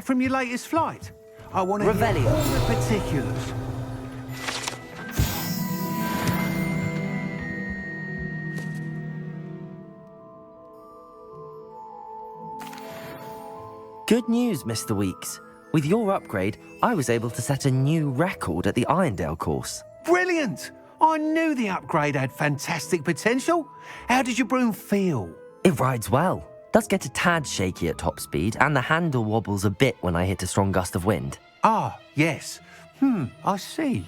back from your latest flight? I want to hear Revelio. all the particulars. Good news, Mr. Weeks. With your upgrade, I was able to set a new record at the Irondale course. Brilliant! I knew the upgrade had fantastic potential. How did your broom feel? It rides well. Does get a tad shaky at top speed, and the handle wobbles a bit when I hit a strong gust of wind. Ah, yes. I see.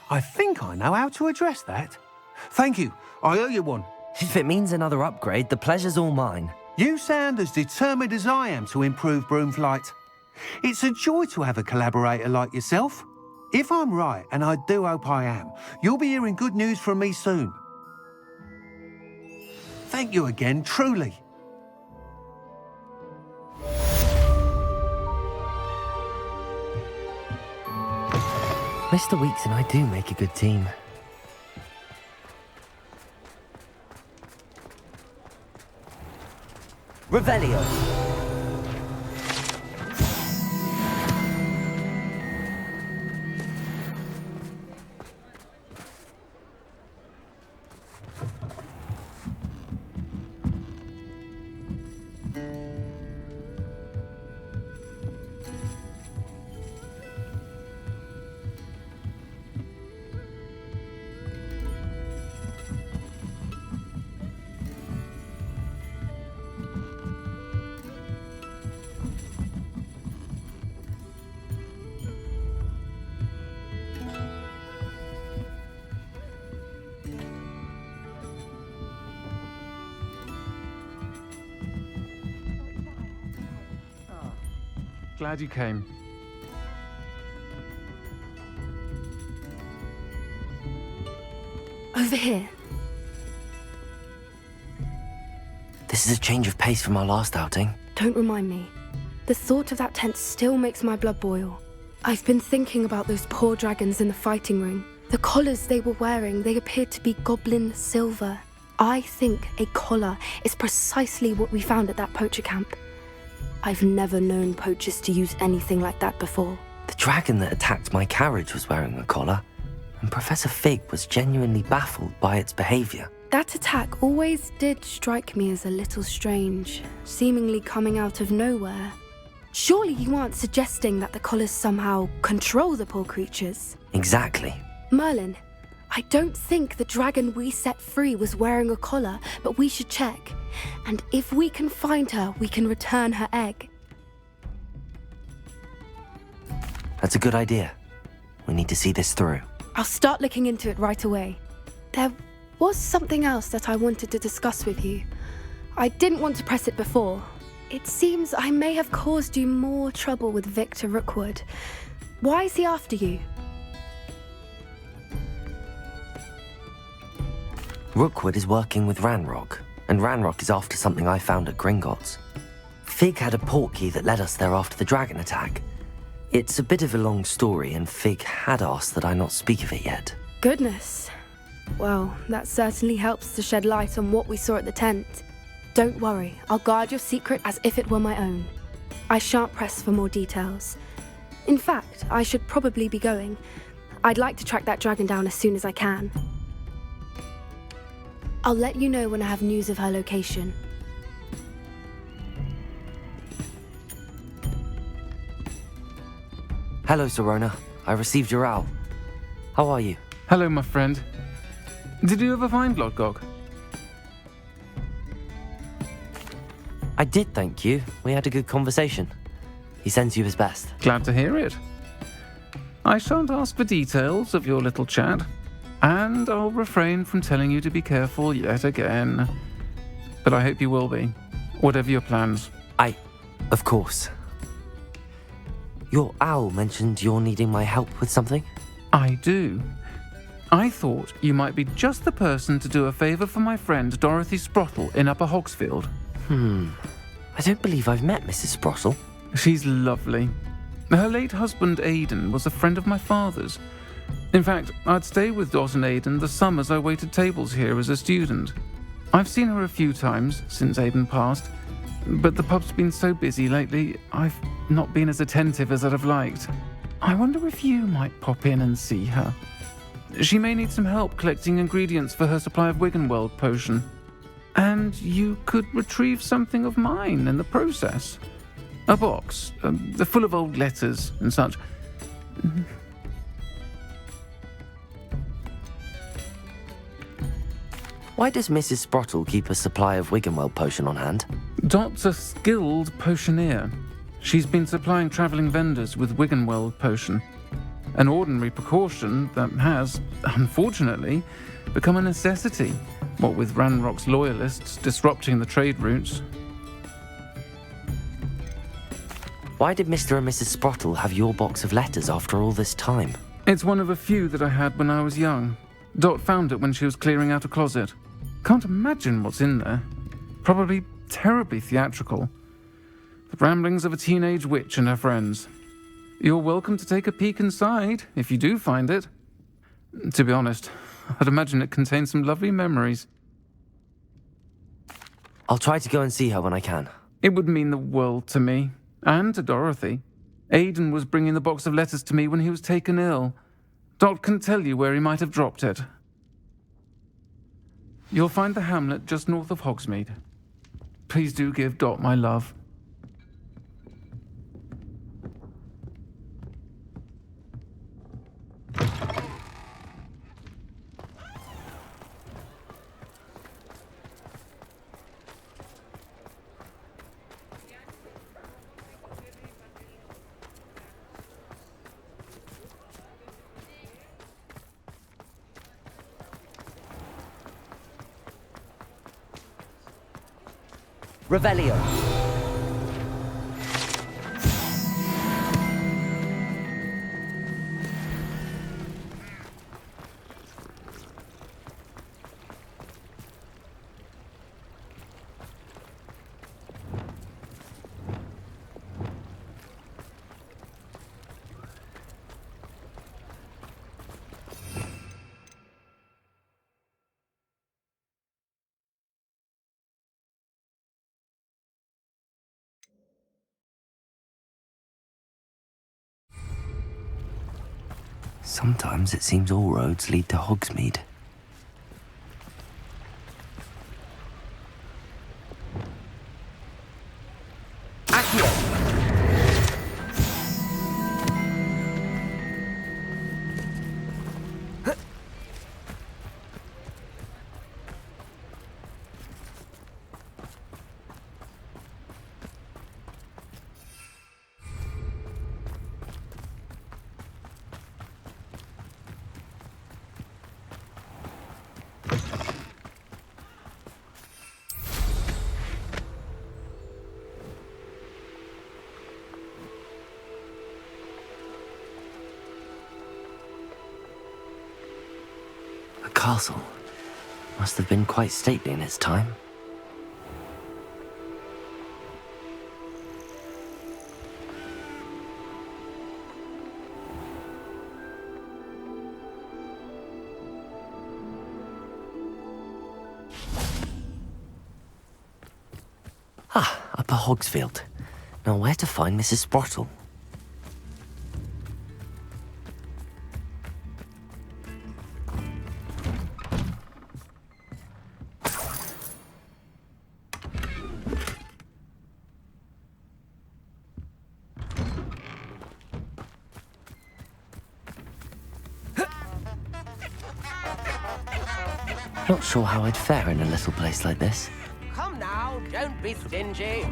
I think I know how to address that. Thank you. I owe you one. If it means another upgrade, the pleasure's all mine. You sound as determined as I am to improve broom flight. It's a joy to have a collaborator like yourself. If I'm right, and I do hope I am, you'll be hearing good news from me soon. Thank you again, truly. Mr. Weeks and I do make a good team. Revelio. Glad you came. Over here. This is a change of pace from our last outing. Don't remind me. The thought of that tent still makes my blood boil. I've been thinking about those poor dragons in the fighting ring. The collars they were wearing, they appeared to be goblin silver. I think a collar is precisely what we found at that poacher camp. I've never known poachers to use anything like that before. The dragon that attacked my carriage was wearing a collar, and Professor Fig was genuinely baffled by its behavior. That attack always did strike me as a little strange, seemingly coming out of nowhere. Surely you aren't suggesting that the collars somehow control the poor creatures? Exactly. Merlin, I don't think the dragon we set free was wearing a collar, but we should check. And if we can find her, we can return her egg. That's a good idea. We need to see this through. I'll start looking into it right away. There was something else that I wanted to discuss with you. I didn't want to press it before. It seems I may have caused you more trouble with Victor Rookwood. Why is he after you? Rookwood is working with Ranrock, and Ranrock is after something I found at Gringotts. Fig had a portkey that led us there after the dragon attack. It's a bit of a long story, and Fig had asked that I not speak of it yet. Goodness. Well, that certainly helps to shed light on what we saw at the tent. Don't worry, I'll guard your secret as if it were my own. I shan't press for more details. In fact, I should probably be going. I'd like to track that dragon down as soon as I can. I'll let you know when I have news of her location. Hello, Sorona. I received your owl. How are you? Hello, my friend. Did you ever find Lodgok? I did, thank you. We had a good conversation. He sends you his best. Glad to hear it. I shan't ask for details of your little chat, and I'll refrain from telling you to be careful yet again. But I hope you will be, whatever your plans. Of course. Your owl mentioned you're needing my help with something? I do. I thought you might be just the person to do a favour for my friend Dorothy Sprottle in Upper Hogsfield. I don't believe I've met Mrs. Sprottle. She's lovely. Her late husband Aidan was a friend of my father's. In fact, I'd stay with Dot and Aidan the summers I waited tables here as a student. I've seen her a few times since Aidan passed, but the pub's been so busy lately, I've not been as attentive as I'd have liked. I wonder if you might pop in and see her. She may need some help collecting ingredients for her supply of Wiggenweld potion. And you could retrieve something of mine in the process. A box, full of old letters and such. Why does Mrs. Sprottle keep a supply of Wiggenweld potion on hand? Dot's a skilled potioneer. She's been supplying travelling vendors with Wiggenweld potion. An ordinary precaution that has, unfortunately, become a necessity, what with Ranrock's loyalists disrupting the trade routes. Why did Mr. and Mrs. Sprottle have your box of letters after all this time? It's one of a few that I had when I was young. Dot found it when she was clearing out a closet. Can't imagine what's in there. Probably terribly theatrical. The ramblings of a teenage witch and her friends. You're welcome to take a peek inside, if you do find it. To be honest, I'd imagine it contains some lovely memories. I'll try to go and see her when I can. It would mean the world to me, and to Dorothy. Aidan was bringing the box of letters to me when he was taken ill. Dot can tell you where he might have dropped it. You'll find the hamlet just north of Hogsmeade. Please do give Dot my love. Revelio. Sometimes it seems all roads lead to Hogsmeade. The castle must have been quite stately in its time. Upper Hogsfield. Now where to find Mrs. Sprottle? Not sure how I'd fare in a little place like this. Come now, don't be stingy.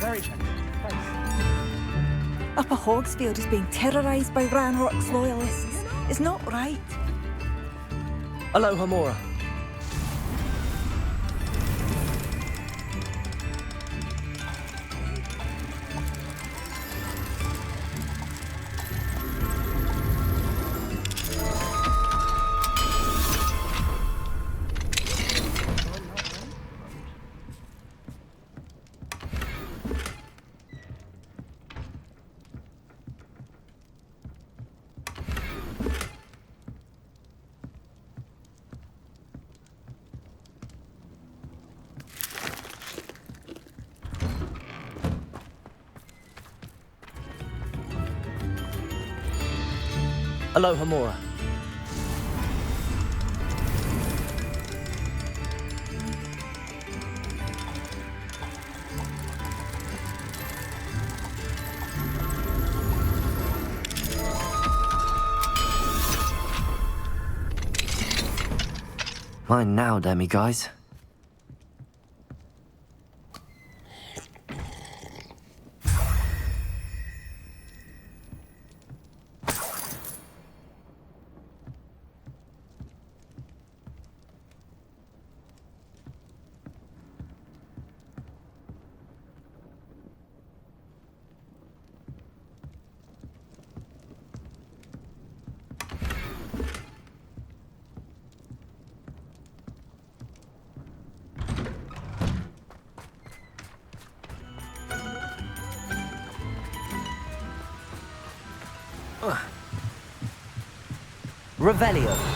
Very gentle. Upper Hogsfield is being terrorised by Ranrock's loyalists. It's not right. Aloha, Mora. Aloha Mora. Mine now, Demi guys. Revelio.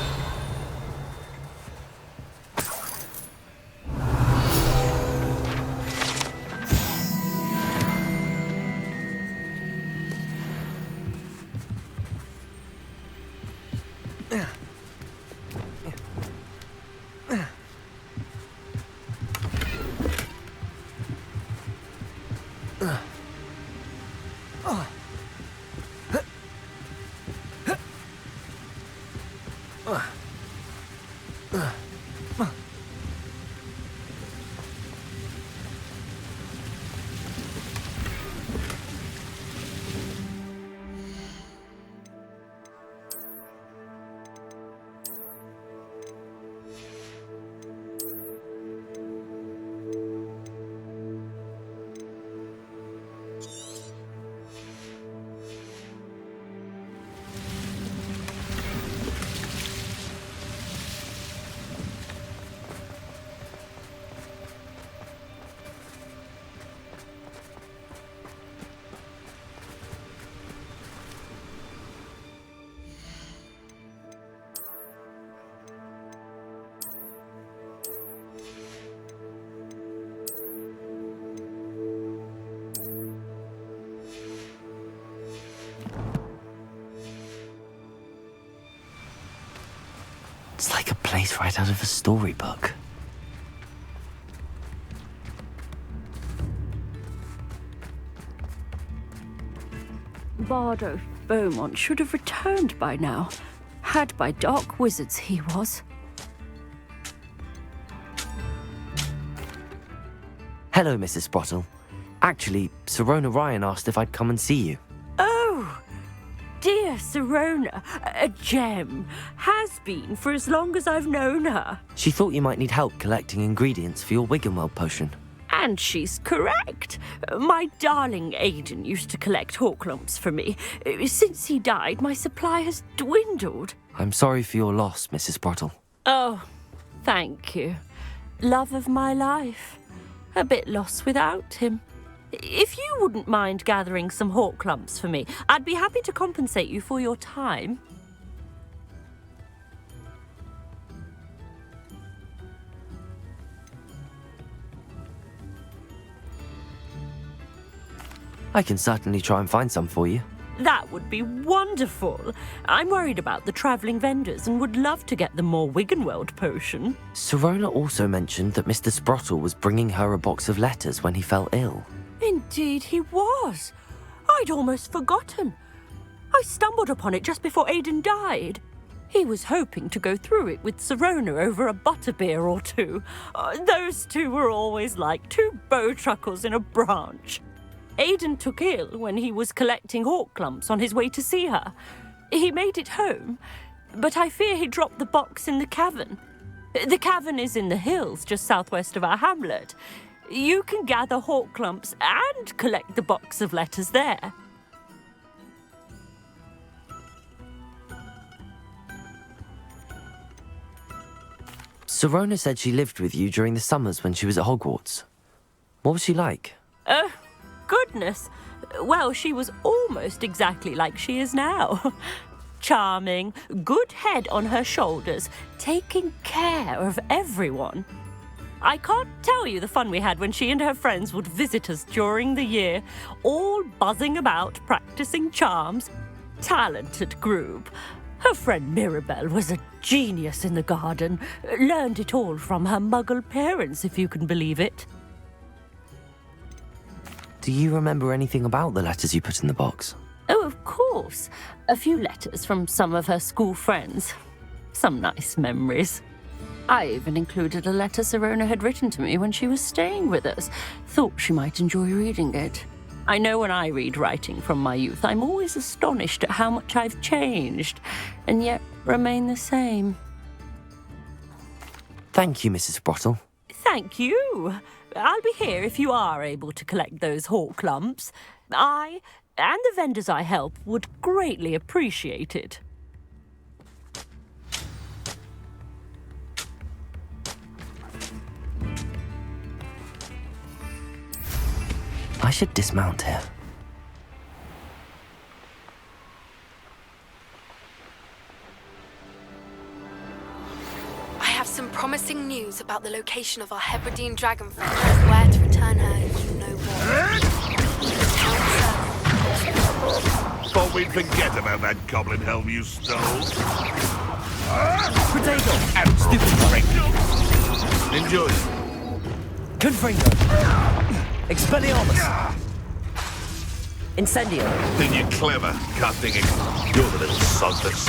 It's like a place right out of a storybook. Bardo Beaumont should have returned by now. Had by dark wizards he was. Hello, Mrs. Sprottle. Actually, Sirona Ryan asked if I'd come and see you. Oh, dear Sirona, a gem. Has been for as long as I've known her. She thought you might need help collecting ingredients for your Wiggenweld potion. And she's correct. My darling Aidan used to collect hawklumps for me. Since he died, my supply has dwindled. I'm sorry for your loss, Mrs. Sprottle. Oh, thank you. Love of my life. A bit lost without him. If you wouldn't mind gathering some hawklumps for me, I'd be happy to compensate you for your time. I can certainly try and find some for you. That would be wonderful. I'm worried about the travelling vendors and would love to get them more Wiggenweld potion. Sirona also mentioned that Mr. Sprottle was bringing her a box of letters when he fell ill. Indeed he was. I'd almost forgotten. I stumbled upon it just before Aidan died. He was hoping to go through it with Sirona over a butterbeer or two. Those two were always like two bowtruckles in a branch. Aidan took ill when he was collecting hawklumps on his way to see her. He made it home, but I fear he dropped the box in the cavern. The cavern is in the hills just southwest of our hamlet. You can gather hawklumps and collect the box of letters there. Sirona said she lived with you during the summers when she was at Hogwarts. What was she like? Goodness. Well, she was almost exactly like she is now. Charming, good head on her shoulders, taking care of everyone. I can't tell you the fun we had when she and her friends would visit us during the year, all buzzing about, practicing charms. Talented group. Her friend Mirabelle was a genius in the garden. Learned it all from her muggle parents, if you can believe it. Do you remember anything about the letters you put in the box? Oh, of course. A few letters from some of her school friends. Some nice memories. I even included a letter Sirona had written to me when she was staying with us. Thought she might enjoy reading it. I know when I read writing from my youth, I'm always astonished at how much I've changed, and yet remain the same. Thank you, Mrs. Sprottle. Thank you. I'll be here if you are able to collect those hawk lumps. I, and the vendors I help, would greatly appreciate it. I should dismount here. I have some promising news about the location of our Hebridean dragon friend and where to return her, you know what. Thought we'd forget about that goblin helm you stole. Potato! Stupid Pringle! Enjoy it. Confringo! Expelliarmus! Incendio! Think you're clever, casting it. You're the little sod that's...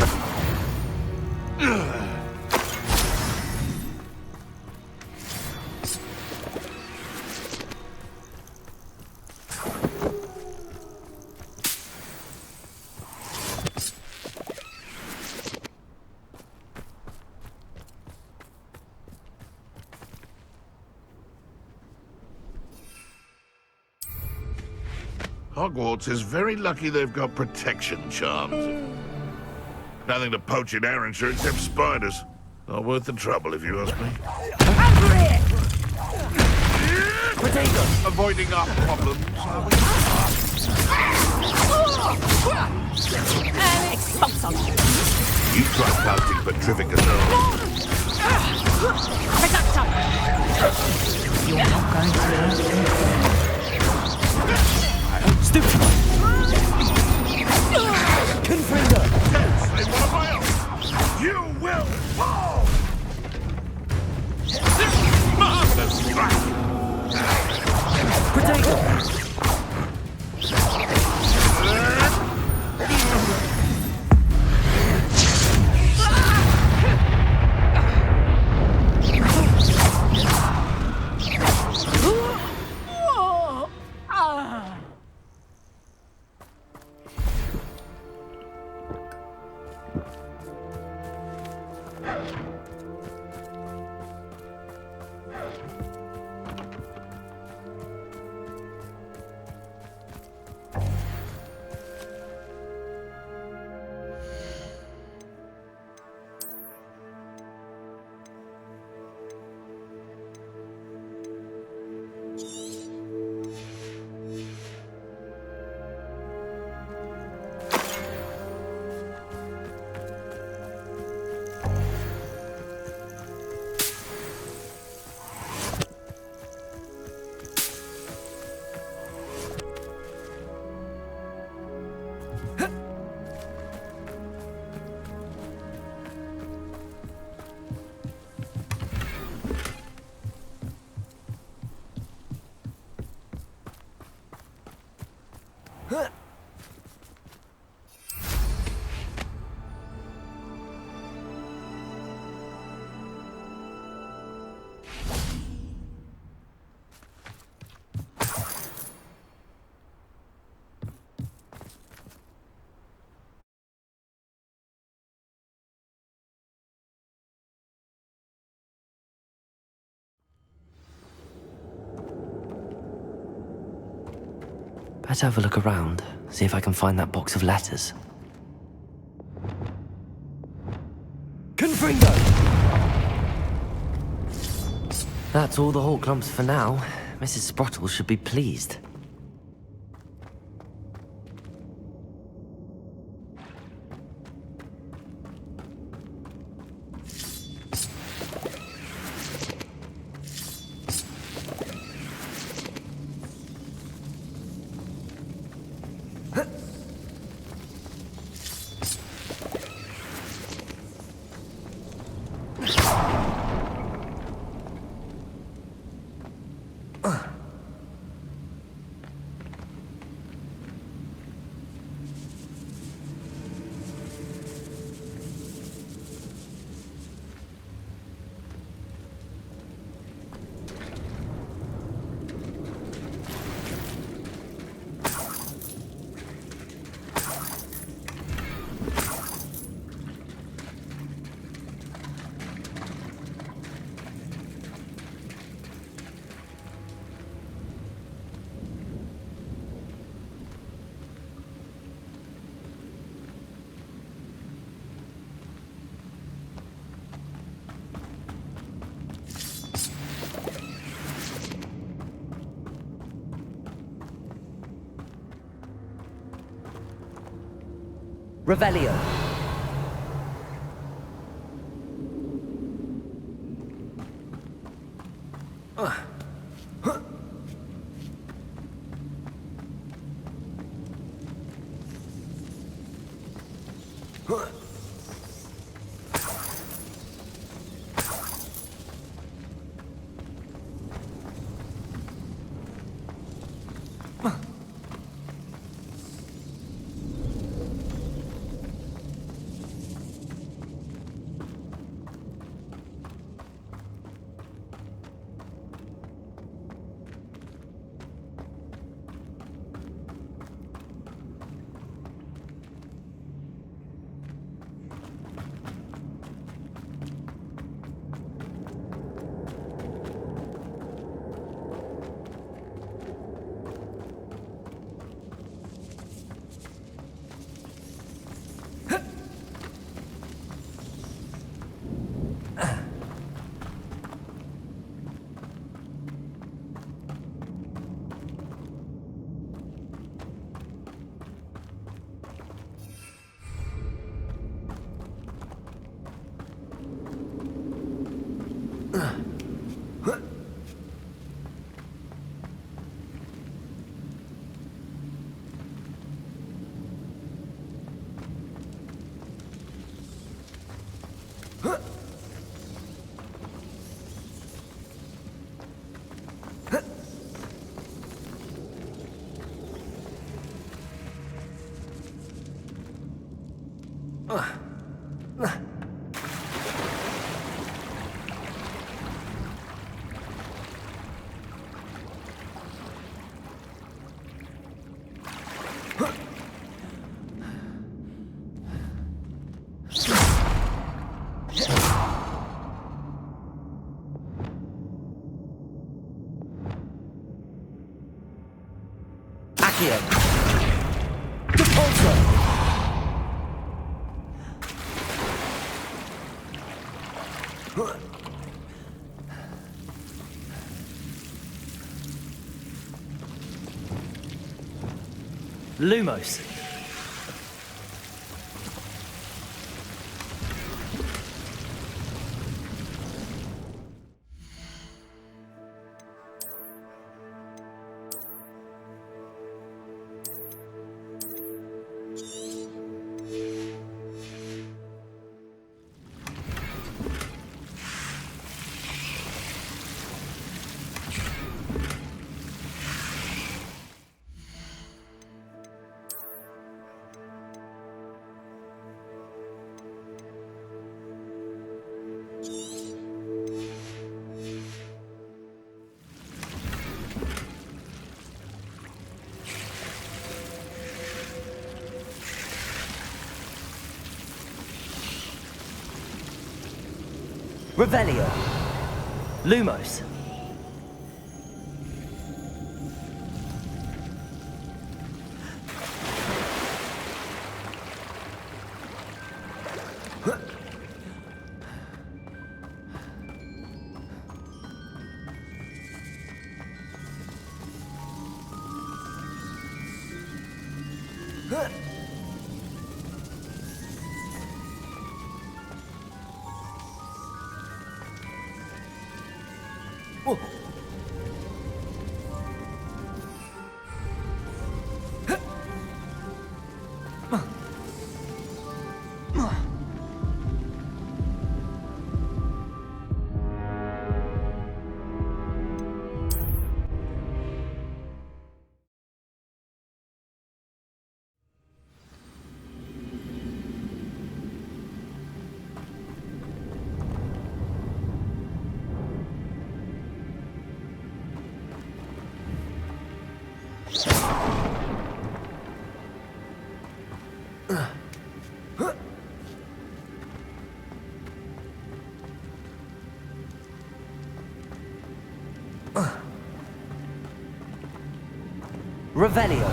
Hogwarts is very lucky they've got protection charms. Nothing to poach in Arrowshire except spiders. Not worth the trouble, if you ask me. Potato! Avoiding our problems, are we? You tried casting Petrificus earlier. You're not going to learn. Stupid! Confringo! They want to fail! You will fall! Marvelous strike! Potato! Better have a look around, see if I can find that box of letters. Confringo! That's all the hawk lumps for now. Mrs. Sprottle should be pleased. Revelio. Accio. Depulso. Lumos. Revelio. Lumos. Revelio.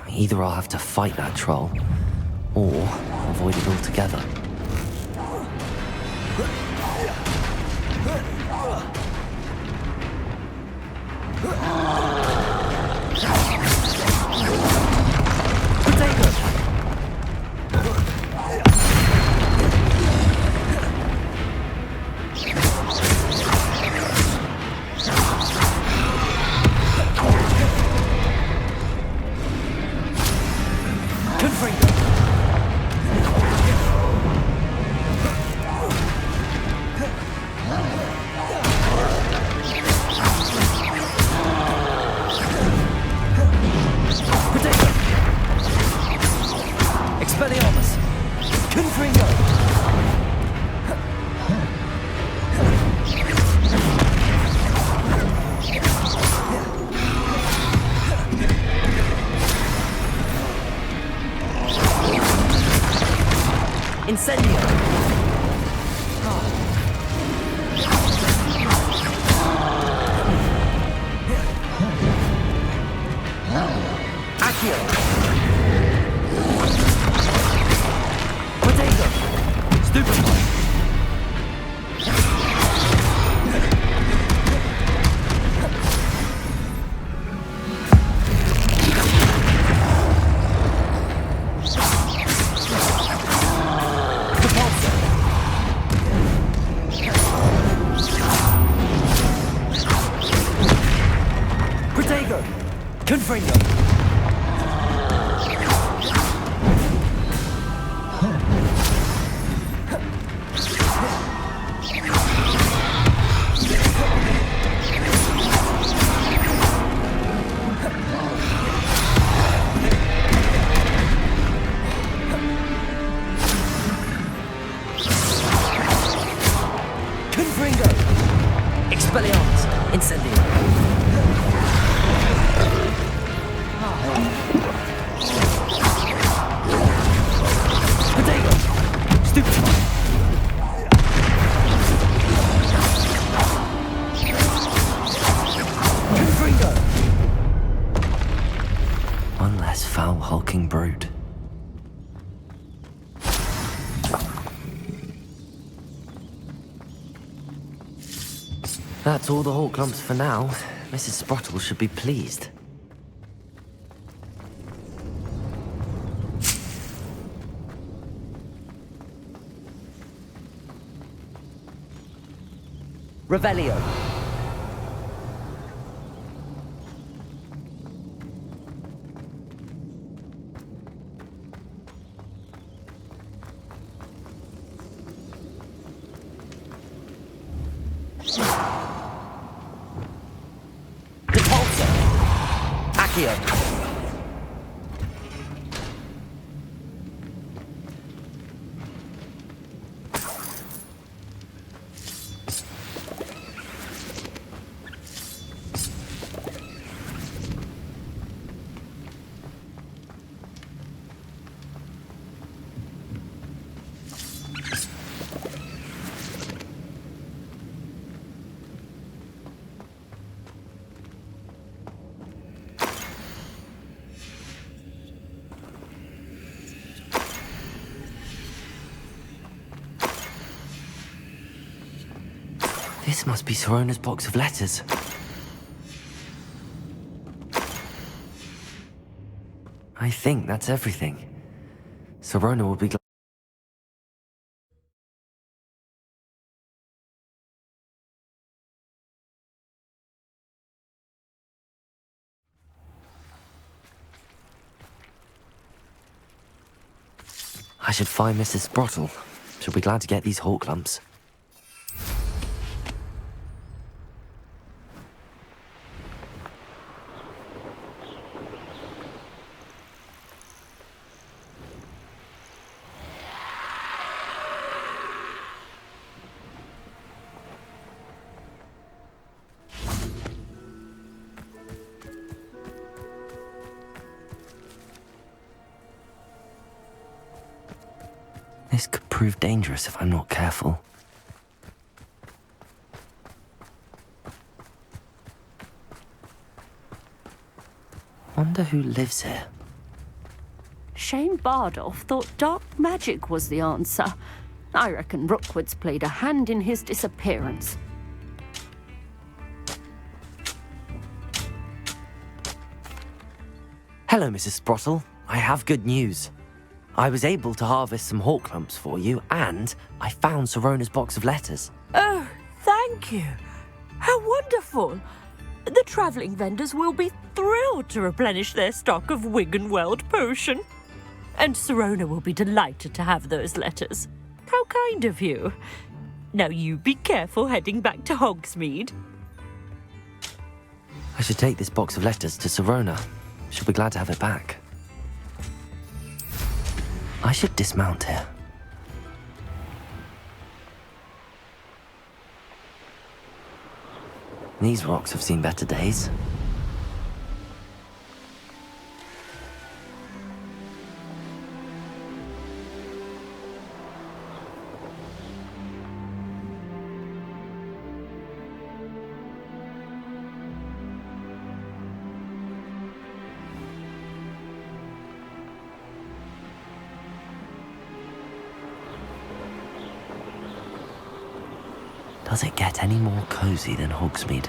Either I'll have to fight that troll, or avoid it altogether. Incendio! Accio! Potato! Stupefy! Protego! Confringo! Confringo! Expelliarmus! Incendio! Potato! Stupefy! Confringo! One less foul, hulking brute. That's all the hawk lumps for now. Mrs. Sprottle should be pleased. Revelio! Repulsor! Accio! This must be Sorona's box of letters. I think that's everything. Sorona will be glad. I should find Mrs. Sprottle. She'll be glad to get these hawk lumps. This could prove dangerous if I'm not careful. Wonder who lives here. Shane Bardolph thought dark magic was the answer. I reckon Rookwood's played a hand in his disappearance. Hello, Mrs. Sprottle. I have good news. I was able to harvest some hawk lumps for you, and I found Sorona's box of letters. Oh, thank you. How wonderful. The travelling vendors will be thrilled to replenish their stock of Wiggenweld potion. And Sorona will be delighted to have those letters. How kind of you. Now you be careful heading back to Hogsmeade. I should take this box of letters to Sorona. She'll be glad to have it back. I should dismount here. These rocks have seen better days. Does it get any more cozy than Hogsmeade?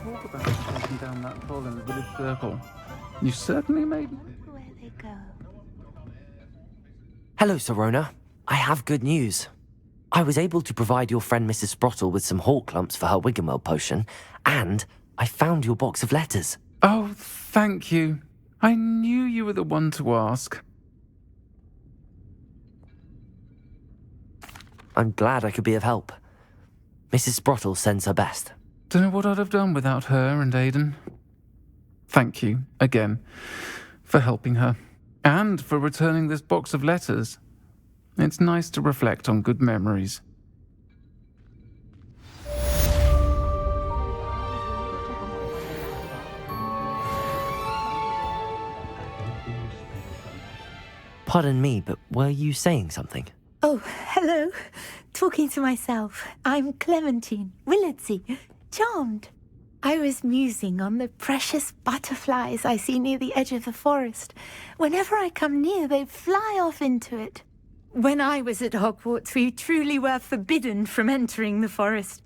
Talk about taking down that pole in the village circle. You certainly made... Where they go. Hello, Serona. I have good news. I was able to provide your friend Mrs. Sprottle with some hawk lumps for her Wiggenwell potion, and I found your box of letters. Oh, thank you. I knew you were the one to ask. I'm glad I could be of help. Mrs. Sprottle sends her best. Don't know what I'd have done without her and Aidan. Thank you, again, for helping her, and for returning this box of letters. It's nice to reflect on good memories. Pardon me, but were you saying something? Oh, hello. Talking to myself. I'm Clementine Willardsey. Charmed. I was musing on the precious butterflies I see near the edge of the forest. Whenever I come near, they fly off into it. When I was at Hogwarts, we truly were forbidden from entering the forest.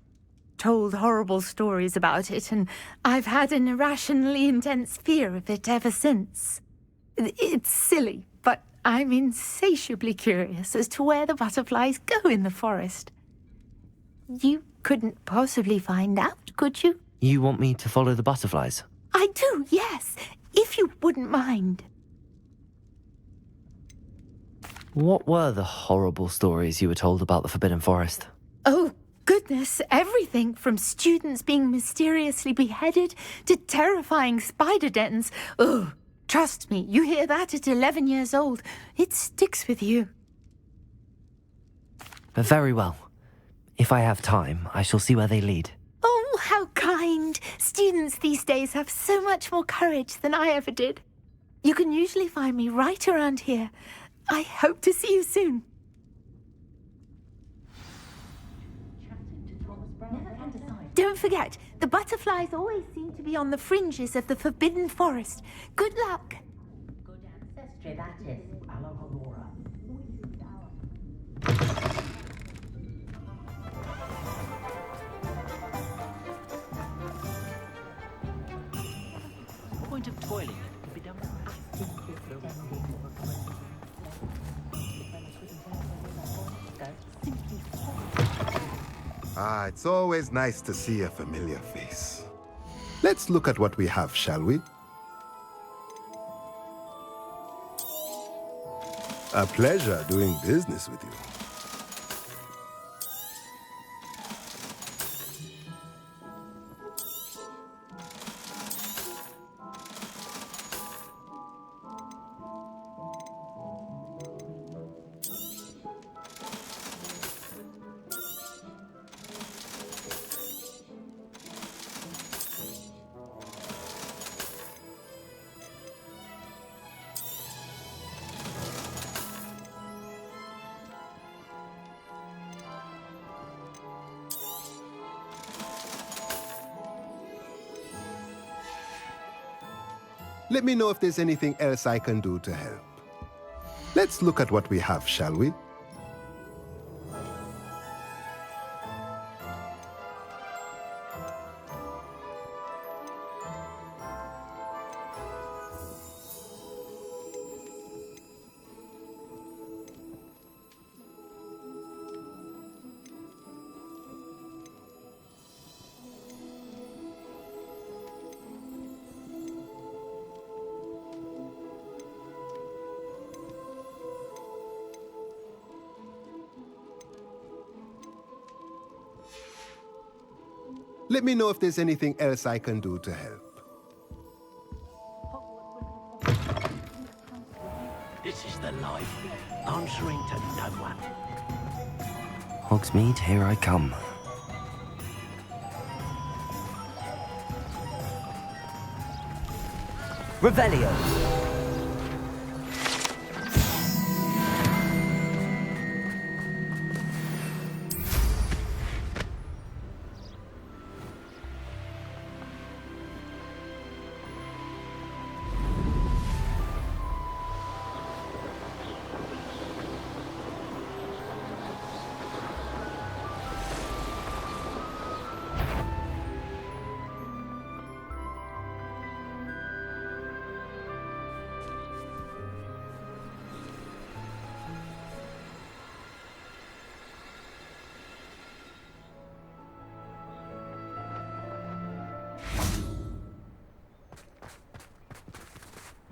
Told horrible stories about it, and I've had an irrationally intense fear of it ever since. It's silly, but I'm insatiably curious as to where the butterflies go in the forest. You couldn't possibly find out, could you? You want me to follow the butterflies? I do, yes, if you wouldn't mind. What were the horrible stories you were told about the Forbidden Forest? Oh, goodness, everything from students being mysteriously beheaded to terrifying spider dens. Ugh, trust me, you hear that at 11 years old. It sticks with you. Very well. If I have time, I shall see where they lead. Oh, how kind. Students these days have so much more courage than I ever did. You can usually find me right around here. I hope to see you soon. Don't forget, the butterflies always seem to be on the fringes of the Forbidden Forest. Good luck. Good ancestry, that is, Alohomora. Point of toiling can be done with Ah, it's always nice to see a familiar face. Let's look at what we have, shall we? A pleasure doing business with you. Let me know if there's anything else I can do to help. Let's look at what we have, shall we? Let me know if there's anything else I can do to help. This is the life, answering to no one. Hogsmeade, here I come. Revelio!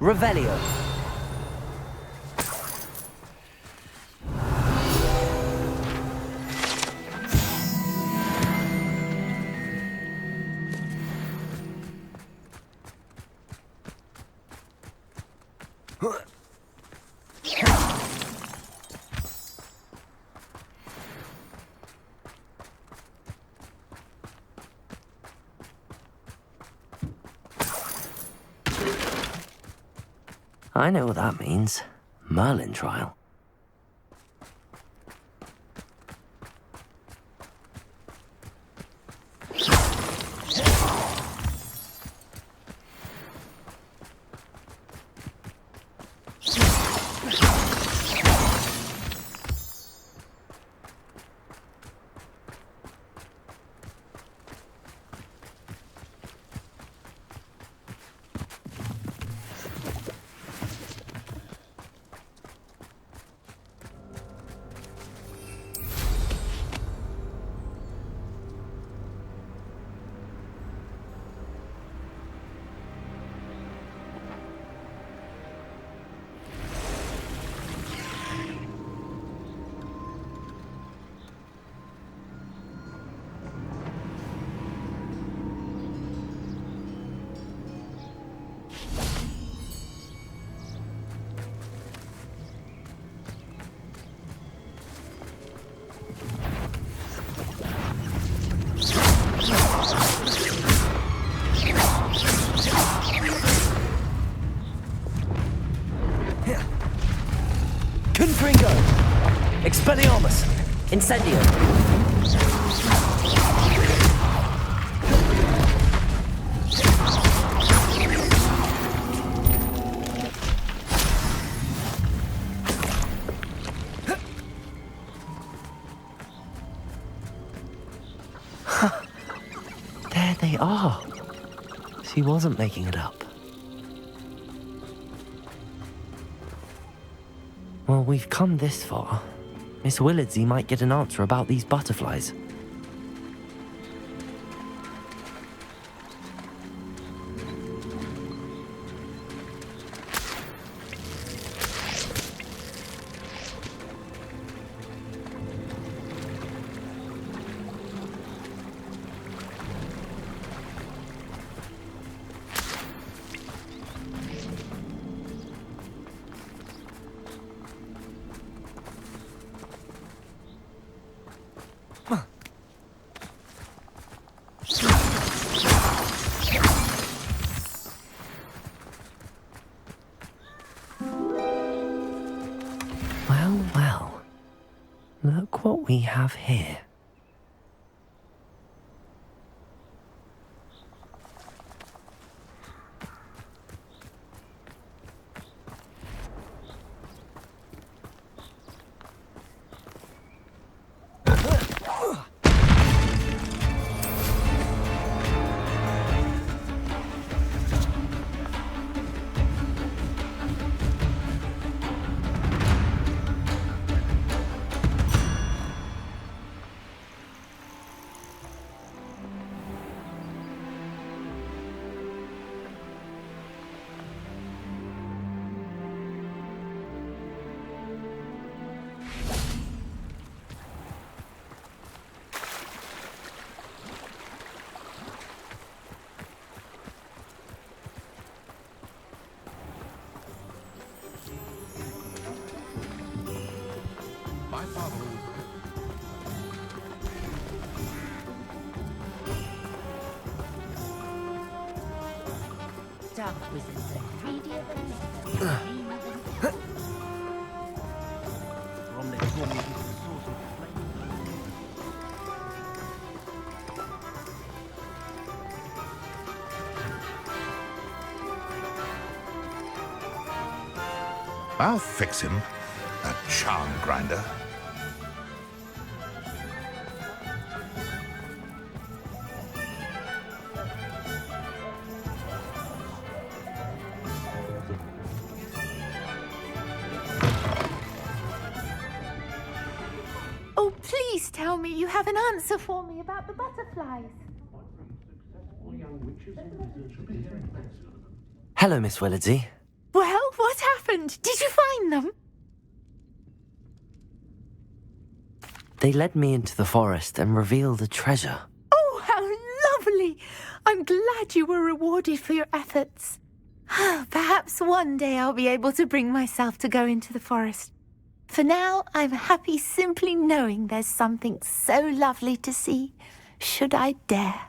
Revelio. I know what that means. Merlin trial. Confringo! Expelliarmus! Incendio! There they are. She wasn't making it up. Well, we've come this far. Miss Willardsey might get an answer about these butterflies. Well, look what we have here. Dark wizards are greedier than men. From their form is the source of flame. I'll fix him, that charm grinder. Oh, please tell me you have an answer for me about the butterflies. Hello, Miss Willardsey. Well, what happened? Did you find them? They led me into the forest and revealed a treasure. Oh, how lovely! I'm glad you were rewarded for your efforts. Perhaps one day I'll be able to bring myself to go into the forest. For now, I'm happy simply knowing there's something so lovely to see, should I dare.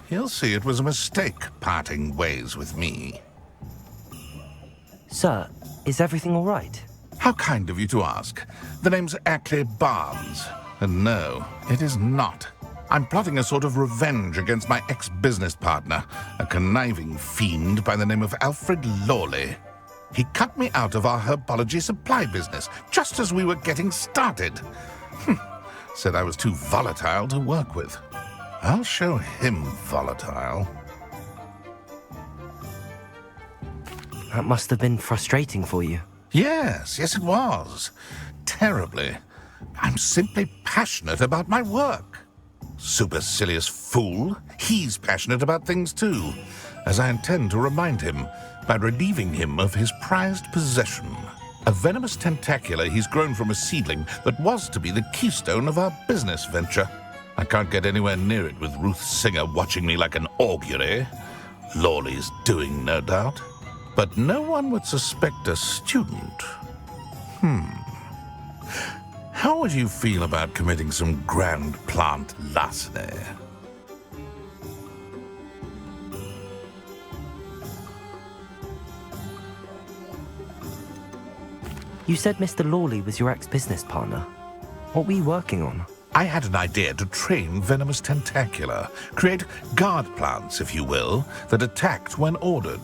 He'll see it was a mistake parting ways with me. Sir, is everything all right? How kind of you to ask. The name's Ackley Barnes. And no, it is not. I'm plotting a sort of revenge against my ex-business partner, a conniving fiend by the name of Alfred Lawley. He cut me out of our herbology supply business just as we were getting started. Said I was too volatile to work with. I'll show him volatile. That must have been frustrating for you. Yes, it was. Terribly. I'm simply passionate about my work. Supercilious fool. He's passionate about things too, as I intend to remind him by relieving him of his prized possession. A venomous tentacula he's grown from a seedling that was to be the keystone of our business venture. I can't get anywhere near it with Ruth Singer watching me like an augury. Lawley's doing, no doubt. But no one would suspect a student. How would you feel about committing some grand plant larceny? You said Mr. Lawley was your ex-business partner. What were you working on? I had an idea to train venomous tentacula, create guard plants, if you will, that attacked when ordered.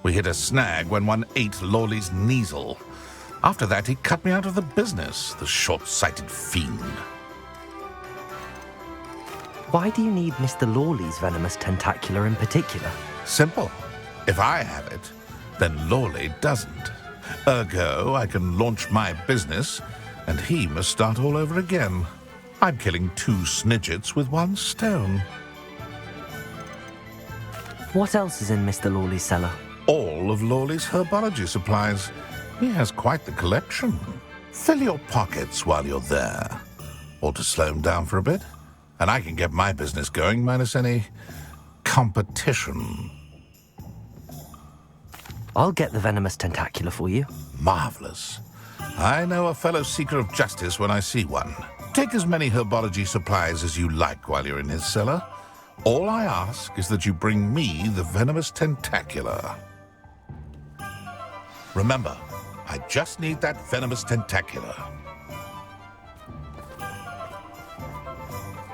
We hit a snag when one ate Lawley's Kneasel. After that, he cut me out of the business, the short-sighted fiend. Why do you need Mr. Lawley's venomous tentacula in particular? Simple. If I have it, then Lawley doesn't. Ergo, I can launch my business, and he must start all over again. I'm killing two snidgets with one stone. What else is in Mr. Lawley's cellar? All of Lawley's herbology supplies. He has quite the collection. Fill your pockets while you're there. Or to slow him down for a bit, and I can get my business going minus any competition. I'll get the venomous tentacula for you. Marvelous. I know a fellow seeker of justice when I see one. Take as many herbology supplies as you like while you're in his cellar. All I ask is that you bring me the venomous tentacula. Remember, I just need that venomous tentacula.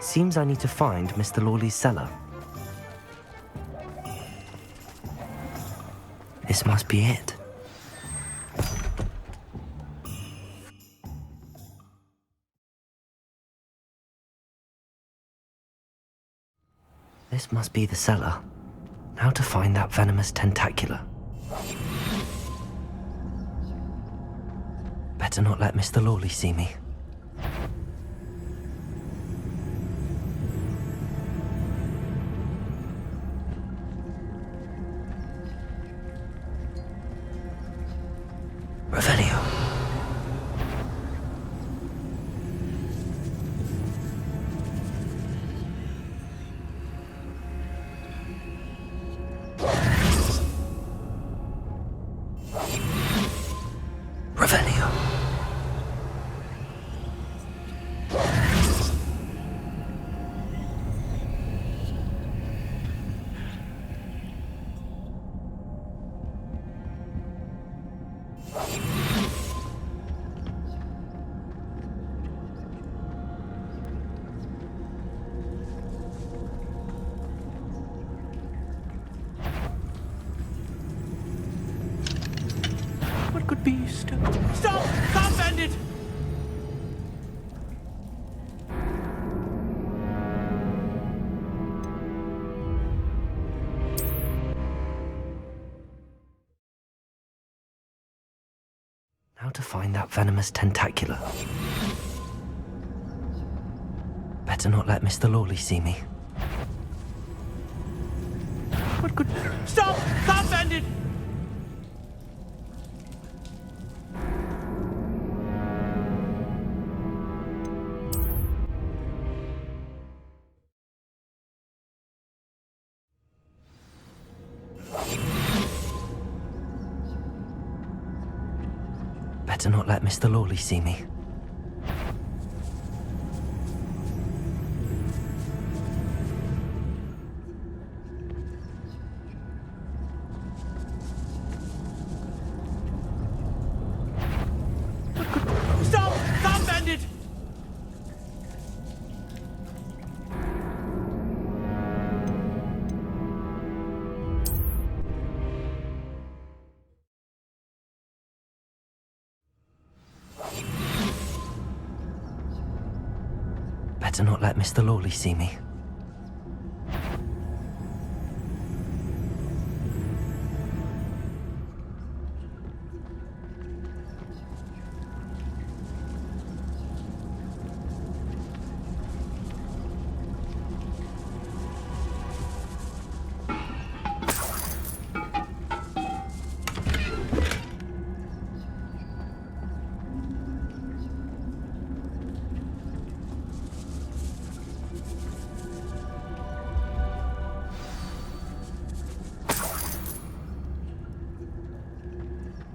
Seems I need to find Mr. Lawley's cellar. This must be it. This must be the cellar. Now to find that venomous tentacula. Better not let Mr. Lawley see me. could beast? Stop! Can't bend it! How to find that venomous tentacula? Better not let Mr. Lawley see me. What could... Stop! Can't bend it! Better not let Mr. Lawley see me. Stop! Can't bend it! Better not let Mr. Lawley see me.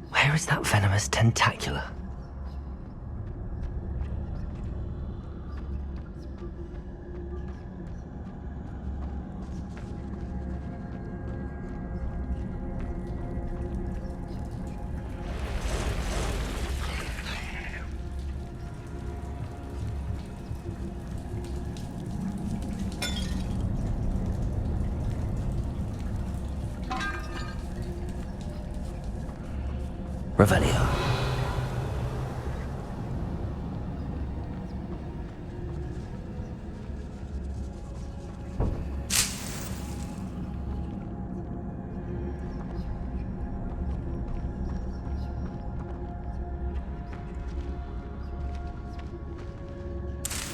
Where is that venomous tentacula? Revelio.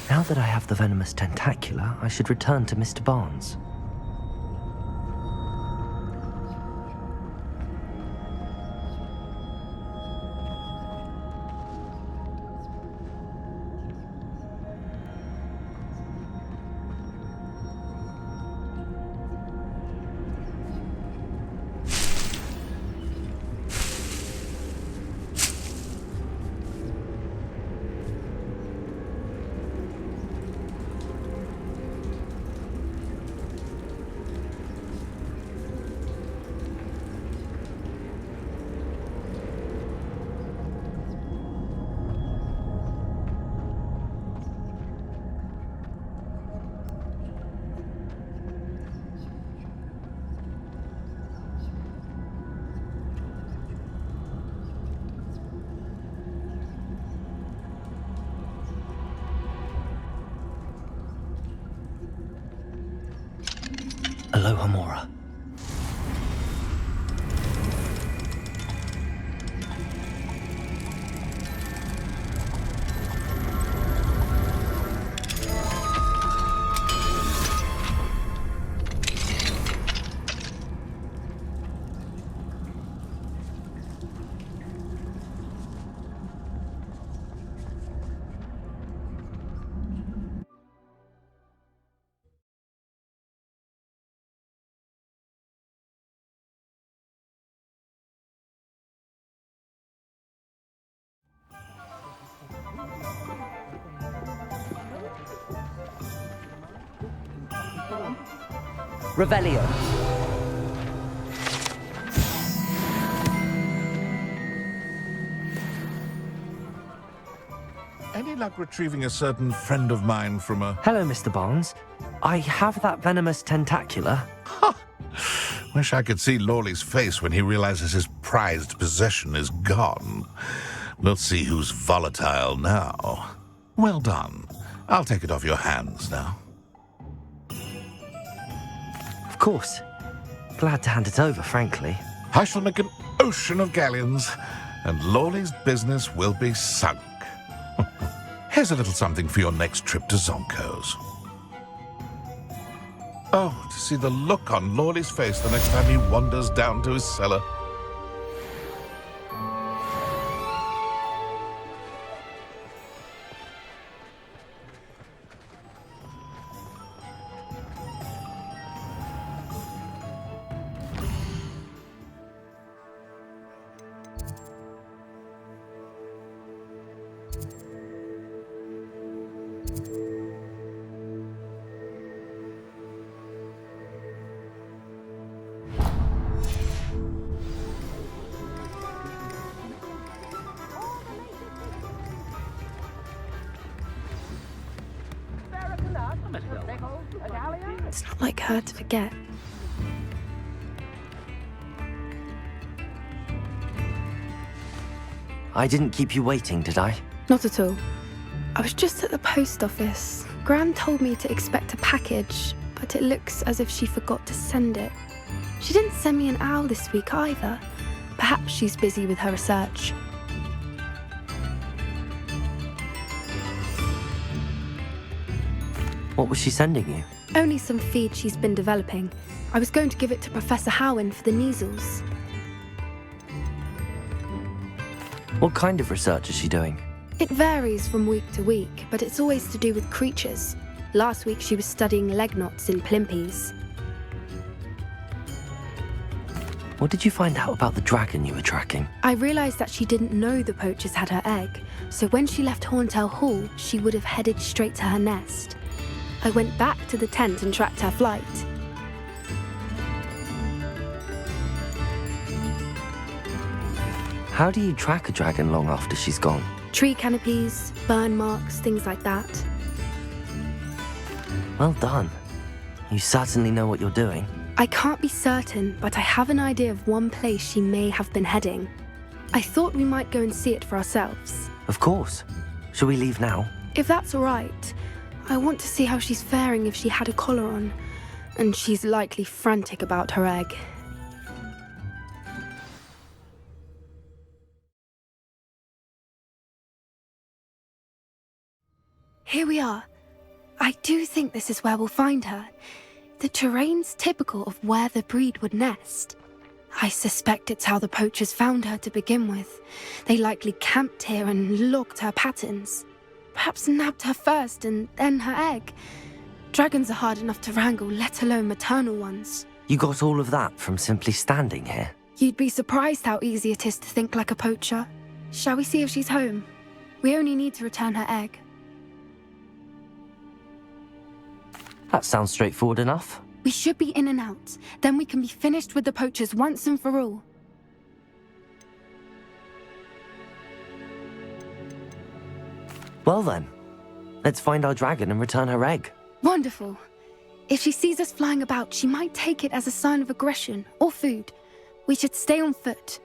Now that I have the venomous tentacula, I should return to Mr. Barnes. Aloha Mora. Revelio. Any luck retrieving a certain friend of mine from a... Hello, Mr. Barnes. I have that venomous tentacula. Ha! Wish I could see Lawley's face when he realizes his prized possession is gone. We'll see who's volatile now. Well done. I'll take it off your hands now. Of course. Glad to hand it over, frankly. I shall make an ocean of galleons, and Lawley's business will be sunk. Here's a little something for your next trip to Zonko's. Oh, to see the look on Lawley's face the next time he wanders down to his cellar. It's not like her to forget. I didn't keep you waiting, did I? Not at all. I was just at the post office. Gran told me to expect a package, but it looks as if she forgot to send it. She didn't send me an owl this week either. Perhaps she's busy with her research. What was she sending you? Only some feed she's been developing. I was going to give it to Professor Howen for the measles. What kind of research is she doing? It varies from week to week, but it's always to do with creatures. Last week she was studying leg knots in plimpies. What did you find out about the dragon you were tracking? I realised that she didn't know the poachers had her egg, so when she left Horntail Hall, she would have headed straight to her nest. I went back to the tent and tracked her flight. How do you track a dragon long after she's gone? Tree canopies, burn marks, things like that. Well done. You certainly know what you're doing. I can't be certain, but I have an idea of one place she may have been heading. I thought we might go and see it for ourselves. Of course. Shall we leave now? If that's all right. I want to see how she's faring if she had a collar on, and she's likely frantic about her egg. Here we are. I do think this is where we'll find her. The terrain's typical of where the breed would nest. I suspect it's how the poachers found her to begin with. They likely camped here and logged her patterns. Perhaps nabbed her first and then her egg. Dragons are hard enough to wrangle, let alone maternal ones. You got all of that from simply standing here? You'd be surprised how easy it is to think like a poacher. Shall we see if she's home? We only need to return her egg. That sounds straightforward enough. We should be in and out. Then we can be finished with the poachers once and for all. Well then, let's find our dragon and return her egg. Wonderful. If she sees us flying about, she might take it as a sign of aggression or food. We should stay on foot.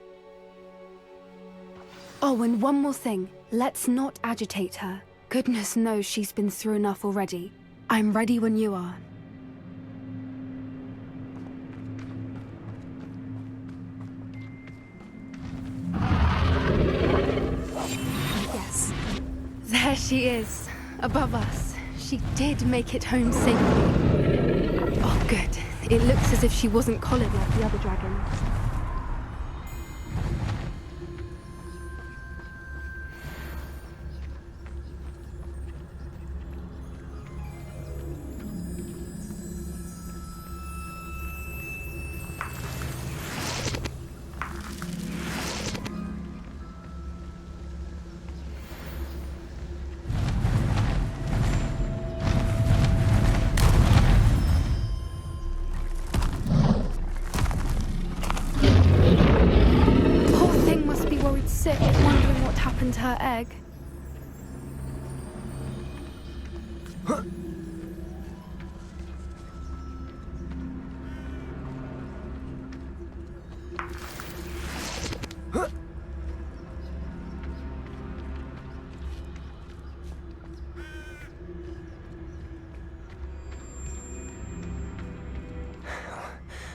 Oh, and one more thing. Let's not agitate her. Goodness knows she's been through enough already. I'm ready when you are. Yes. There she is, above us. She did make it home safely. Oh, good. It looks as if she wasn't collared like the other dragons. Sick, wondering what happened to her egg.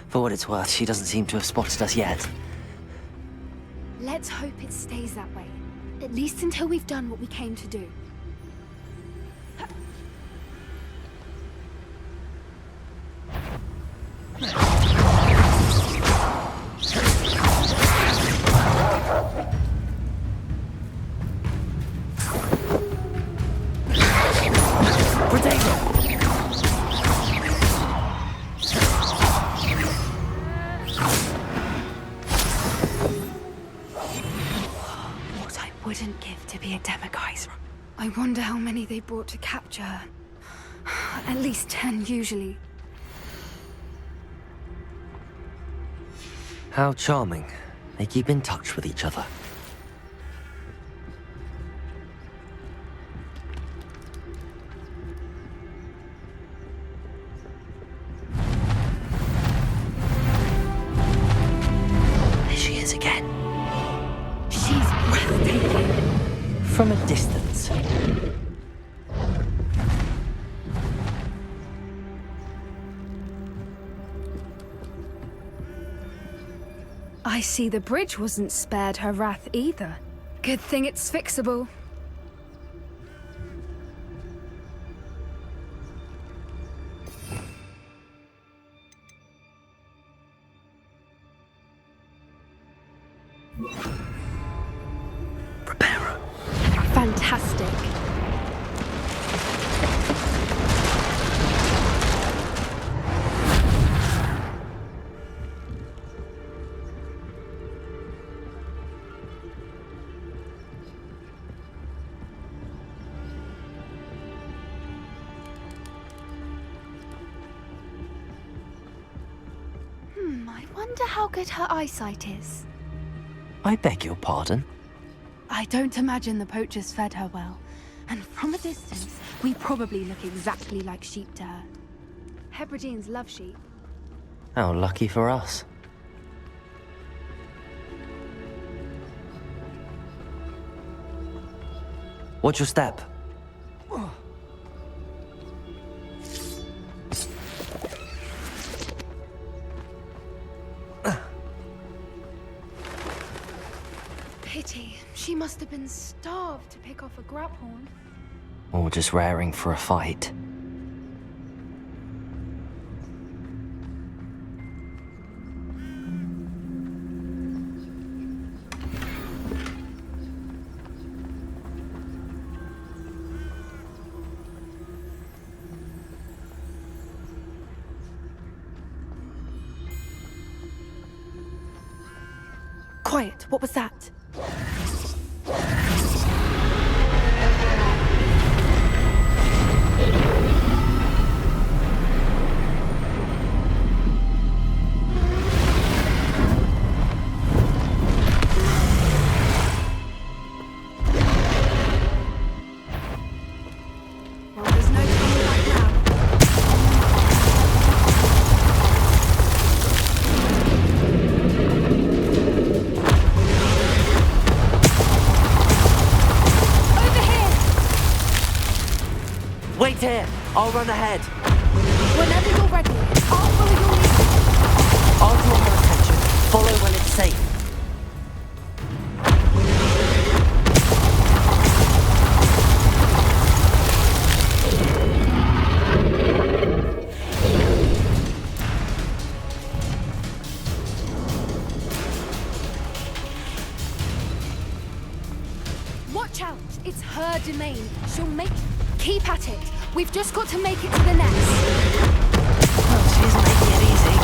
For what it's worth, she doesn't seem to have spotted us yet. Let's hope it stays that way. At least until we've done what we came to do. Wouldn't give to be a demigeyser. I wonder how many they brought to capture her. At least 10 usually. How charming. They keep in touch with each other. There she is again. She's breathtaking. From a distance. I see the bridge wasn't spared her wrath either. Good thing it's fixable. Repairer. Fantastic. I wonder how good her eyesight is. I beg your pardon? I don't imagine the poachers fed her well. And from a distance, we probably look exactly like sheep to her. Hebrideans love sheep. How lucky for us. Watch your step. Pity. She must have been starved to pick off a grabhorn. Or just raring for a fight. Quiet. What was that? Well, there's no turning back now. Wait here! I'll run ahead. Whenever you're ready, I'll follow your lead. I'll draw your attention. Follow when it's safe. Watch out! It's her domain. She'll make... Keep at it. We've just got to make it to the nest. Well, she isn't making it easy.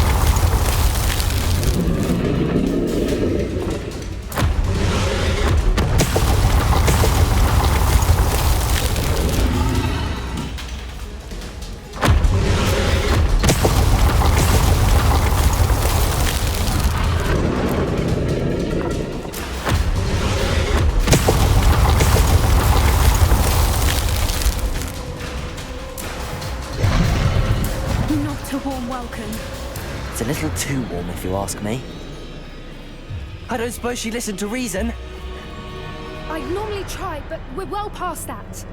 Not a warm welcome. It's a little too warm if you ask me. I don't suppose she listened to reason. I'd normally try, but we're well past that.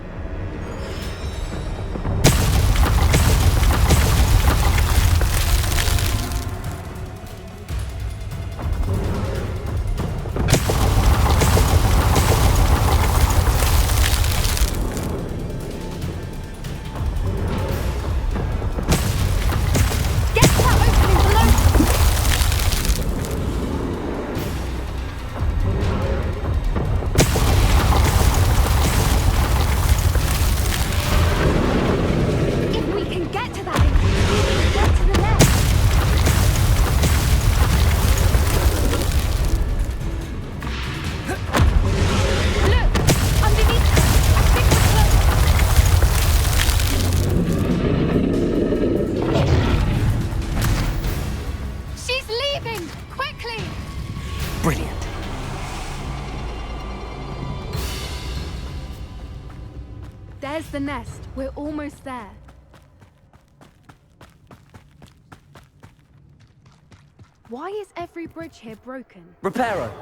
There's the nest. We're almost there. Why is every bridge here broken? Reparo.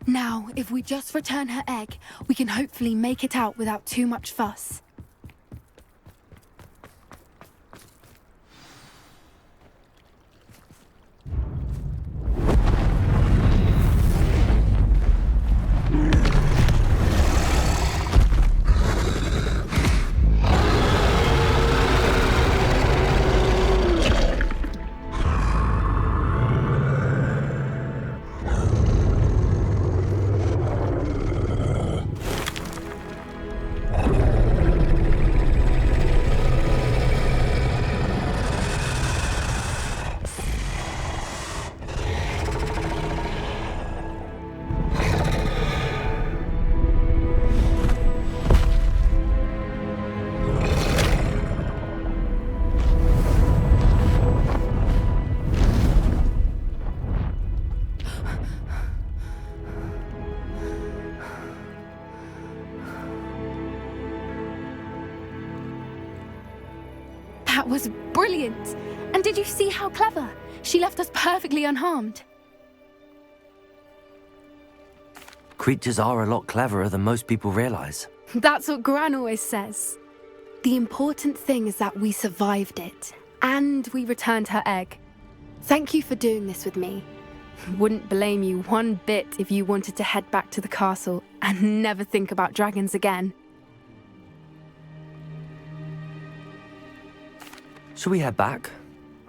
Now, if we just return her egg, we can hopefully make it out without too much fuss. That was brilliant! And did you see how clever? She left us perfectly unharmed. Creatures are a lot cleverer than most people realize. That's what Gran always says. The important thing is that we survived it, and we returned her egg. Thank you for doing this with me. Wouldn't blame you one bit if you wanted to head back to the castle and never think about dragons again. Shall we head back?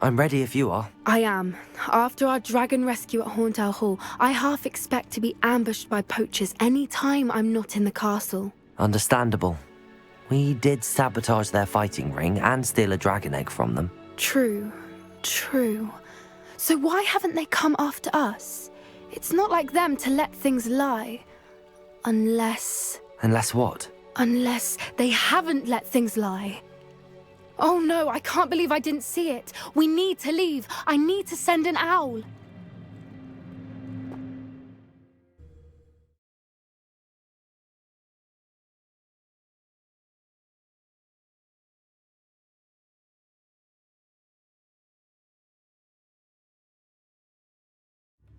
I'm ready if you are. I am. After our dragon rescue at Horndale Hall, I half expect to be ambushed by poachers any time I'm not in the castle. Understandable. We did sabotage their fighting ring and steal a dragon egg from them. True. So why haven't they come after us? It's not like them to let things lie. Unless... Unless what? Unless they haven't let things lie. Oh no, I can't believe I didn't see it. We need to leave. I need to send an owl.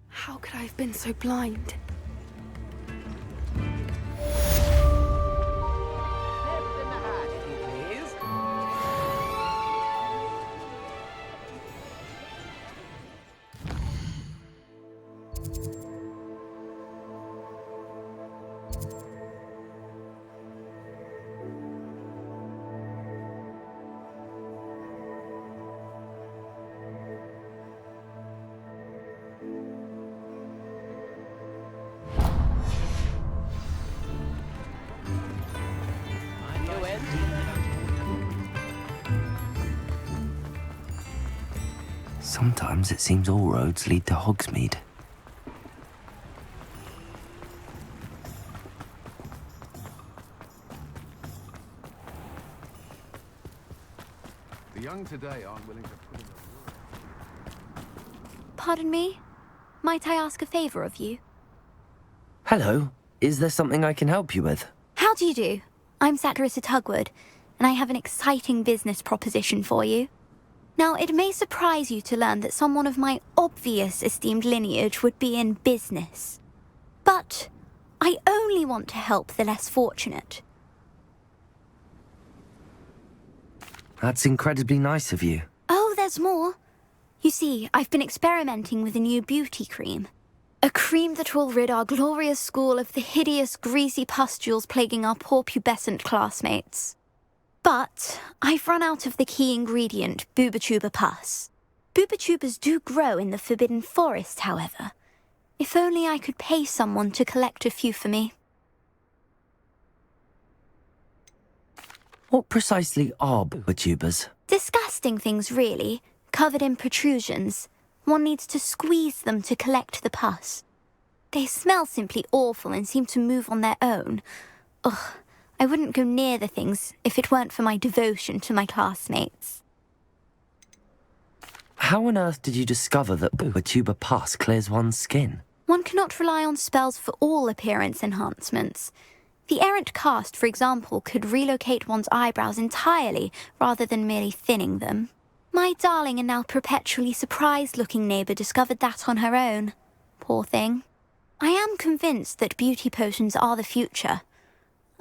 How could I have been so blind? Sometimes it seems all roads lead to Hogsmeade. The young today aren't willing to put in the Pardon me? Might I ask a favor of you? Hello. Is there something I can help you with? How do you do? I'm Satirissa Tugwood, and I have an exciting business proposition for you. Now, it may surprise you to learn that someone of my obvious esteemed lineage would be in business. But I only want to help the less fortunate. That's incredibly nice of you. Oh, there's more. You see, I've been experimenting with a new beauty cream. A cream that will rid our glorious school of the hideous, greasy pustules plaguing our poor pubescent classmates. But I've run out of the key ingredient, Booba-Tuba pus. Booba-Tubas do grow in the Forbidden Forest, however. If only I could pay someone to collect a few for me. What precisely are Booba-Tubas? Disgusting things, really, covered in protrusions. One needs to squeeze them to collect the pus. They smell simply awful and seem to move on their own. Ugh, I wouldn't go near the things if it weren't for my devotion to my classmates. How on earth did you discover that Booba-Tuba pus clears one's skin? One cannot rely on spells for all appearance enhancements. The errant cast, for example, could relocate one's eyebrows entirely rather than merely thinning them. My darling and now perpetually surprised-looking neighbour discovered that on her own. Poor thing. I am convinced that beauty potions are the future.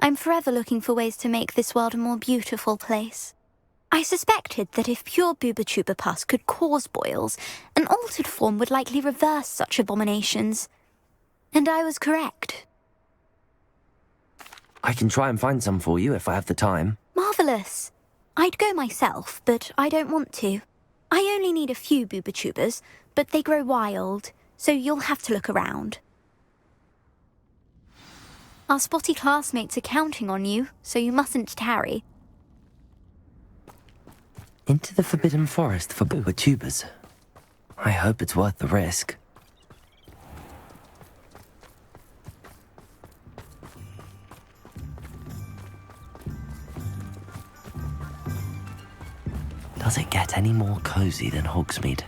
I'm forever looking for ways to make this world a more beautiful place. I suspected that if pure Booba-Tuba pus could cause boils, an altered form would likely reverse such abominations. And I was correct. I can try and find some for you if I have the time. Marvellous. I'd go myself, but I don't want to. I only need a few Booba-Tubas, but they grow wild, so you'll have to look around. Our spotty classmates are counting on you, so you mustn't tarry. Into the Forbidden Forest for Booba-Tubas. I hope it's worth the risk. Does it get any more cozy than Hogsmeade?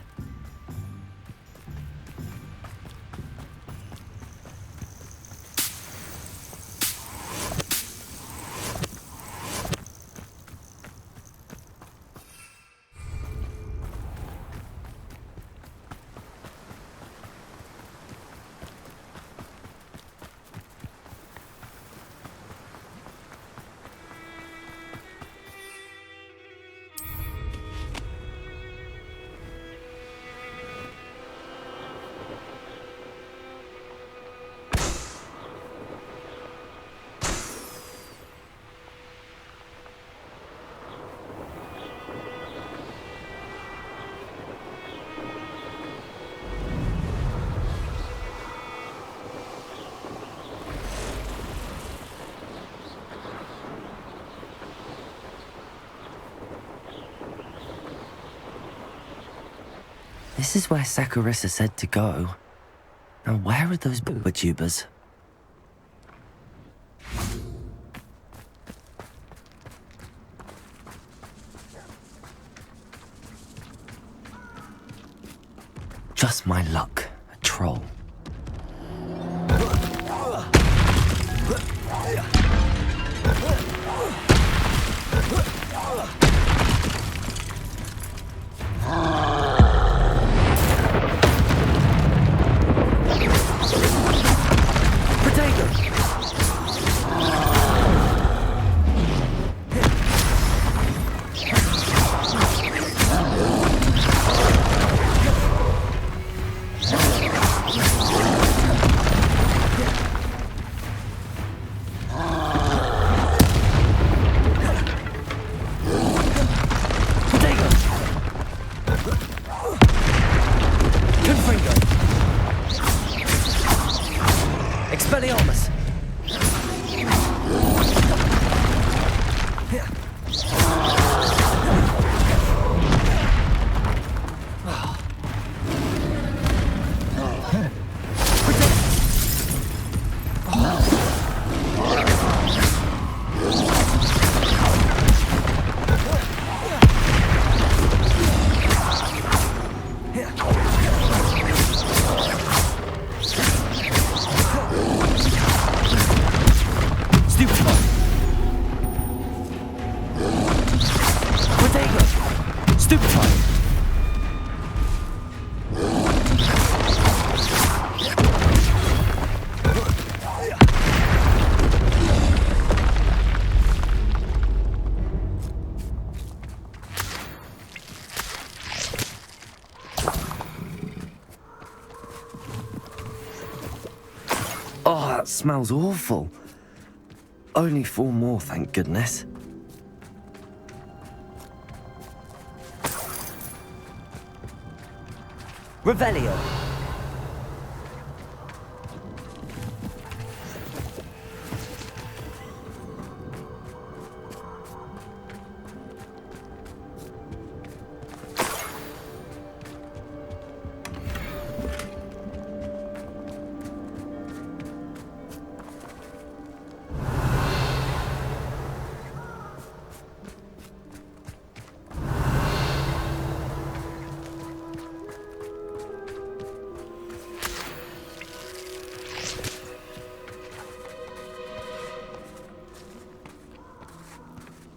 This is where Satirissa said to go. Now where are those Booba-Tubas? Just my luck, a troll. Expelliarmus! Oh, that smells awful. Only 4 more, thank goodness. Revelio.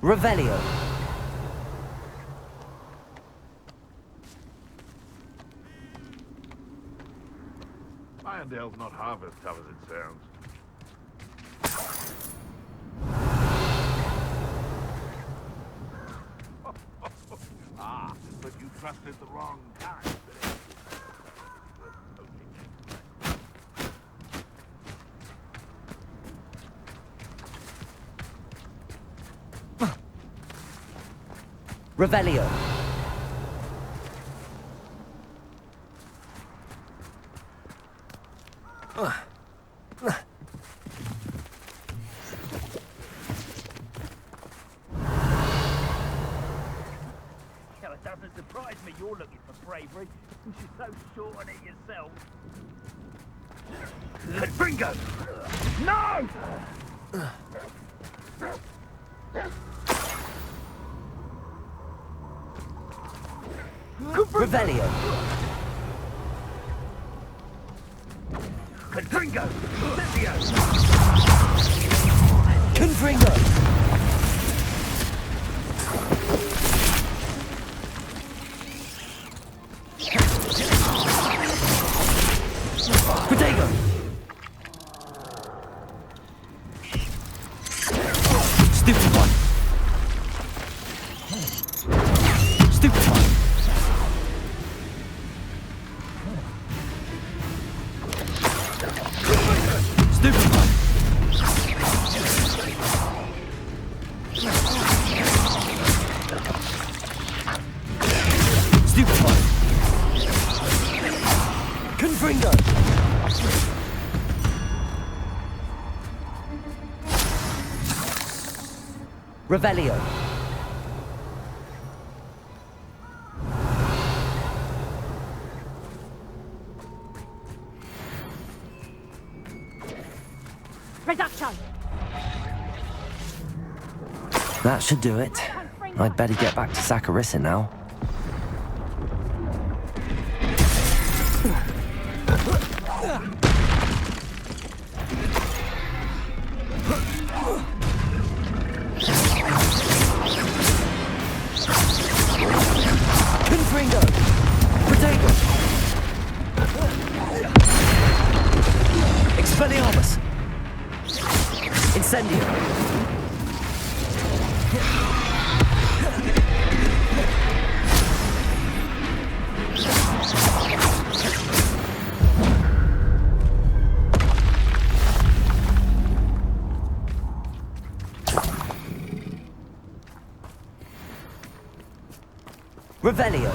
Revelio. Irondale's not half as tough as it sounds. But you trusted the wrong kind. Revelio. It doesn't surprise me you're looking for bravery. You're so short on it yourself. Bingo! No! Revelio. Confringo! Livio! Confringo. Protego. Stupid one. Stupid one. Stupid one. Stupid one. Confringo. Revelio. Reduction! That should do it. I'd better get back to Saccharissa now. Confringo! Protego! Expelliarmus! Incendio! Revelio.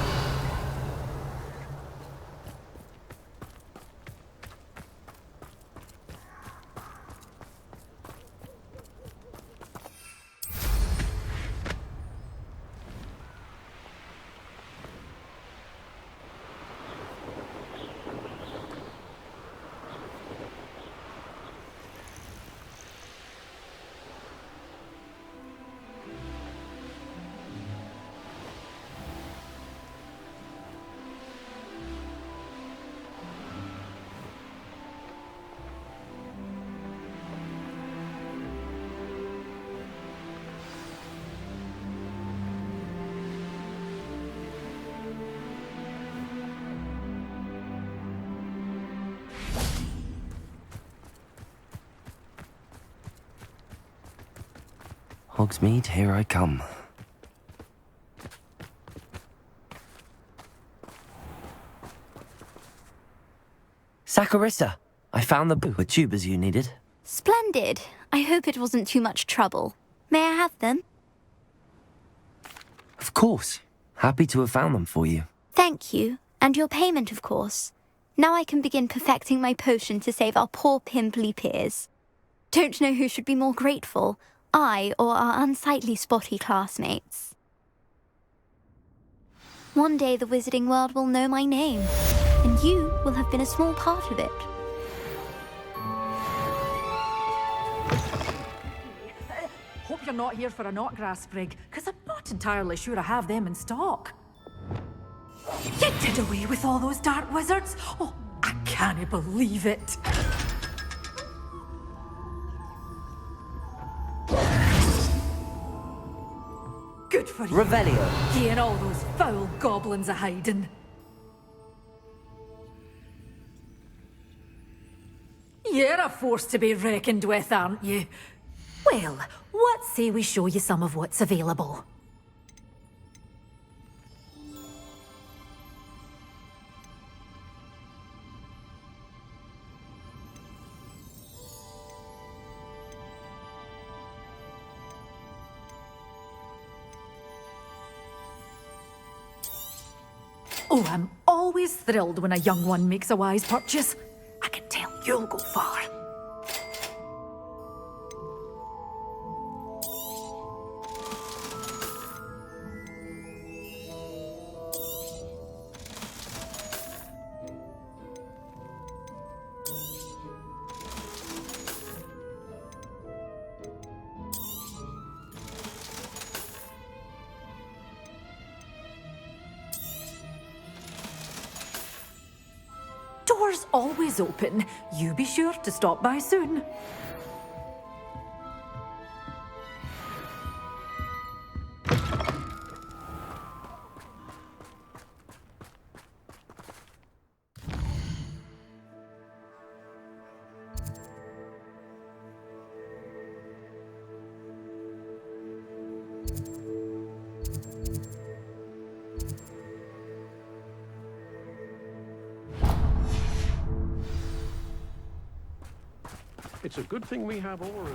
Hogsmeade, here I come. Saccharissa, I found the tubers you needed. Splendid. I hope it wasn't too much trouble. May I have them? Of course. Happy to have found them for you. Thank you. And your payment, of course. Now I can begin perfecting my potion to save our poor pimply peers. Don't know who should be more grateful, I or our unsightly spotty classmates. One day the wizarding world will know my name, and you will have been a small part of it. Hope you're not here for a knotgrass sprig, because I'm not entirely sure I have them in stock. You did away with all those dark wizards? Oh, I can't believe it. Good for you. Revelio. You and all those foul goblins a hiding. You're a force to be reckoned with, aren't you? Well, what say we show you some of what's available? Oh, I'm always thrilled when a young one makes a wise purchase. I can tell you'll go far. Doors always open. You be sure to stop by soon. It's a good thing we have Oru.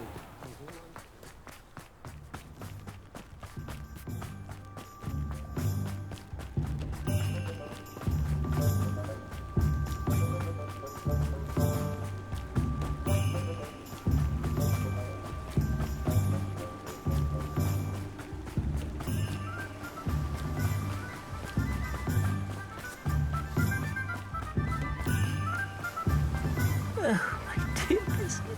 Oh, my dear Biscuit.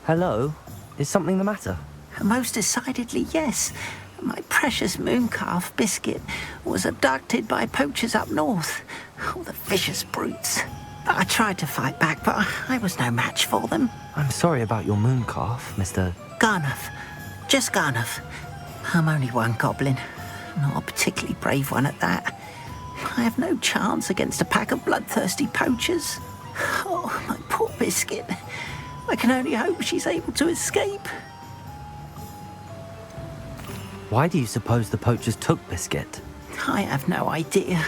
Hello? Is something the matter? Most decidedly, yes. My precious mooncalf Biscuit was abducted by poachers up north. Oh, the vicious brutes. I tried to fight back, but I was no match for them. I'm sorry about your mooncalf, Mr. Garnuff. Just Garnuff. I'm only one goblin. Not a particularly brave one at that. I have no chance against a pack of bloodthirsty poachers. Oh, my poor Biscuit. I can only hope she's able to escape. Why do you suppose the poachers took Biscuit? I have no idea.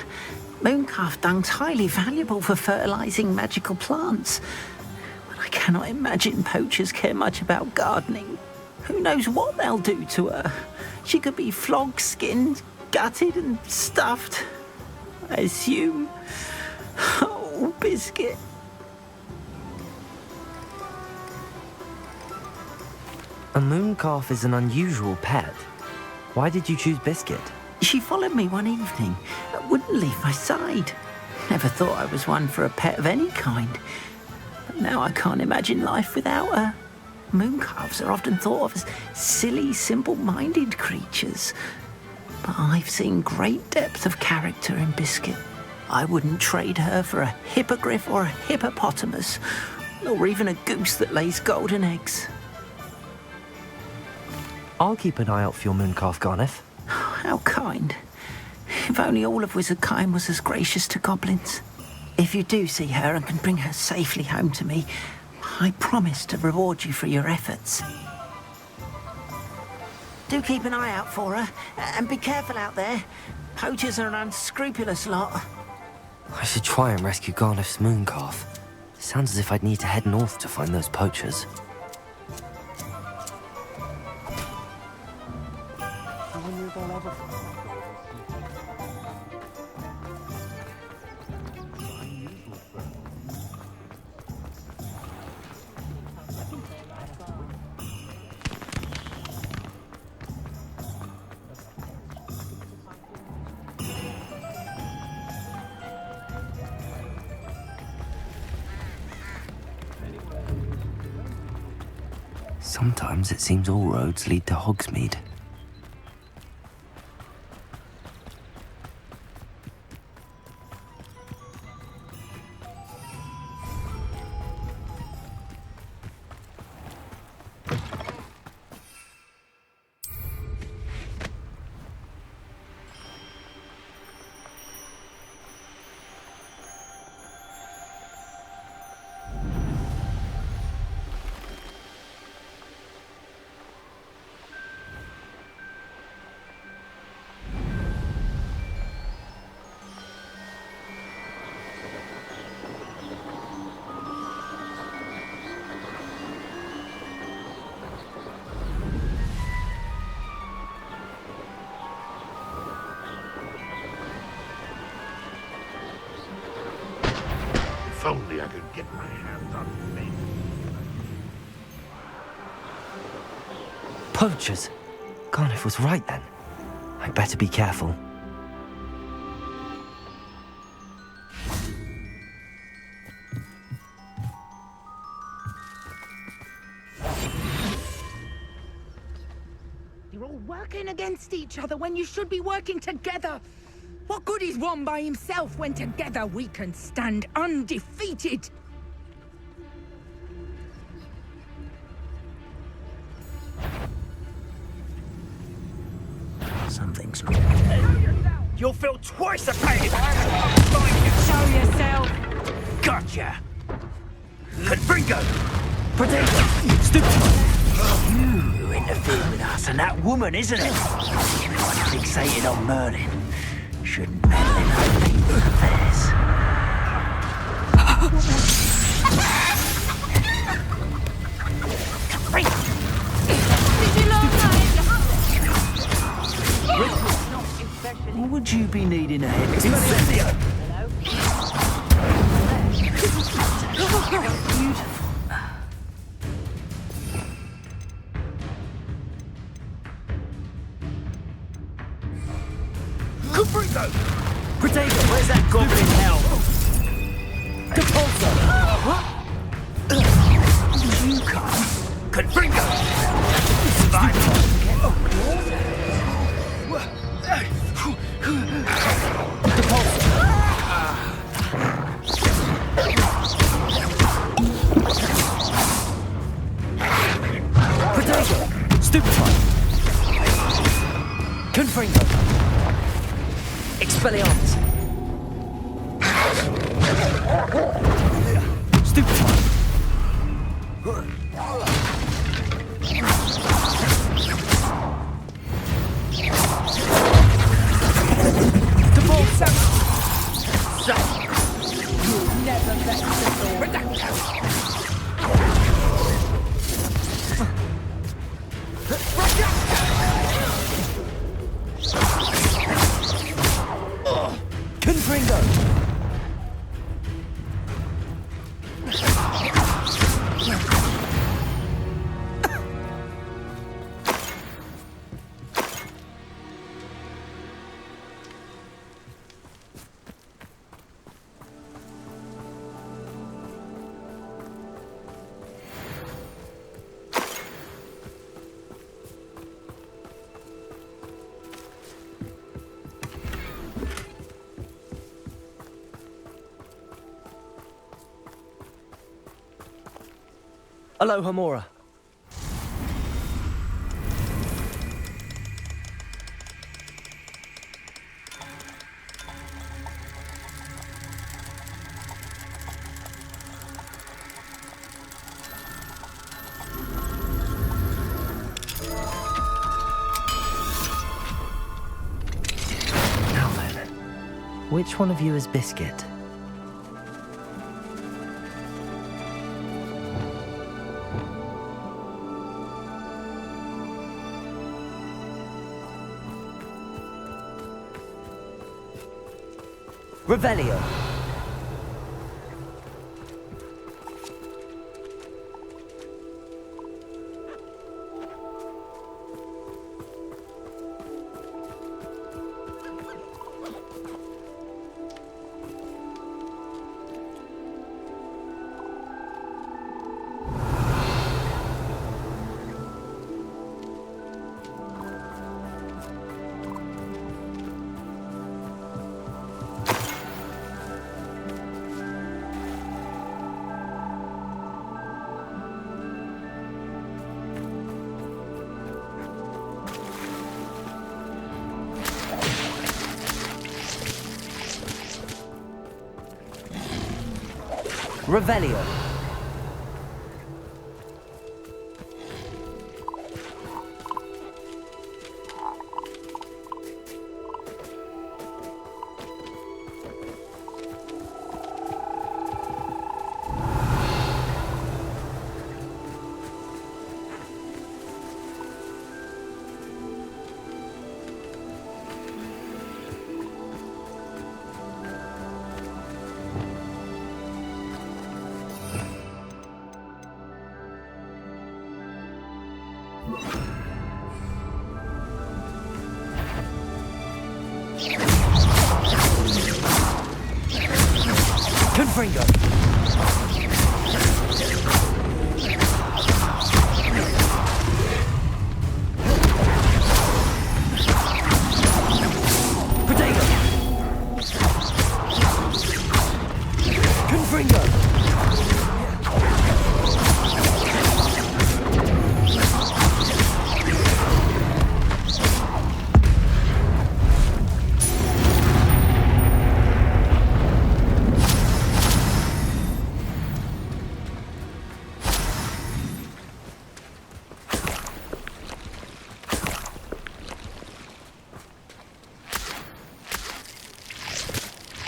Mooncalf dung's highly valuable for fertilizing magical plants. But I cannot imagine poachers care much about gardening. Who knows what they'll do to her? She could be flogged, skinned, gutted and stuffed. I assume. Oh, Biscuit. A mooncalf is an unusual pet. Why did you choose Biscuit? She followed me one evening, wouldn't leave my side. Never thought I was one for a pet of any kind. But now I can't imagine life without her. Mooncalves are often thought of as silly, simple-minded creatures. But I've seen great depth of character in Biscuit. I wouldn't trade her for a hippogriff or a hippopotamus, or even a goose that lays golden eggs. I'll keep an eye out for your mooncalf, Garneth. How kind. If only all of Wizardkind was as gracious to goblins. If you do see her and can bring her safely home to me, I promise to reward you for your efforts. Do keep an eye out for her, and be careful out there. Poachers are an unscrupulous lot. I should try and rescue Garneth's mooncalf. Sounds as if I'd need to head north to find those poachers. Sometimes it seems all roads lead to Hogsmeade. If only I could get my hands on me. Poachers! Garneth was right then. I'd better be careful. You're all working against each other when you should be working together. What good is one by himself when together we can stand undefeated? Something's not. You'll feel twice the pain if I Show yourself. Gotcha! Confringo! Potato! Stupid! You interfered with us and that woman, isn't it? Everyone fixated on Merlin. Shouldn't meddle in other people's affairs. What would you be needing a head? Confringo! Potato, where's that goblin hell? Depulso! What? You can't. Confringo! Survive! Potato! Stupefy! Confringo! Expelliarmus! Stupefy! So, you'll never let the Confringo! Aloha, Mora. Which one of you is Biscuit? Revelio. Revelio. Confringo. Potato. Confringo.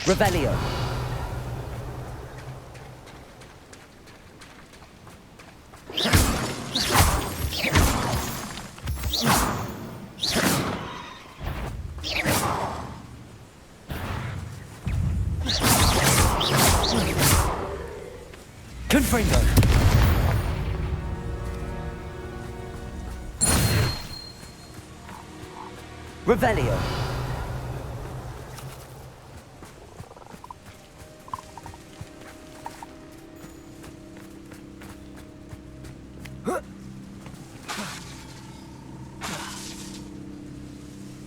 Revelio. Confringo. Revelio.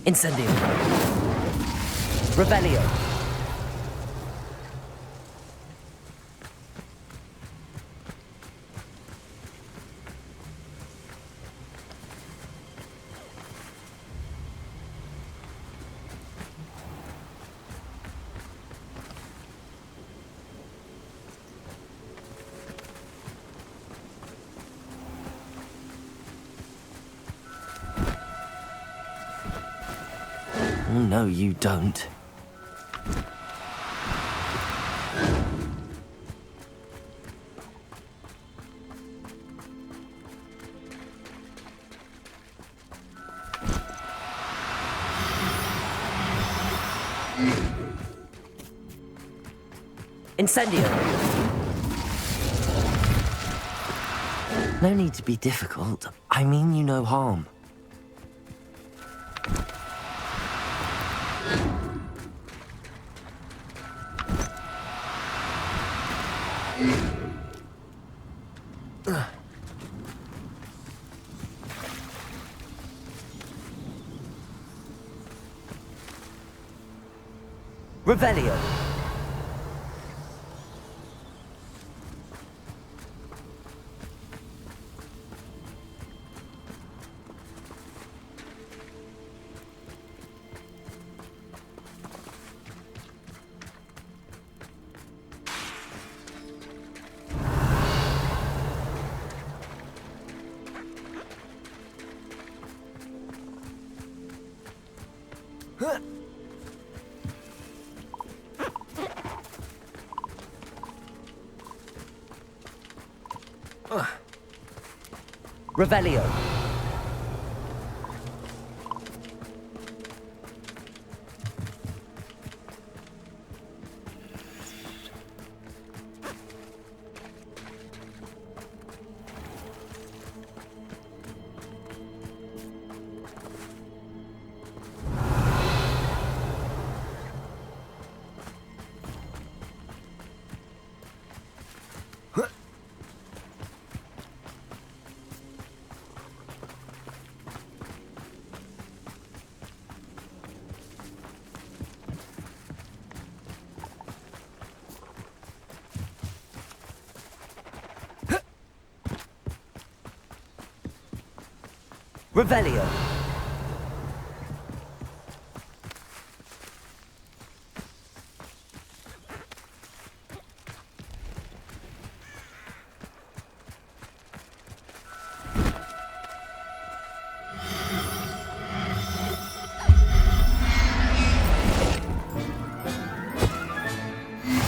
Incendio. Revelio. Oh, no, you don't. Incendio! No need to be difficult. I mean you no harm. Revelio. Revelio. Revelio.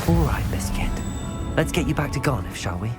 All right, Biscuit. Let's get you back to Garniff, shall we?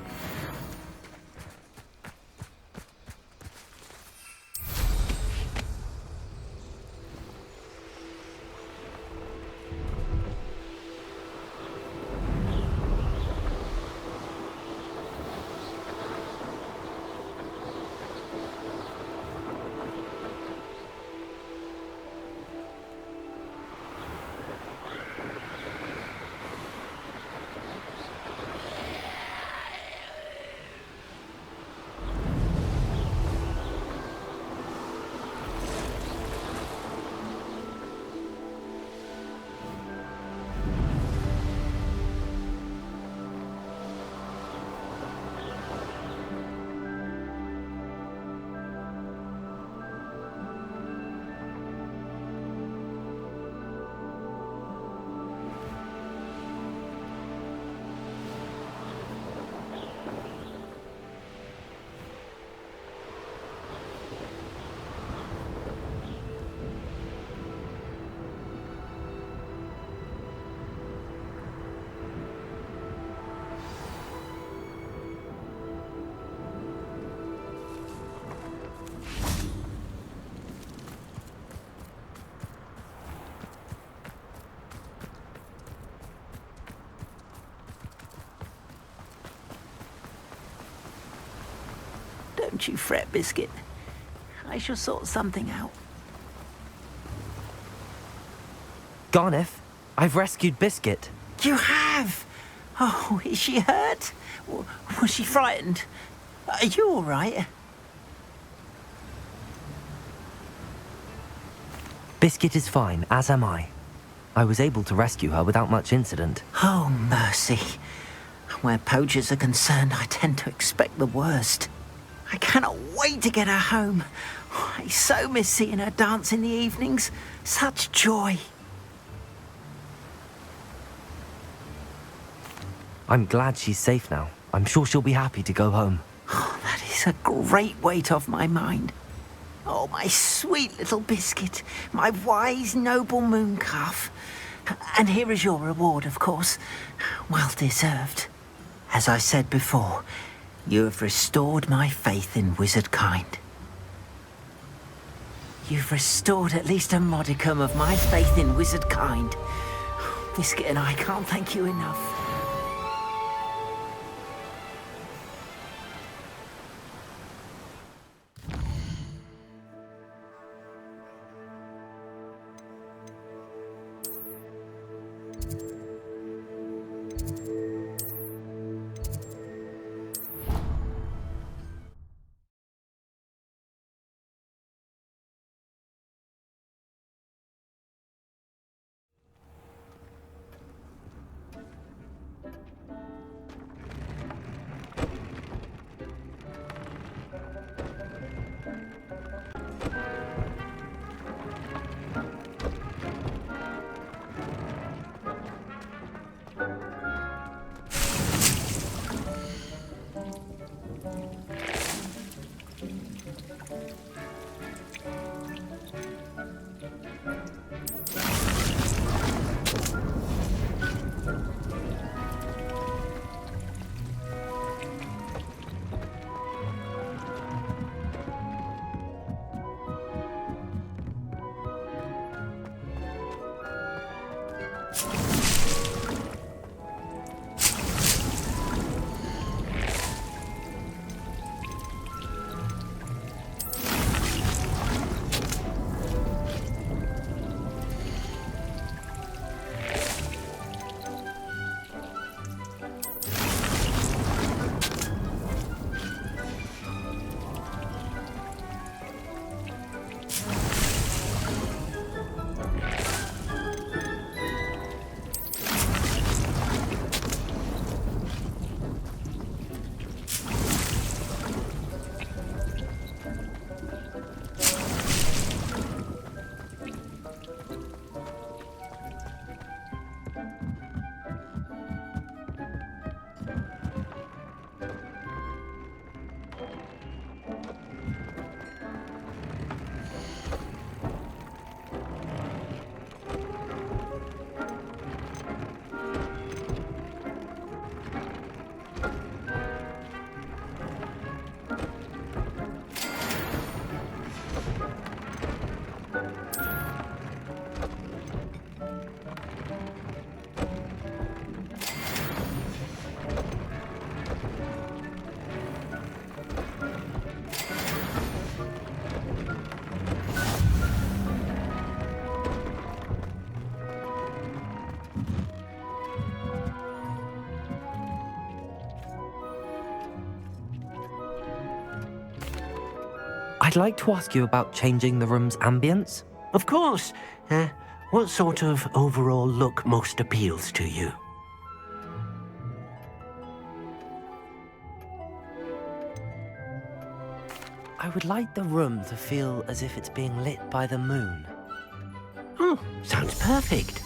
Don't you fret, Biscuit. I shall sort something out. Garniff, I've rescued Biscuit. You have? Oh, is she hurt? Was she frightened? Are you all right? Biscuit is fine, as am I. I was able to rescue her without much incident. Oh, mercy. Where poachers are concerned, I tend to expect the worst. I cannot wait to get her home. I so miss seeing her dance in the evenings. Such joy. I'm glad she's safe now. I'm sure she'll be happy to go home. Oh, that is a great weight off my mind. Oh, my sweet little Biscuit, my wise, noble mooncalf. And here is your reward, of course. Well deserved. As I said before, you have restored my faith in wizard kind. You've restored at least a modicum of my faith in wizard kind. Biscuit and I can't thank you enough. I'd like to ask you about changing the room's ambience. Of course. What sort of overall look most appeals to you? I would like the room to feel as if it's being lit by the moon. Oh, sounds perfect.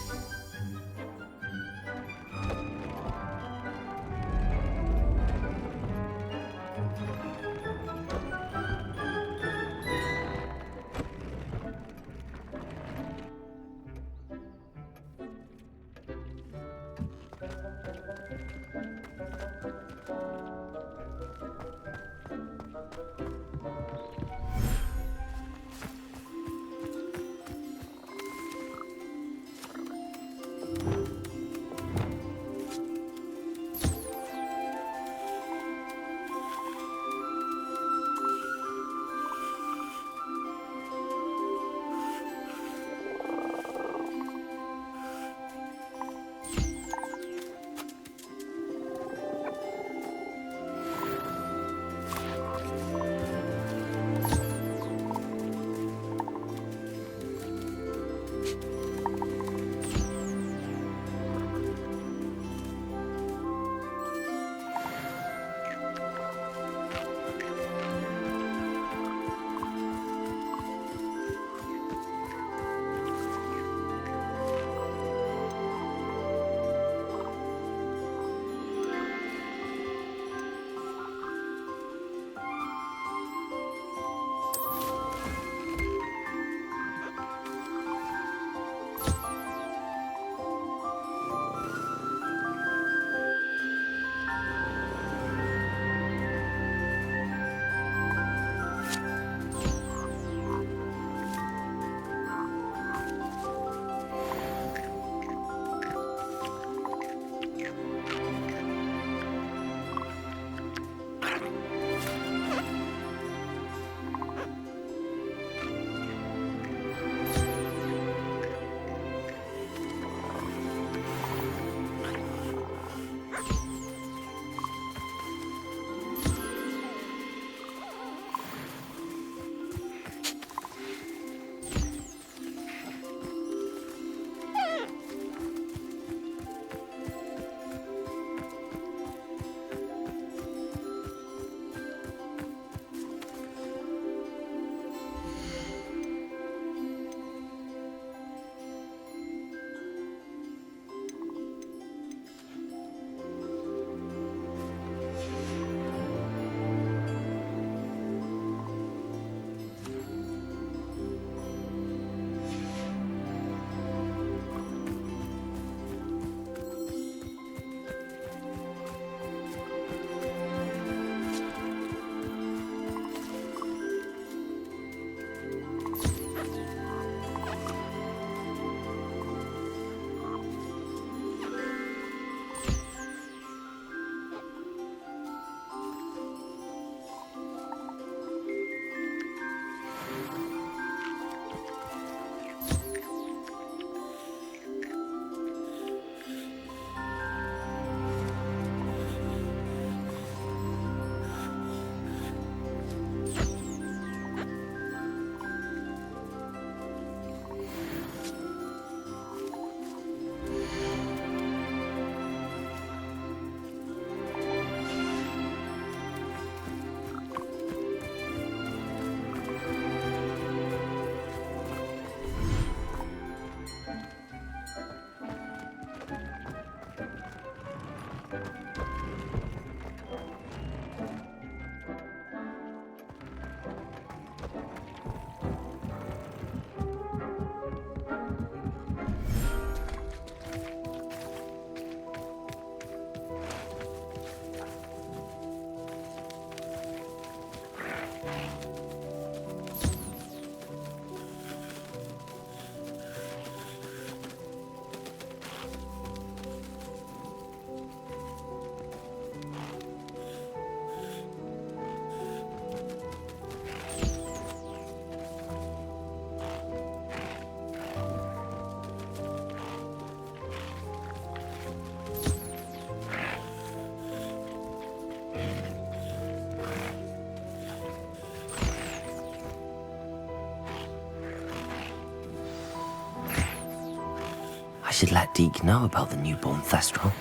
should let Deke know about the newborn Thestral.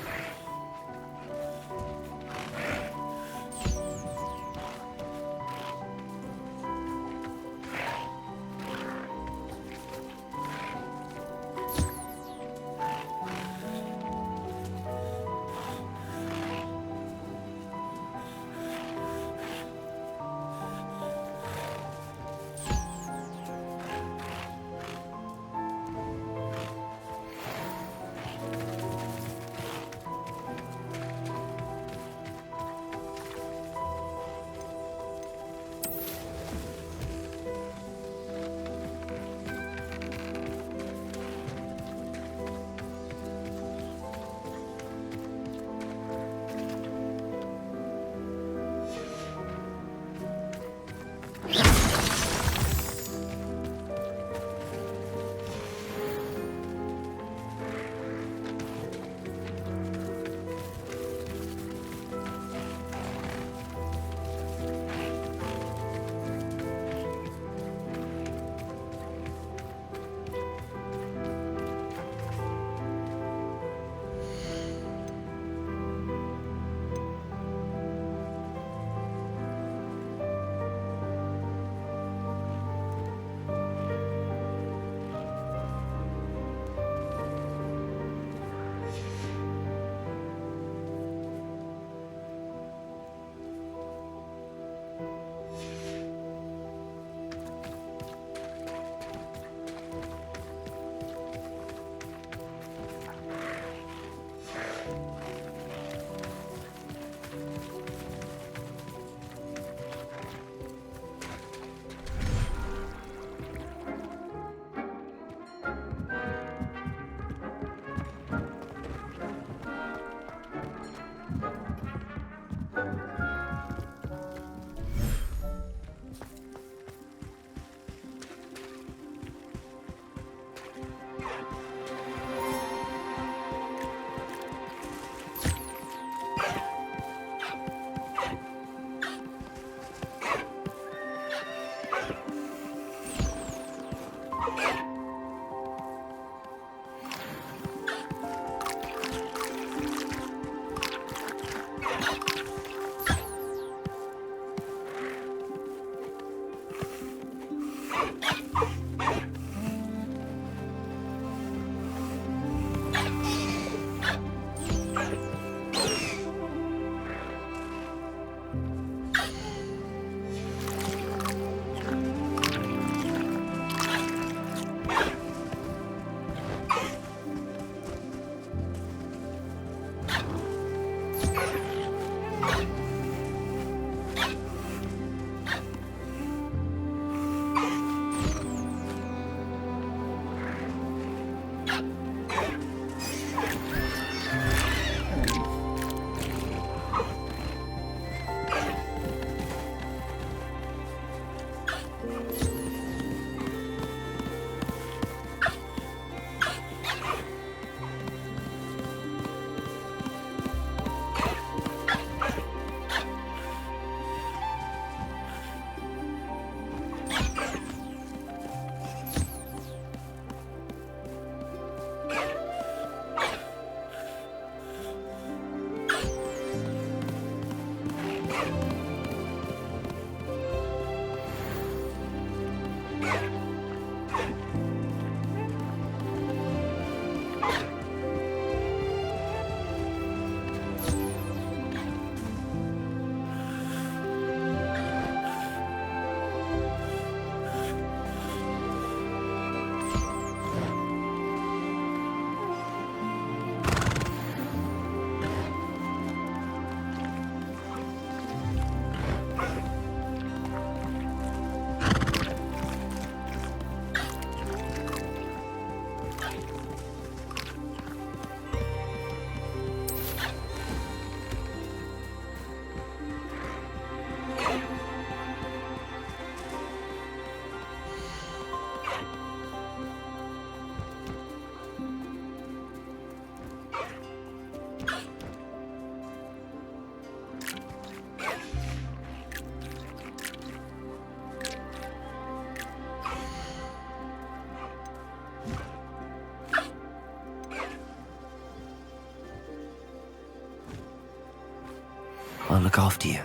look after you.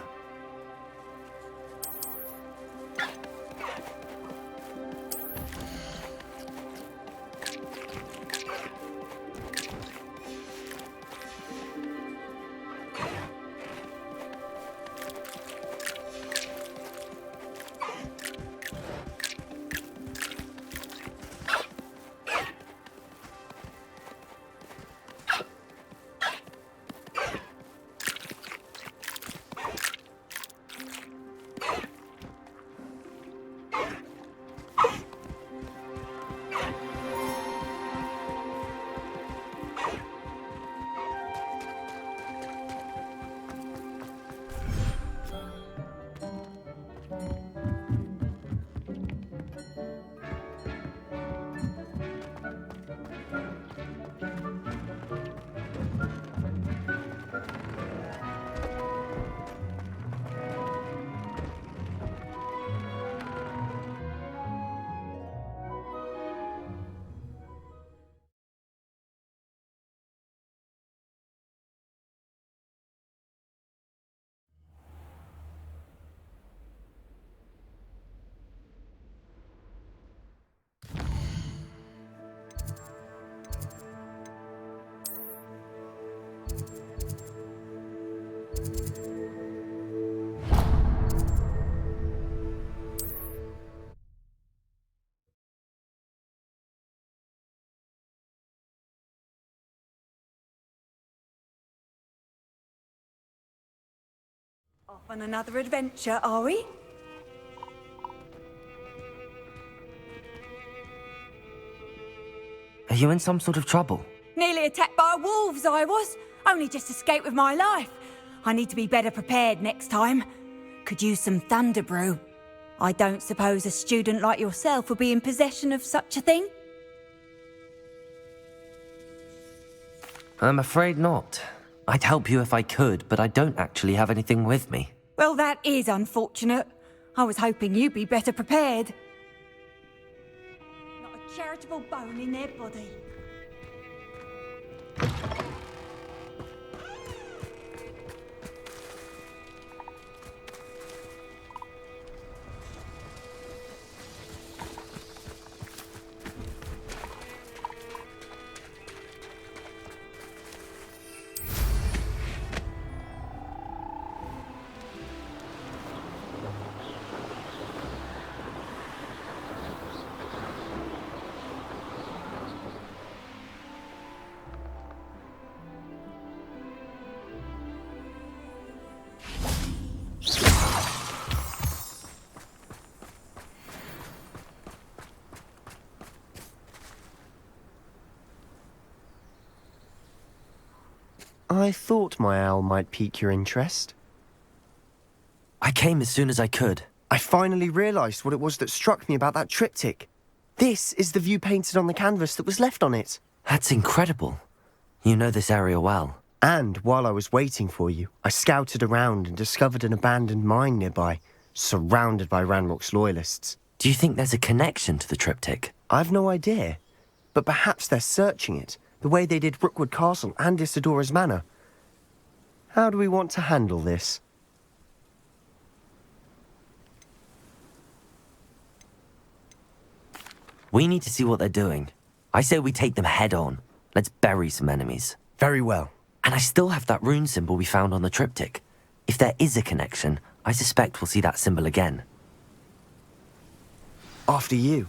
Off on another adventure, are we? Are you in some sort of trouble? Nearly attacked by wolves, I was. Only just escaped with my life. I need to be better prepared next time. Could use some thunder brew. I don't suppose a student like yourself would be in possession of such a thing? I'm afraid not. I'd help you if I could, but I don't actually have anything with me. Well, that is unfortunate. I was hoping you'd be better prepared. Not a charitable bone in their body. I thought my owl might pique your interest. I came as soon as I could. I finally realised what it was that struck me about that triptych. This is the view painted on the canvas that was left on it. That's incredible. You know this area well. And while I was waiting for you, I scouted around and discovered an abandoned mine nearby, surrounded by Ranrock's loyalists. Do you think there's a connection to the triptych? I've no idea, but perhaps they're searching it, the way they did Rookwood Castle and Isidora's Manor. How do we want to handle this? We need to see what they're doing. I say we take them head on. Let's bury some enemies. Very well. And I still have that rune symbol we found on the triptych. If there is a connection, I suspect we'll see that symbol again. After you.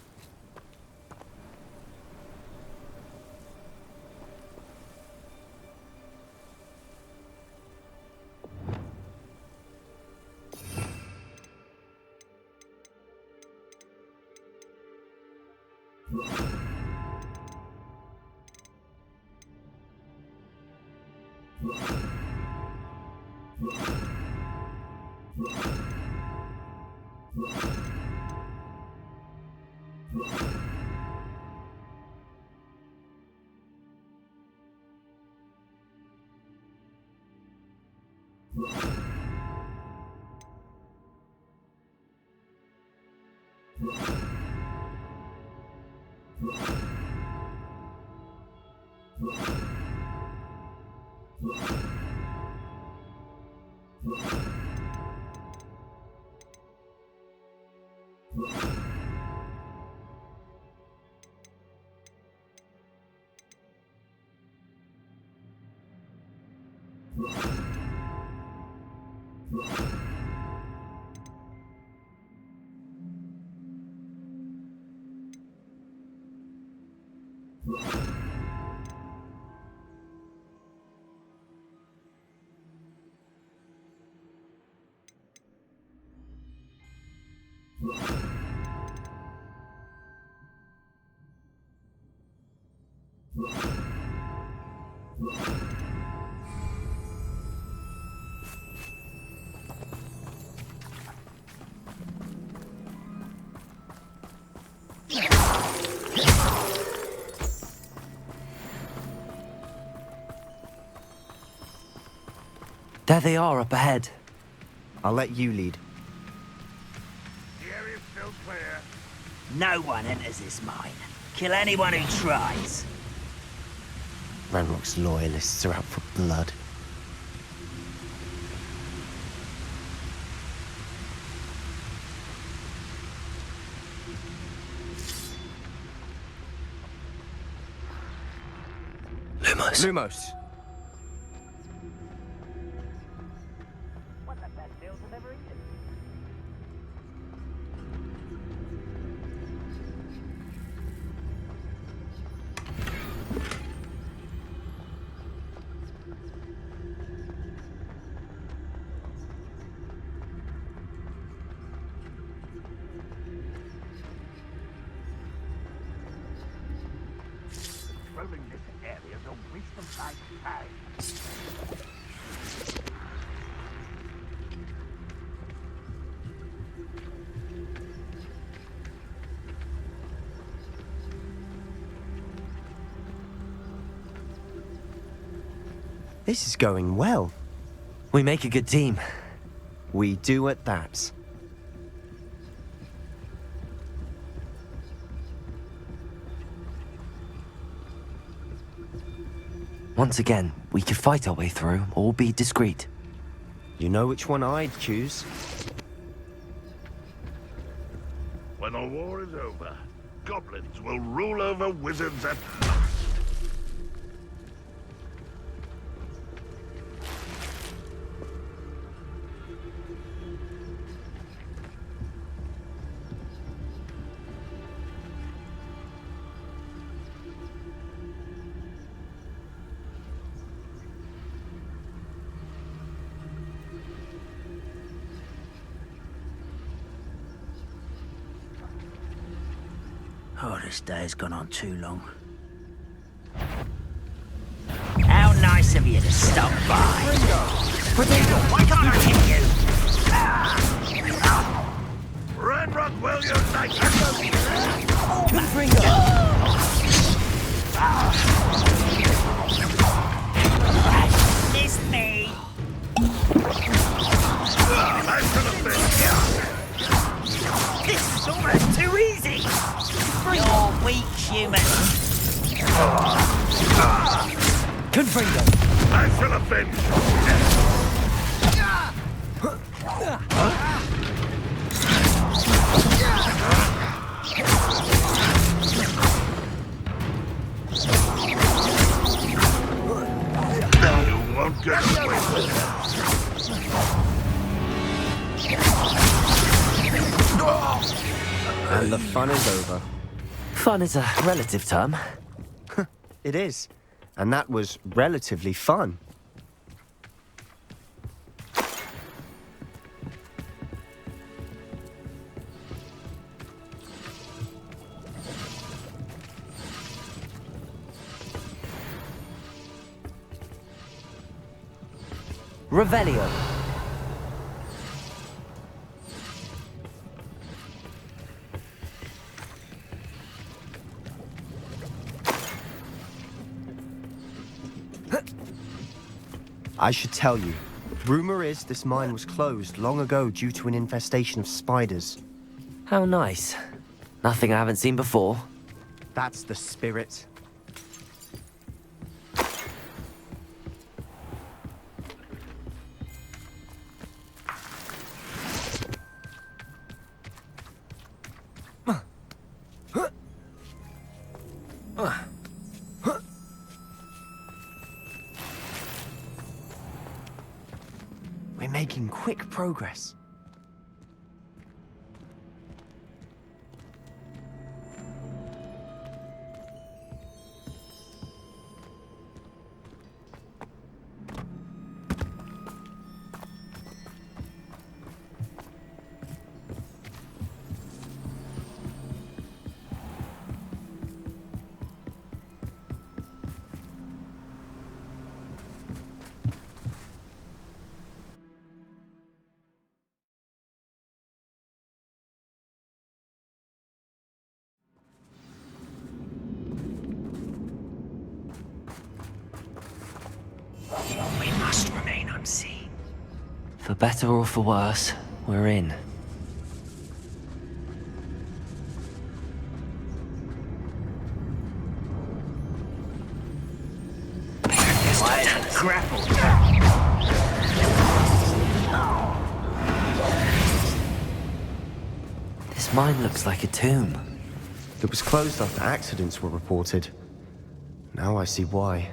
There they are up ahead. I'll let you lead. The area's still clear. No one enters this mine. Kill anyone who tries. Ranrock's loyalists are out for blood. Lumos. One of the best meals I've ever eaten. Patrolling this area is a waste of my time. This is going well. We make a good team. We do at that. Once again, we could fight our way through or be discreet. You know which one I'd choose. When the war is over, goblins will rule over wizards at Oh, this day has gone on too long. How nice of you to stop by. Why can't I hit you? Ranrock will unite! Miss me! This is almost too easy! You're weak, human. Confringo! I shall avenge! You won't get away with it. And the fun is over. Fun is a relative term. It is. And that was relatively fun. Revelio. I should tell you. Rumor is this mine was closed long ago due to an infestation of spiders. How nice. Nothing I haven't seen before. That's the spirit. We're making quick progress. We must remain unseen. For better or for worse, we're in. Grapple. This mine looks like a tomb. It was closed after accidents were reported. Now I see why.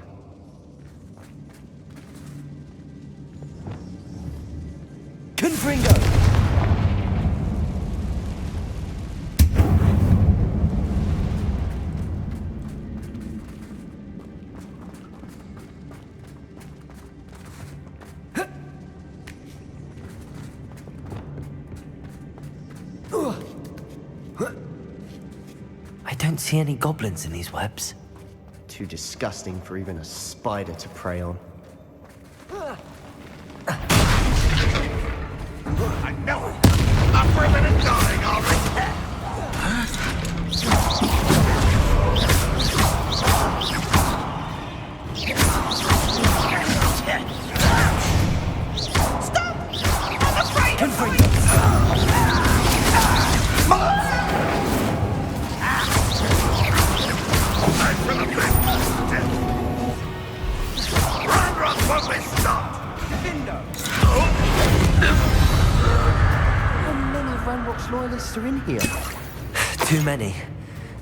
Confringo! I don't see any goblins in these webs. Too disgusting for even a spider to prey on. I know it! Not for a minute dying, all right? Stop! I'm afraid of Time for the big death. Ranrock won't be stopped! How many of Ranrock's loyalists are in here? Too many.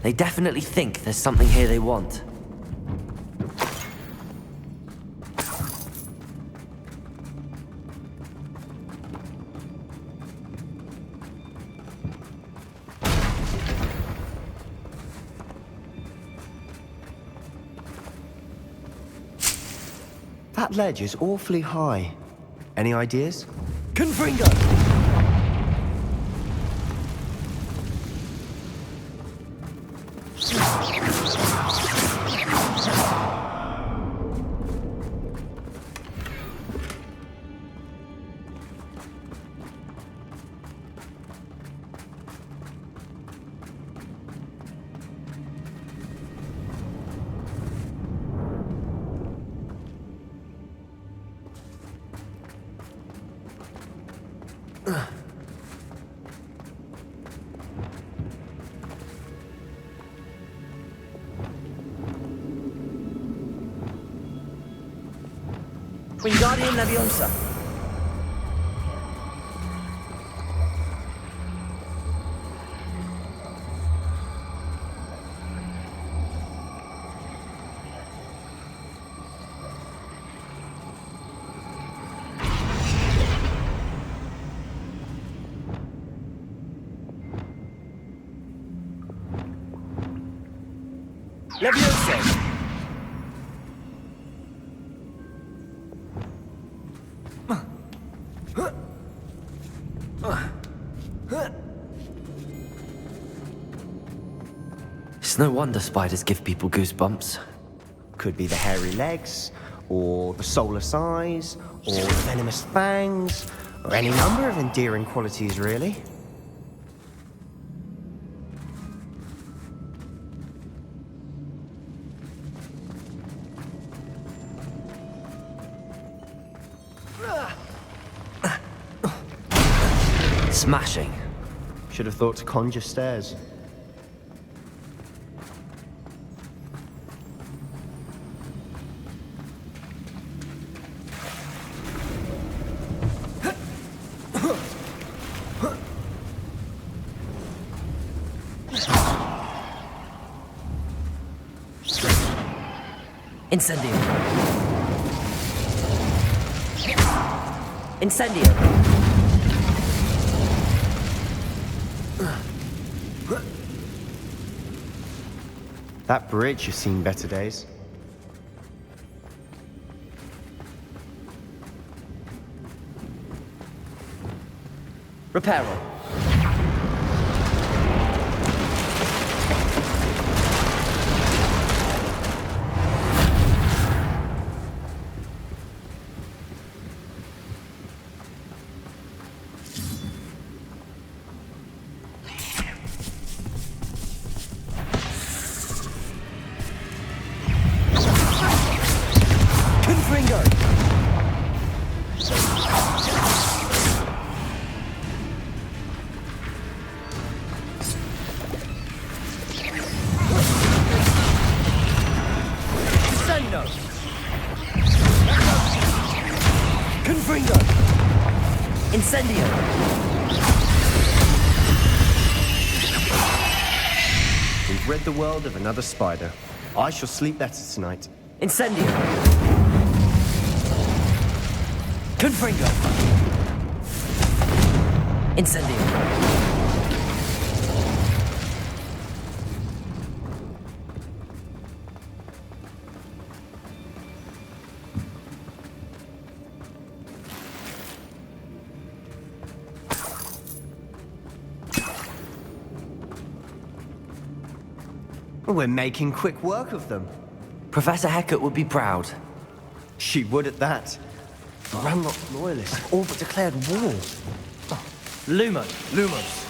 They definitely think there's something here they want. That ledge is awfully high. Any ideas? Confringo! Wingardium Leviosa. Leviosa. It's no wonder spiders give people goosebumps. Could be the hairy legs, or the soulless eyes, or the venomous fangs, or any number of endearing qualities, really. Smashing. Should have thought to conjure stairs. Incendio. Incendio. That bridge has seen better days. Reparo. Incendio! We've rid the world of another spider. I shall sleep better tonight. Incendio! Confringo! Incendio! We're making quick work of them. Professor Hecat would be proud. She would at that. The Ranrock loyalists have all but declared war. Lumos. Lumos.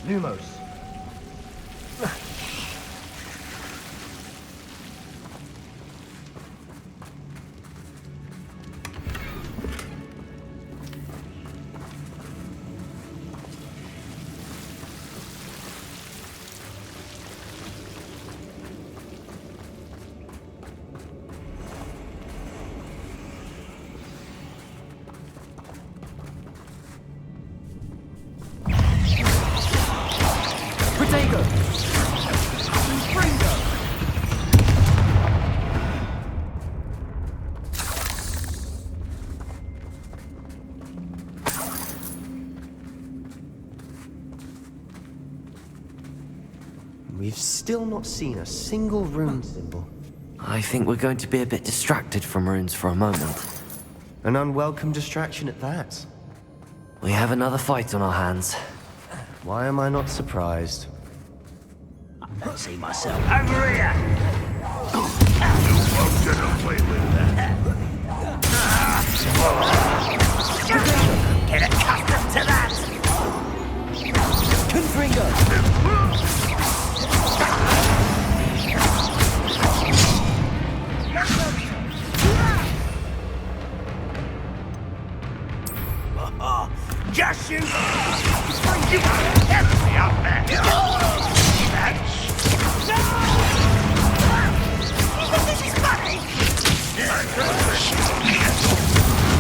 Lumos. We've still not seen a single rune symbol. I think we're going to be a bit distracted from runes for a moment. An unwelcome distraction at that. We have another fight on our hands. Why am I not surprised? I don't see myself. Over here! You won't get away with that. Get accustomed to that! Confringo! Just you! You get me up there! You think this is funny?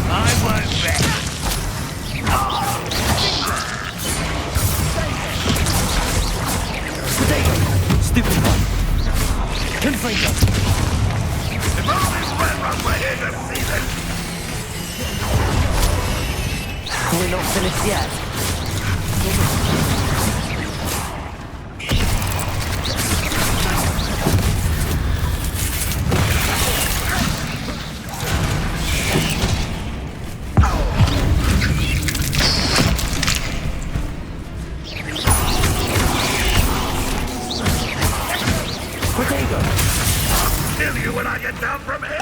I won't rest. Stupid one! Confringo! If only Ranrock were here to see this! We're not finished yet. Kill you when I get down from here!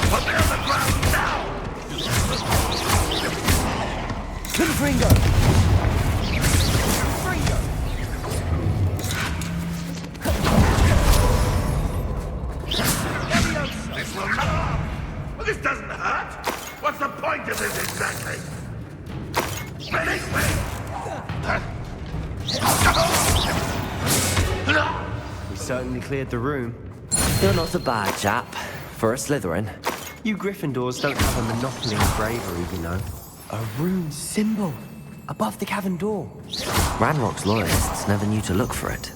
Put me on the ground now! Confringo! This will not. Well, this doesn't hurt. What's the point of this exactly? Release me! We certainly cleared the room. You're not a bad chap. For a Slytherin. You Gryffindors don't have a monopoly in bravery, you know. A rune symbol above the cavern door. Ranrock's loyalists never knew to look for it.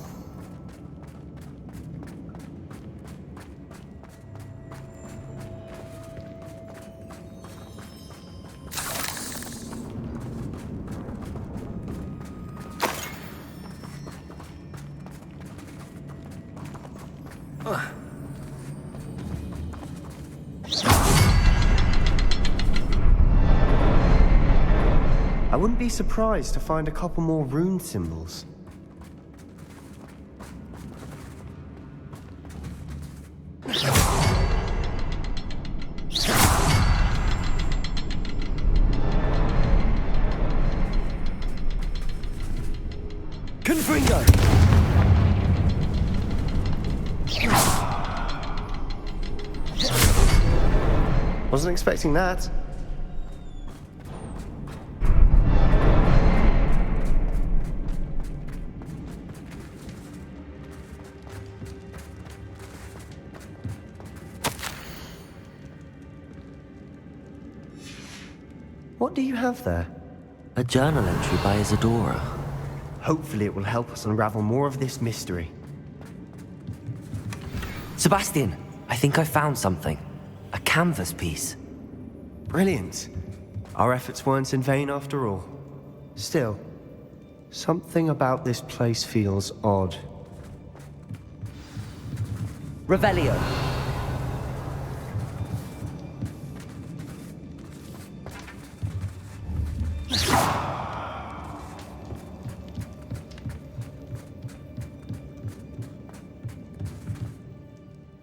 I wouldn't be surprised to find a couple more rune symbols. Confringo! Wasn't expecting that. What do you have there? A journal entry by Isadora. Hopefully it will help us unravel more of this mystery. Sebastian, I think I found something. A canvas piece. Brilliant. Our efforts weren't in vain after all. Still, something about this place feels odd. Revelio.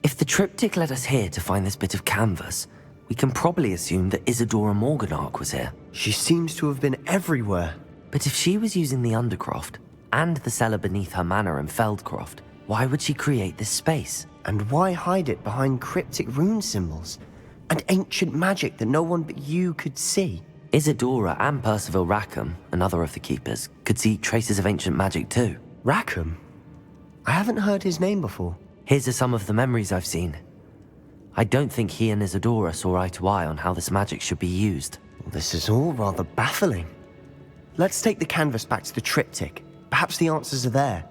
If the triptych led us here to find this bit of canvas, we can probably assume that Isadora Morganach was here. She seems to have been everywhere. But if she was using the Undercroft, and the cellar beneath her manor in Feldcroft, why would she create this space? And why hide it behind cryptic rune symbols? And ancient magic that no one but you could see? Isadora and Percival Rackham, another of the Keepers, could see traces of ancient magic too. Rackham? I haven't heard his name before. Here are some of the memories I've seen. I don't think he and Isadora saw eye to eye on how this magic should be used. Well, this is all rather baffling. Let's take the canvas back to the triptych. Perhaps the answers are there.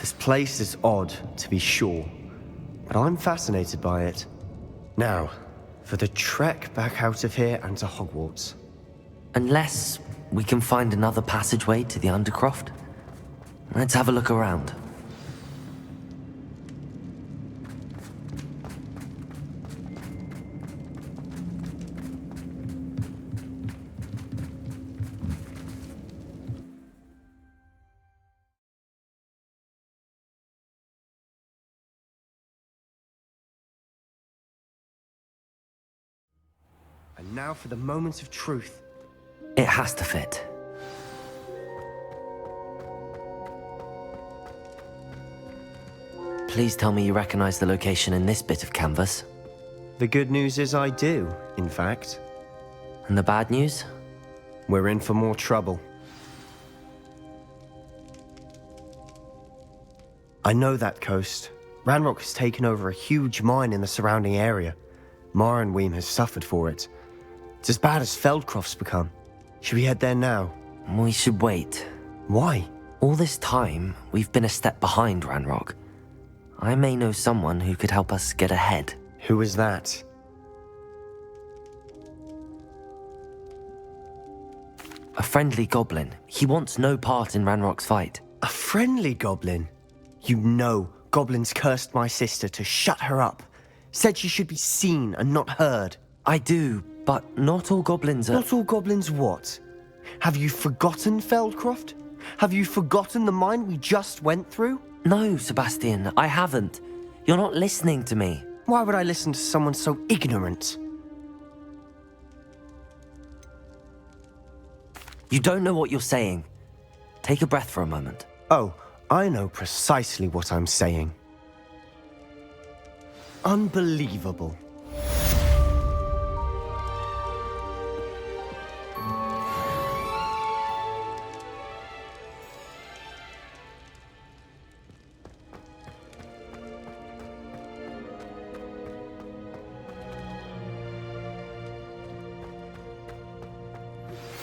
This place is odd, to be sure, but I'm fascinated by it. Now, for the trek back out of here and to Hogwarts. Unless we can find another passageway to the Undercroft. Let's have a look around. And now for the moment of truth. It has to fit. Please tell me you recognize the location in this bit of canvas. The good news is I do, in fact. And the bad news? We're in for more trouble. I know that coast. Ranrock has taken over a huge mine in the surrounding area. Marrenweem has suffered for it. It's as bad as Feldcroft's become. Should we head there now? We should wait. Why? All this time, we've been a step behind Ranrock. I may know someone who could help us get ahead. Who is that? A friendly goblin. He wants no part in Ranrock's fight. A friendly goblin? You know, goblins cursed my sister to shut her up. Said she should be seen and not heard. I do, but not all goblins are... Not all goblins what? Have you forgotten Feldcroft? Have you forgotten the mine we just went through? No, Sebastian, I haven't. You're not listening to me. Why would I listen to someone so ignorant? You don't know what you're saying. Take a breath for a moment. Oh, I know precisely what I'm saying. Unbelievable.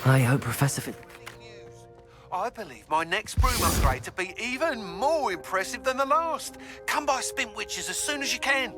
I hope Professor I believe my next broom upgrade to be even more impressive than the last. Come by Spintwitches as soon as you can.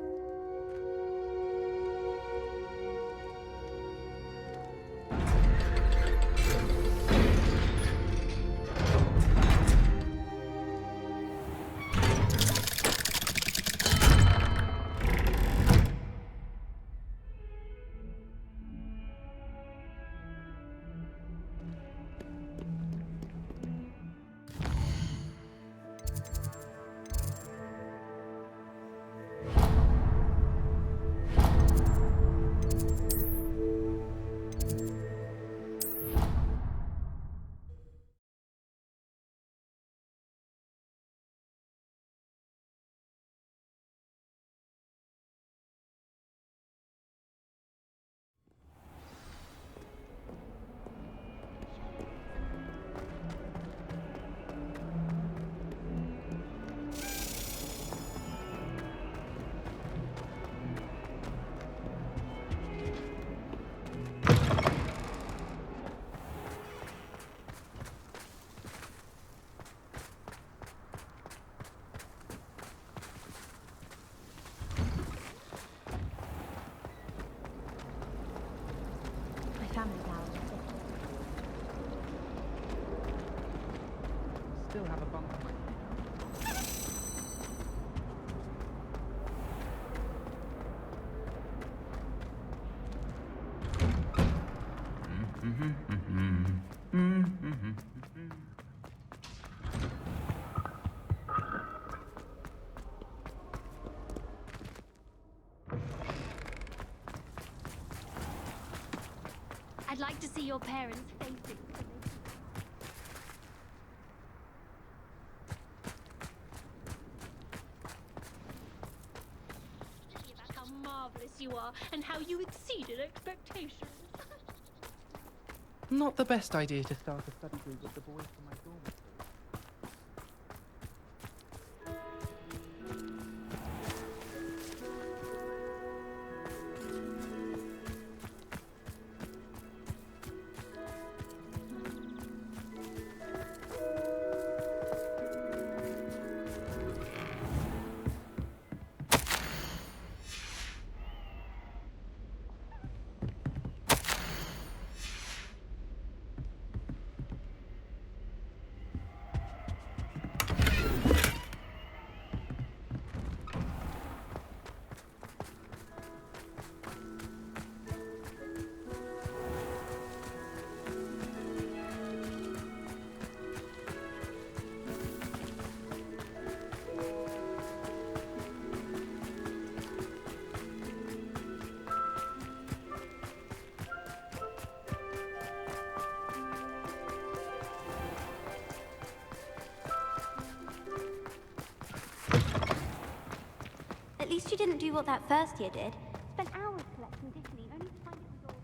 Still have a bump on my I'd like to see your parents' faces. About how marvelous you are and how you exceeded expectations. Not the best idea to start a study group with the boys from my dormitory. At least you didn't do what that first year did. Spent hours collecting Disney, only to find it was all...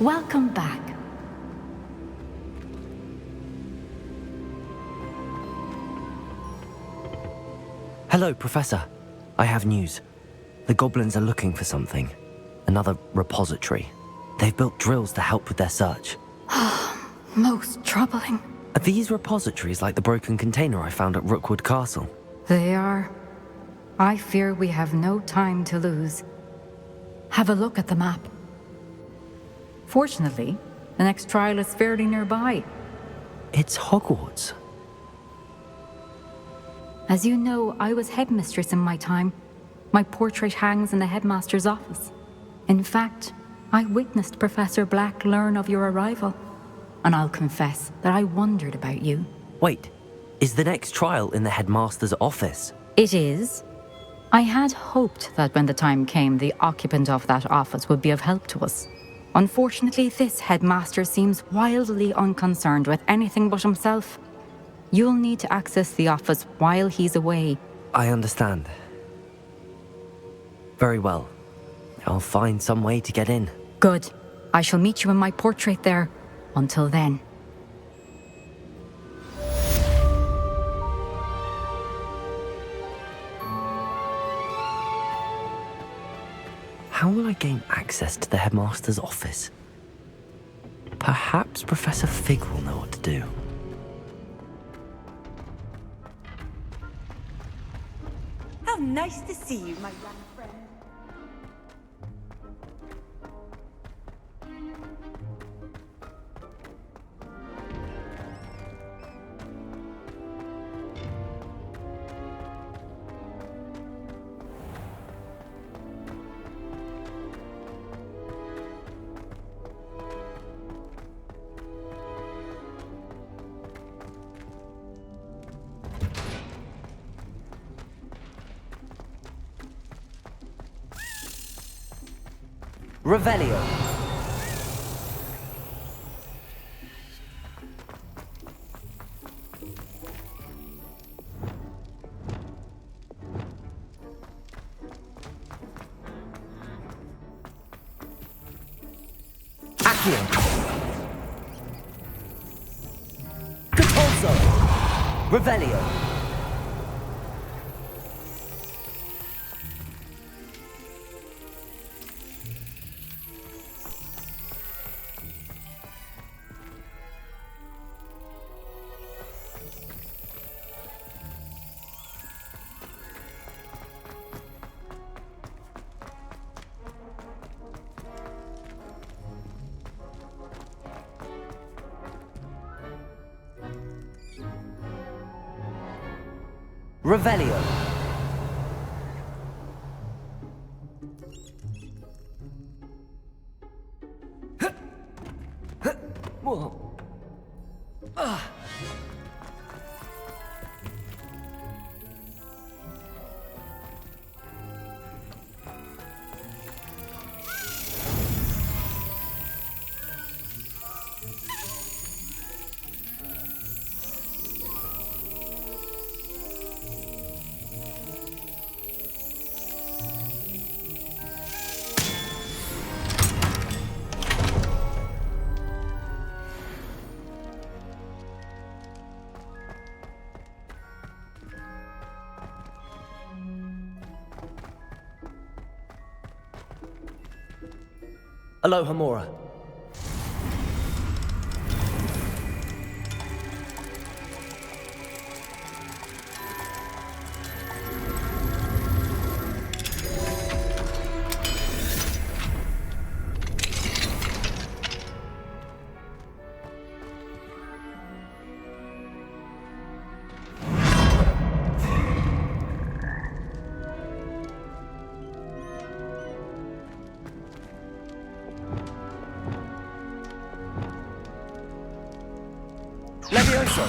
Welcome back. Hello, Professor. I have news. The goblins are looking for something. Another repository. They've built drills to help with their search. Most troubling. Are these repositories like the broken container I found at Rookwood Castle? They are. I fear we have no time to lose. Have a look at the map. Fortunately, the next trial is fairly nearby. It's Hogwarts. As you know, I was headmistress in my time. My portrait hangs in the headmaster's office. In fact, I witnessed Professor Black learn of your arrival. And I'll confess that I wondered about you. Wait, is the next trial in the headmaster's office? It is. I had hoped that when the time came, the occupant of that office would be of help to us. Unfortunately, this headmaster seems wildly unconcerned with anything but himself. You'll need to access the office while he's away. I understand. Very well. I'll find some way to get in. Good. I shall meet you in my portrait there. Until then. How will I gain access to the headmaster's office? Perhaps Professor Fig will know what to do. How nice to see you, my young friend. Revelio. Accio. Capulso. Revelio. Revelio. Whoa. Aloha Mora. Levioso.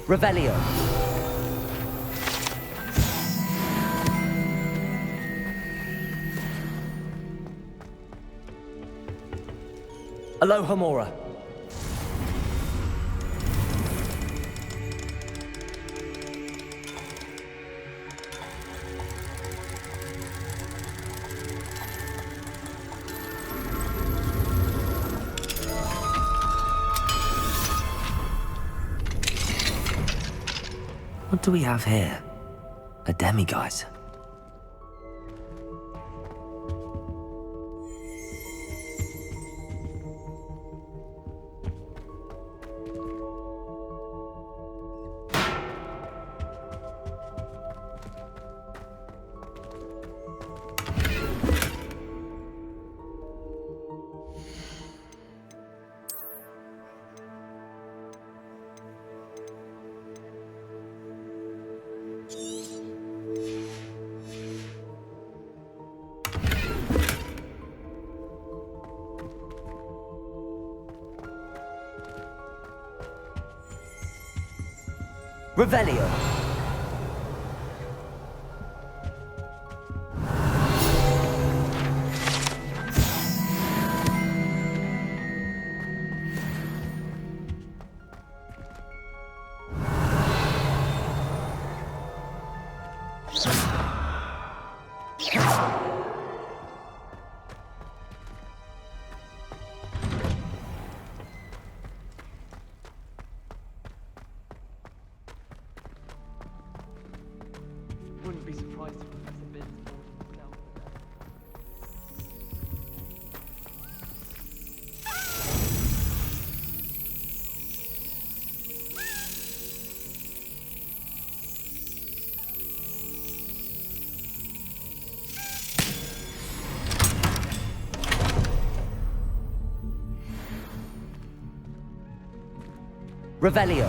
Revelio. Aloha Mora. What do we have here? A demiguise. Revelio. Wouldn't be surprised if Professor Binns dealt with that. Revelio.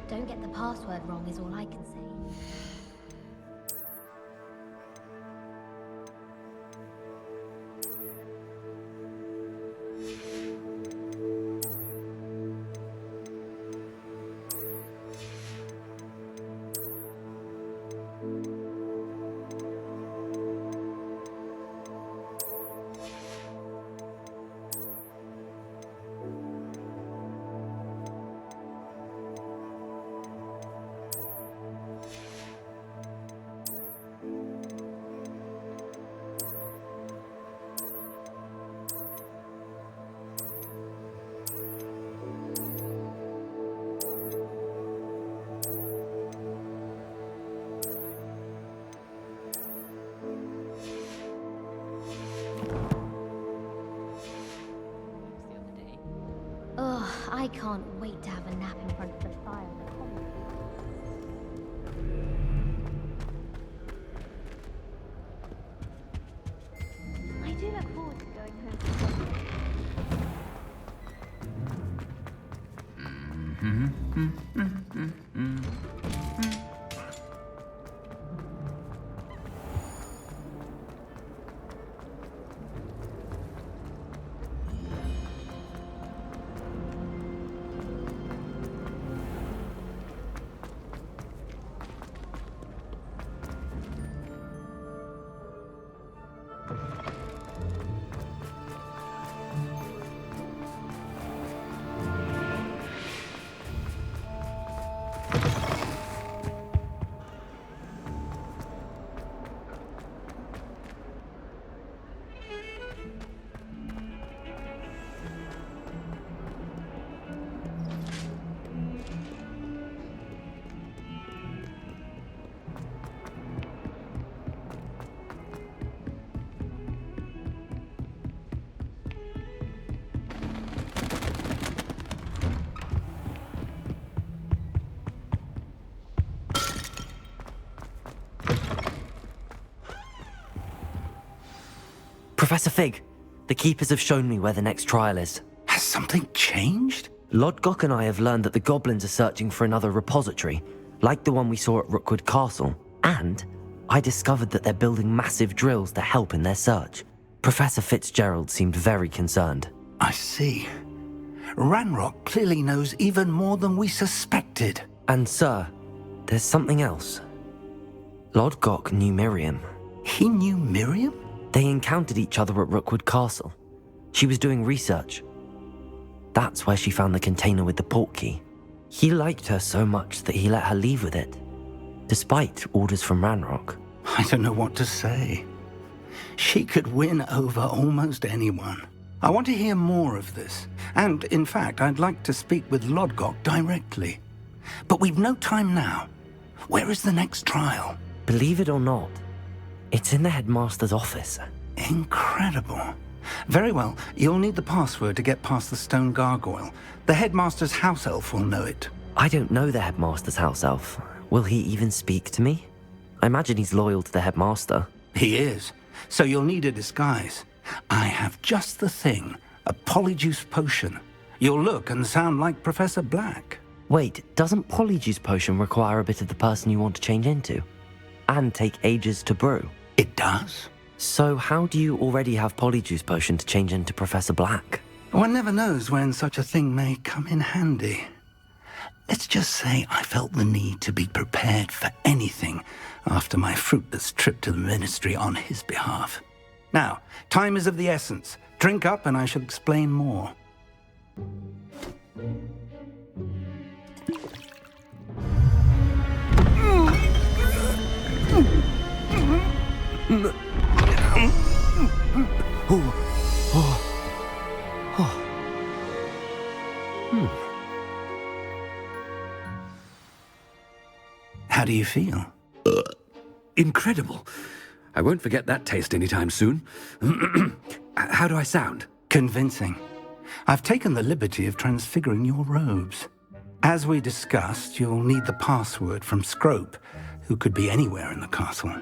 Don't get the password wrong is all I can say. Oh, I can't wait to have a nap in front of the fire. I do look forward to going home. Professor Fig, The keepers have shown me where the next trial is. Has something changed? Lodgok and I have learned that the goblins are searching for another repository, like the one we saw at Rookwood Castle. And I discovered that they're building massive drills to help in their search. Professor Fitzgerald seemed very concerned. I see. Ranrock clearly knows even more than we suspected. And sir, there's something else. Lodgok knew Miriam. He knew Miriam? They encountered each other at Rookwood Castle. She was doing research. That's where she found the container with the portkey. He liked her so much that he let her leave with it, despite orders from Ranrock. I don't know what to say. She could win over almost anyone. I want to hear more of this. And, in fact, I'd like to speak with Lodgok directly. But we've no time now. Where is the next trial? Believe it or not, it's in the headmaster's office. Incredible. Very well. You'll need the password to get past the stone gargoyle. The headmaster's house elf will know it. I don't know the headmaster's house elf. Will he even speak to me? I imagine he's loyal to the headmaster. He is. So you'll need a disguise. I have just the thing. A polyjuice potion. You'll look and sound like Professor Black. Wait, doesn't polyjuice potion require a bit of the person you want to change into? And take ages to brew? It does. So how do you already have polyjuice potion to change into Professor Black? One never knows when such a thing may come in handy. Let's just say I felt the need to be prepared for anything after my fruitless trip to the ministry on his behalf. Now, time is of the essence. Drink up and I shall explain more. How do you feel? Incredible. I won't forget that taste anytime soon. How do I sound? Convincing. I've taken the liberty of transfiguring your robes. As we discussed, you'll need the password from Scrope, who could be anywhere in the castle.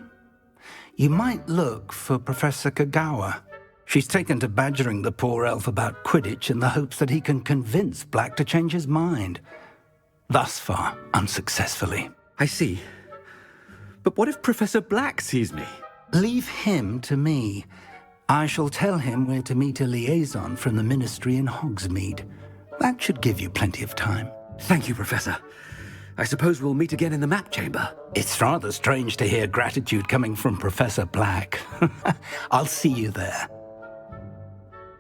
You might look for Professor Kagawa. She's taken to badgering the poor elf about Quidditch in the hopes that he can convince Black to change his mind. Thus far, unsuccessfully. I see. But what if Professor Black sees me? Leave him to me. I shall tell him where to meet a liaison from the ministry in Hogsmeade. That should give you plenty of time. Thank you, Professor. I suppose we'll meet again in the map chamber. It's rather strange to hear gratitude coming from Professor Black. I'll see you there.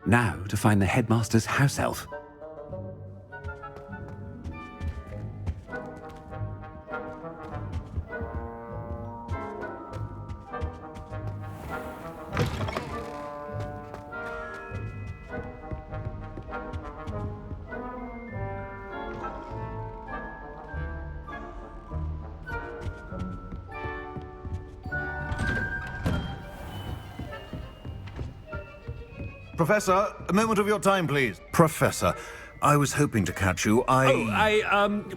Now to find the headmaster's house elf. Professor, a moment of your time, please. Professor, I was hoping to catch you.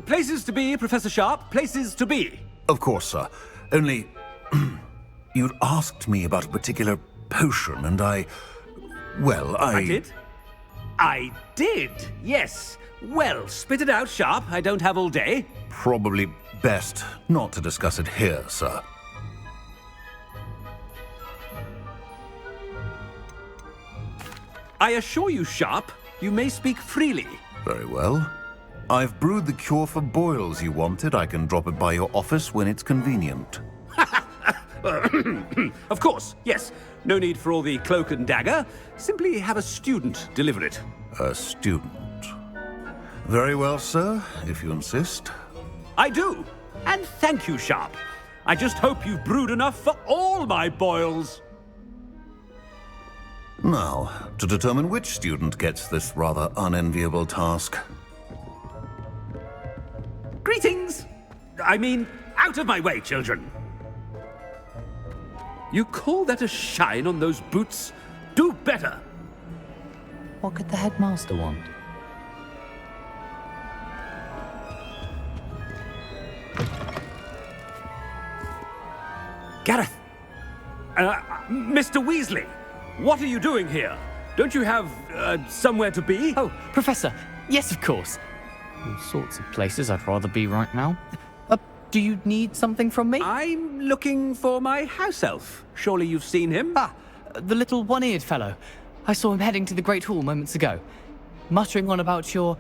Places to be, Professor Sharp. Places to be. Of course, sir. Only, you'd asked me about a particular potion, and I did? I did, yes. Well, spit it out, Sharp. I don't have all day. Probably best not to discuss it here, sir. I assure you, Sharp, you may speak freely. Very well. I've brewed the cure for boils you wanted. I can drop it by your office when it's convenient. Of course, yes. No need for all the cloak and dagger. Simply have a student deliver it. A student? Very well, sir, if you insist. I do. And thank you, Sharp. I just hope you've brewed enough for all my boils. Now, to determine which student gets this rather unenviable task. Greetings! I mean, out of my way, children. You call that a shine on those boots? Do better! What could the headmaster want? Gareth! Mr. Weasley! What are you doing here? Don't you have, somewhere to be? Oh, Professor, yes, of course. All sorts of places I'd rather be right now. Do you need something from me? I'm looking for my house elf. Surely you've seen him? Ah, the little one-eared fellow. I saw him heading to the Great Hall moments ago, muttering on about your,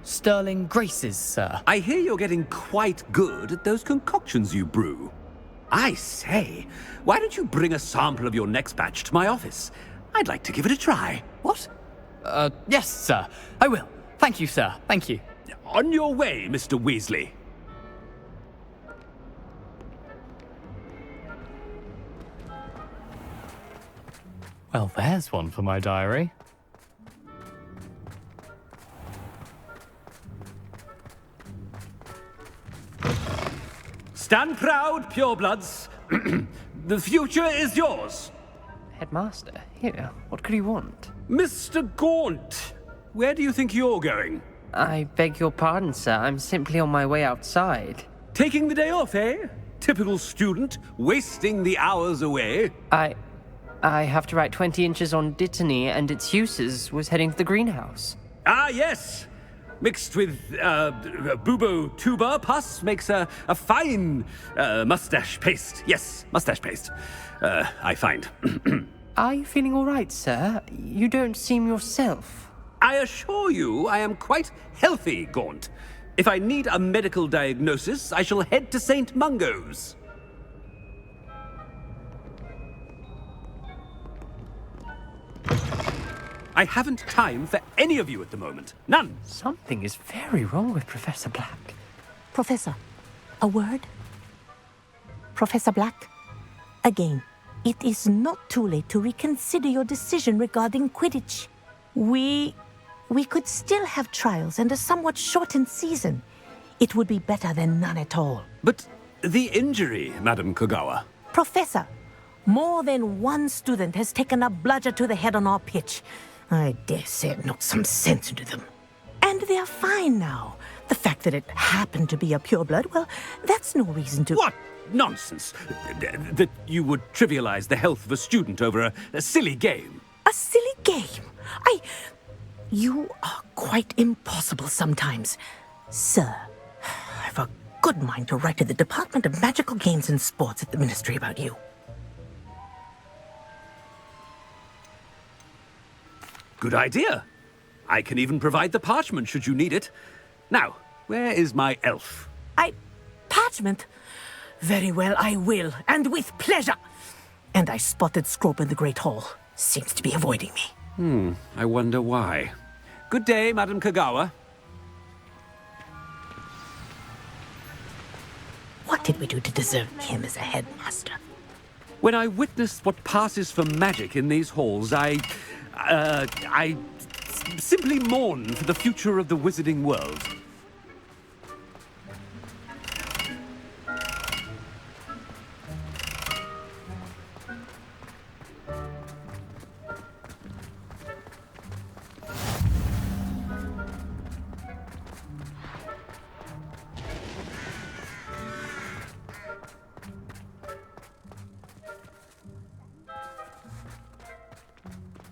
sterling graces, sir. I hear you're getting quite good at those concoctions you brew. I say, why don't you bring a sample of your next batch to my office? I'd like to give it a try. What? Yes, sir. I will. Thank you, sir. Thank you. On your way, Mr. Weasley. Well, there's one for my diary. Stand proud, purebloods. The future is yours. Headmaster, here, what could you want? Mr. Gaunt, where do you think you're going? I beg your pardon, sir. I'm simply on my way outside. Taking the day off, eh? Typical student, wasting the hours away. I have to write 20 inches on Dittany and its uses was heading to the greenhouse. Ah, yes. Mixed with, bubo tuber pus makes a fine, mustache paste. Yes, mustache paste. I find. Are you feeling all right, sir? You don't seem yourself. I assure you I am quite healthy, Gaunt. If I need a medical diagnosis, I shall head to St. Mungo's. I haven't time for any of you at the moment. None. Something is very wrong with Professor Black. Professor, a word? Professor Black, again, it is not too late to reconsider your decision regarding Quidditch. We could still have trials and a somewhat shortened season. It would be better than none at all. But the injury, Madam Kogawa. Professor, more than one student has taken a bludger to the head on our pitch. I dare say it knocked some sense into them. And they're fine now. The fact that it happened to be a pureblood, well, that's no reason to... What nonsense! That you would trivialize the health of a student over a silly game. A silly game? You are quite impossible sometimes. Sir, I've a good mind to write to the Department of Magical Games and Sports at the Ministry about you. Good idea. I can even provide the parchment should you need it. Now, where is my elf? Parchment? Very well, I will, and with pleasure. And I spotted Scrope in the Great Hall. Seems to be avoiding me. I wonder why. Good day, Madam Kogawa. What did we do to deserve him as a headmaster? When I witnessed what passes for magic in these halls, I simply mourn for the future of the wizarding world.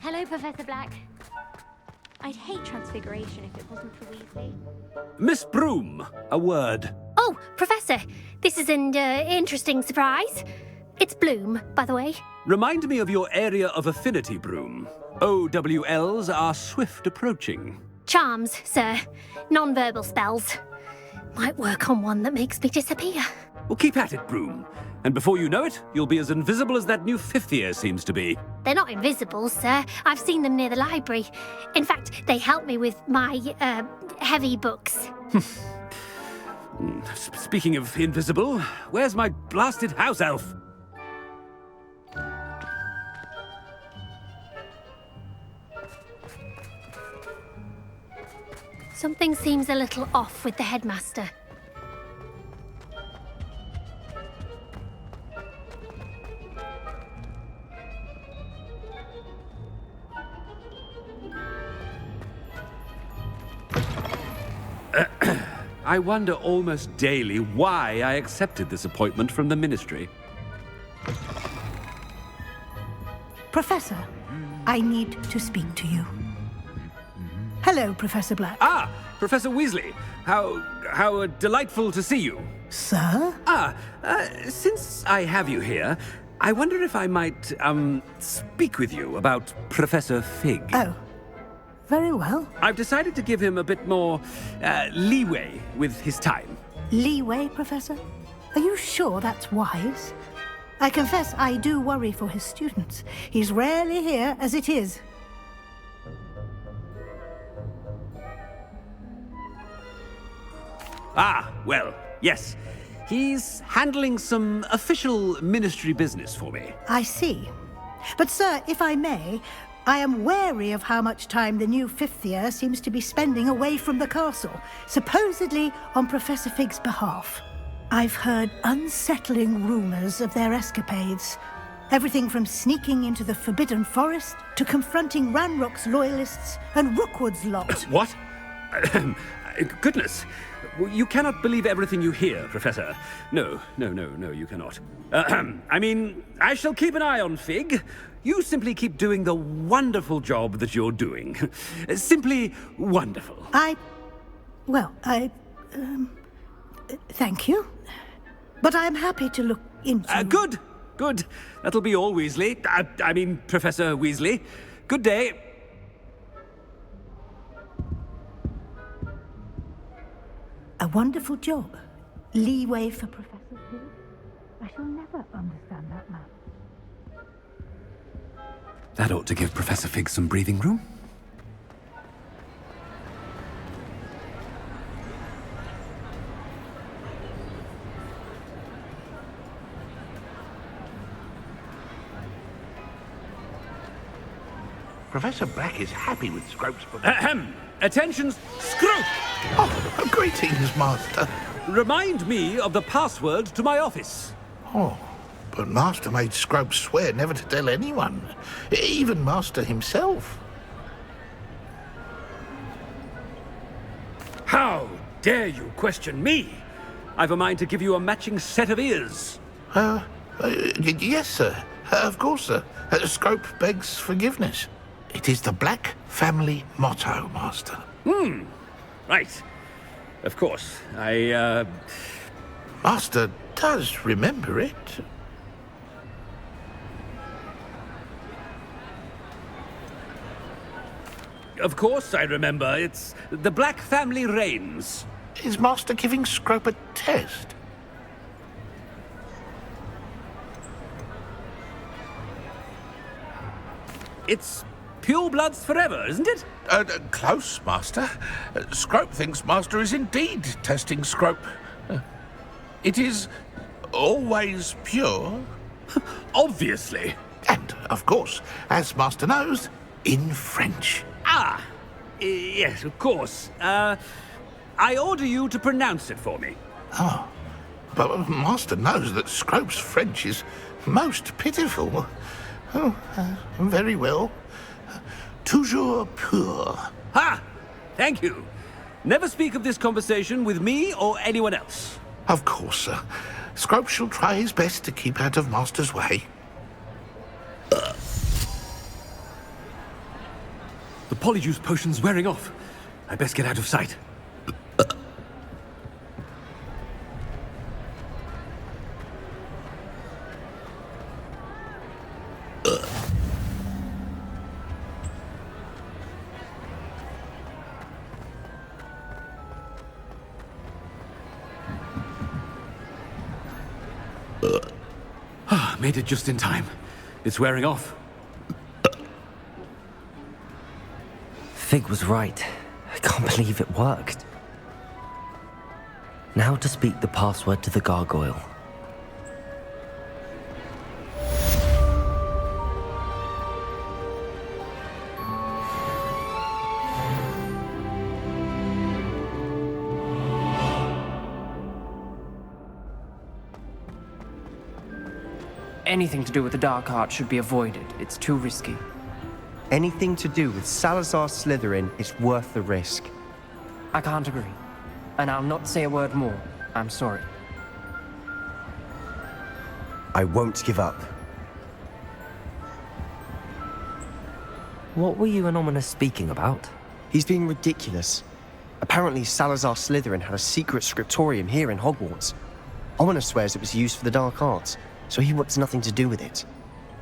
Hello, Professor Black. I'd hate transfiguration if it wasn't for Weasley. Miss Broom, a word. Oh, Professor, this is an interesting surprise. It's Bloom, by the way. Remind me of your area of affinity, Broom. OWLs are swift approaching. Charms, sir. Non-verbal spells. Might work on one that makes me disappear. Well, keep at it, Broom. And before you know it, you'll be as invisible as that new fifth year seems to be. They're not invisible, sir. I've seen them near the library. In fact, they help me with my, heavy books. Speaking of invisible, where's my blasted house elf? Something seems a little off with the headmaster. I wonder almost daily why I accepted this appointment from the Ministry. Professor, I need to speak to you. Hello, Professor Black. Ah, Professor Weasley. How delightful to see you. Sir? Since I have you here, I wonder if I might, speak with you about Professor Fig. Oh, very well. I've decided to give him a bit more, leeway with his time. Leeway, Professor? Are you sure that's wise? I confess I do worry for his students. He's rarely here as it is. Ah, well, yes. He's handling some official ministry business for me. I see. But, sir, if I may, I am wary of how much time the new fifth year seems to be spending away from the castle, supposedly on Professor Fig's behalf. I've heard unsettling rumors of their escapades. Everything from sneaking into the Forbidden Forest to confronting Ranrock's loyalists and Rookwood's lot. What? Goodness. You cannot believe everything you hear, Professor. No, you cannot. I mean, I shall keep an eye on Fig. You simply keep doing the wonderful job that you're doing. Simply wonderful. Thank you. But I'm happy to look into... Good. That'll be all, Weasley. I mean, Professor Weasley. Good day. A wonderful job. Leeway for Professor Fig. I shall never understand that man. That ought to give Professor Fig some breathing room. Professor Black is happy with Scrope's Ahem! Attention, Scrope! Oh, greetings, Master. Remind me of the password to my office. Oh, but Master made Scrope swear never to tell anyone, even Master himself. How dare you question me? I've a mind to give you a matching set of ears. Yes, sir. Of course, sir. Scrope begs forgiveness. It is the Black family motto, Master. Right. Of course. Master does remember it. Of course I remember. It's the Black family reigns. Is Master giving Scrope a test? It's pure bloods forever, isn't it? Close, Master. Scrope thinks Master is indeed testing Scrope. It is always pure. Obviously. And, of course, as Master knows, in French. Yes, of course. I order you to pronounce it for me. Oh, but Master knows that Scrope's French is most pitiful. Oh, very well. Toujours pur. Ha! Thank you. Never speak of this conversation with me or anyone else. Of course, sir. Scrope shall try his best to keep out of Master's way. The polyjuice potion's wearing off. I best get out of sight. Made it just in time. It's wearing off. Fig was right. I can't believe it worked. Now to speak the password to the gargoyle. Anything to do with the dark art should be avoided. It's too risky. Anything to do with Salazar Slytherin is worth the risk. I can't agree. And I'll not say a word more. I'm sorry. I won't give up. What were you and Ominous speaking about? He's being ridiculous. Apparently, Salazar Slytherin had a secret scriptorium here in Hogwarts. Ominous swears it was used for the dark arts, so he wants nothing to do with it.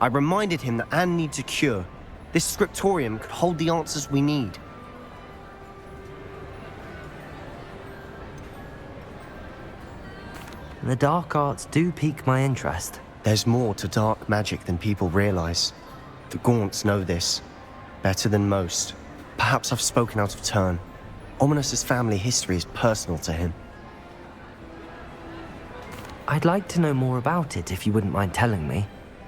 I reminded him that Anne needs a cure. This scriptorium could hold the answers we need. The dark arts do pique my interest. There's more to dark magic than people realize. The Gaunts know this. Better than most. Perhaps I've spoken out of turn. Ominous's family history is personal to him. I'd like to know more about it if you wouldn't mind telling me.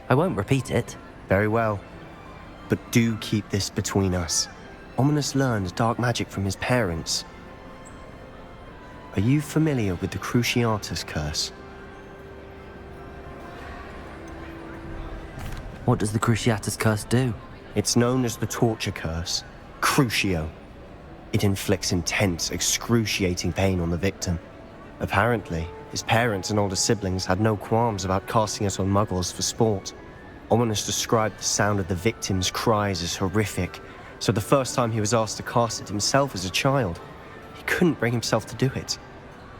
I won't repeat it. Very well. But do keep this between us. Ominous learned dark magic from his parents. Are you familiar with the Cruciatus curse? What does the Cruciatus curse do? It's known as the torture curse. Crucio. It inflicts intense, excruciating pain on the victim. Apparently, his parents and older siblings had no qualms about casting it on muggles for sport. Ominous described the sound of the victim's cries as horrific, so the first time he was asked to cast it himself as a child, he couldn't bring himself to do it.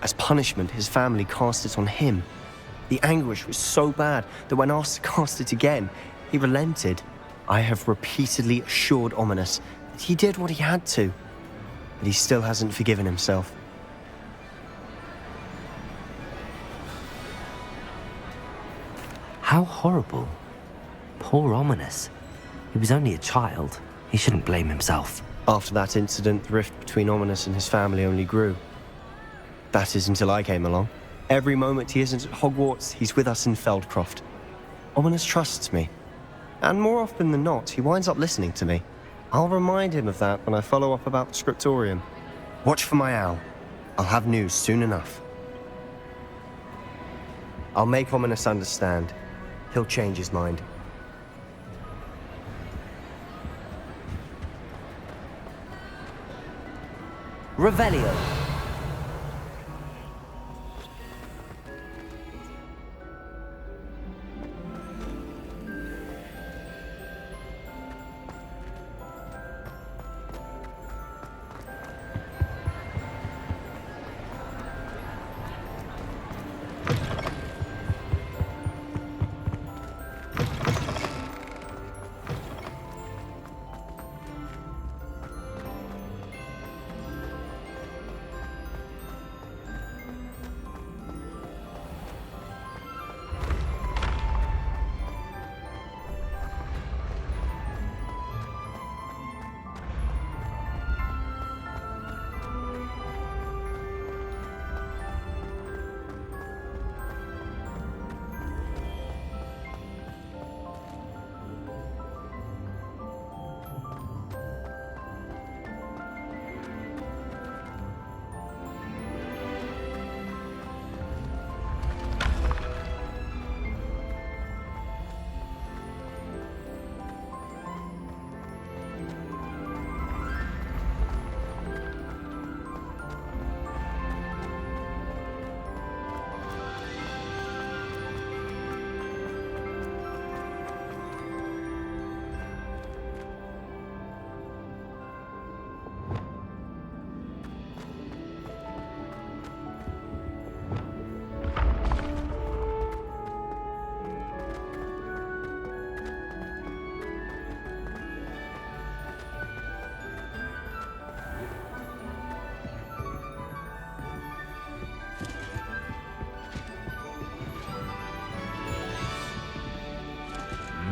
As punishment, his family cast it on him. The anguish was so bad that when asked to cast it again, he relented. I have repeatedly assured Ominous that he did what he had to, but he still hasn't forgiven himself. How horrible. Poor Ominous. He was only a child. He shouldn't blame himself. After that incident, the rift between Ominous and his family only grew. That is until I came along. Every moment he isn't at Hogwarts, he's with us in Feldcroft. Ominous trusts me. And more often than not, he winds up listening to me. I'll remind him of that when I follow up about the scriptorium. Watch for my owl. I'll have news soon enough. I'll make Ominous understand. He'll change his mind. Revelio.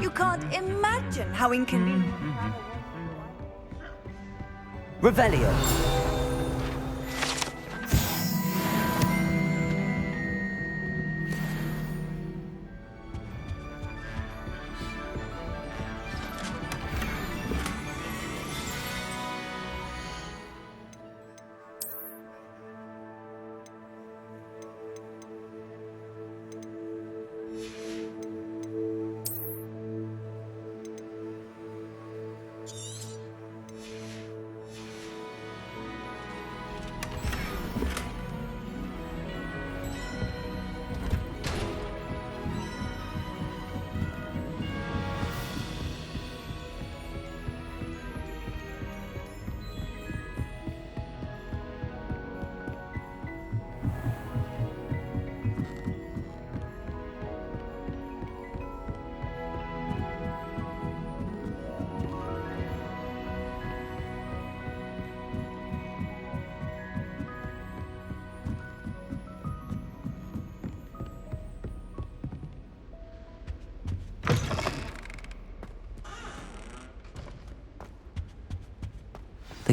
You can't imagine how inconvenient. Revelio.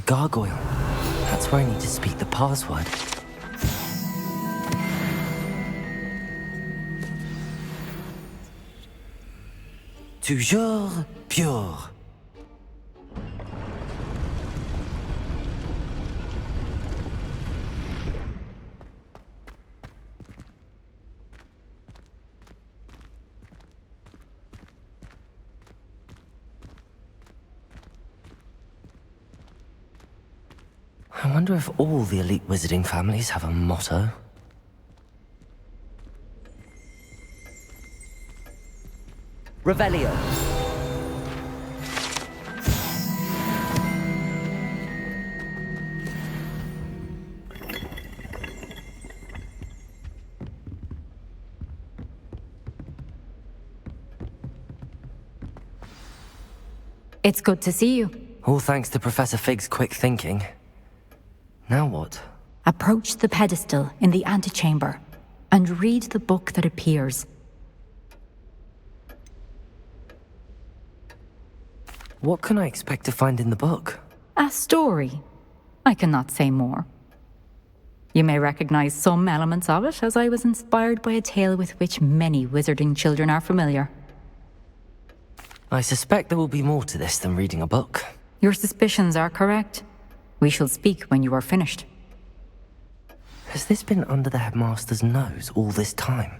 gargoyle. That's where I need to speak the password. Toujours pure. I wonder if all the elite wizarding families have a motto. Revelio. It's good to see you. All thanks to Professor Fig's quick thinking. Now what? Approach the pedestal in the antechamber and read the book that appears. What can I expect to find in the book? A story. I cannot say more. You may recognize some elements of it, as I was inspired by a tale with which many wizarding children are familiar. I suspect there will be more to this than reading a book. Your suspicions are correct. We shall speak when you are finished. Has this been under the headmaster's nose all this time?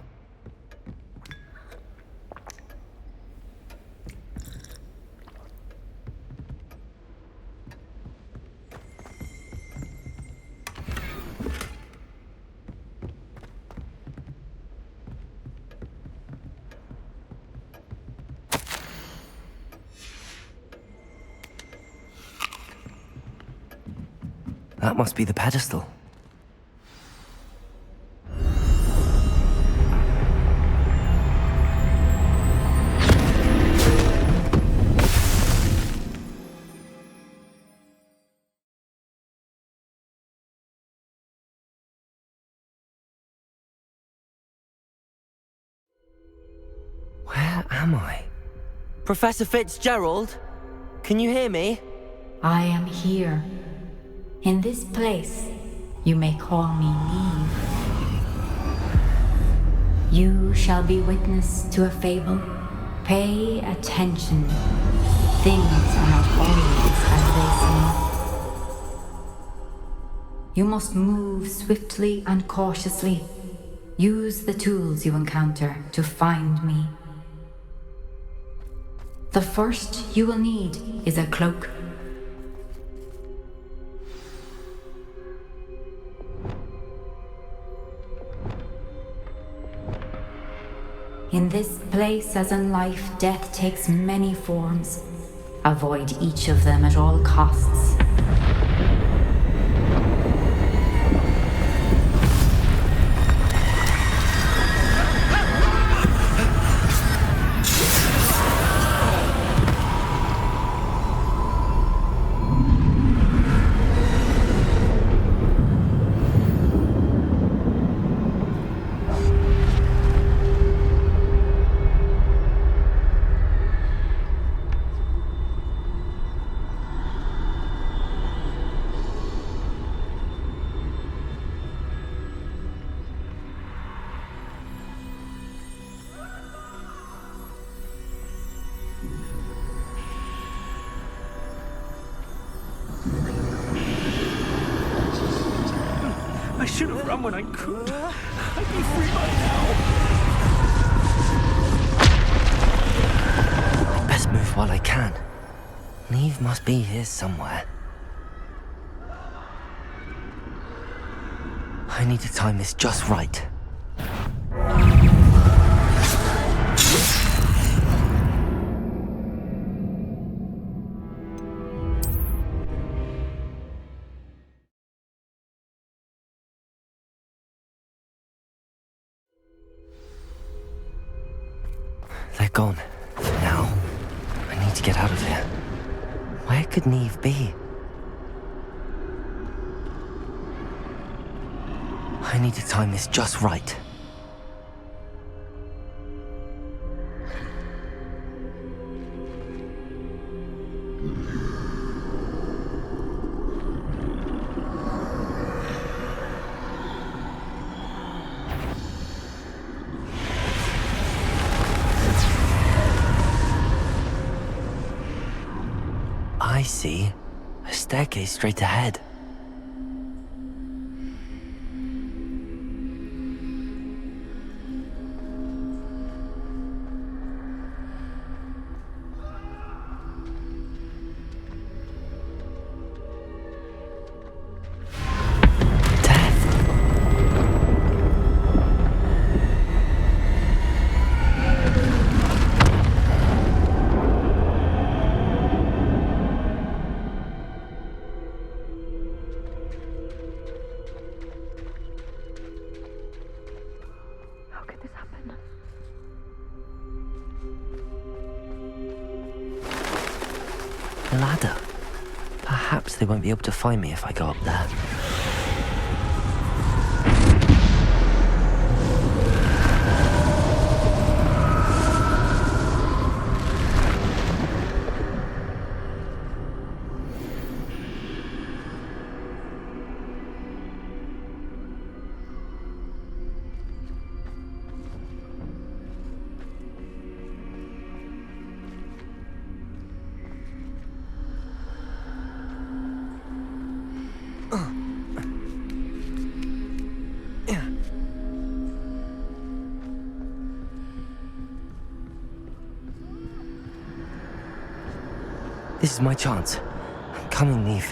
That must be the pedestal. Where am I? Professor Fitzgerald? Can you hear me? I am here. In this place, you may call me Neve. You shall be witness to a fable. Pay attention. Things are not always as they seem. You must move swiftly and cautiously. Use the tools you encounter to find me. The first you will need is a cloak. In this place, as in life, death takes many forms. Avoid each of them at all costs. I should have run when I could. I'd be free by now. Best move while I can. Neve must be here somewhere. I need to time this just right. They're gone. Now, I need to get out of here. Where could Neve be? I need to time this just right. I see. A staircase straight ahead. How could this happen? The ladder. Perhaps they won't be able to find me if I go up there. This is my chance. Come and leave.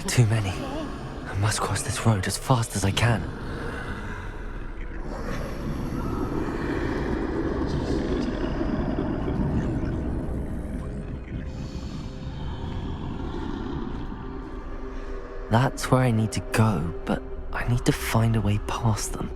Too many. I must cross this road as fast as I can. That's where I need to go, but I need to find a way past them.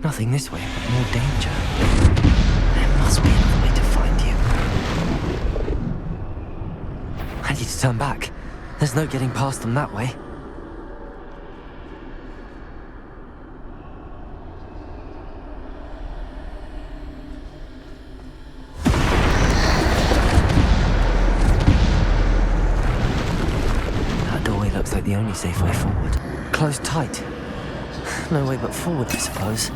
Nothing this way, but more danger. There must be another way to find you. I need to turn back. There's no getting past them that way. That doorway looks like the only safe way forward. Closed tight. No way but forward, I suppose.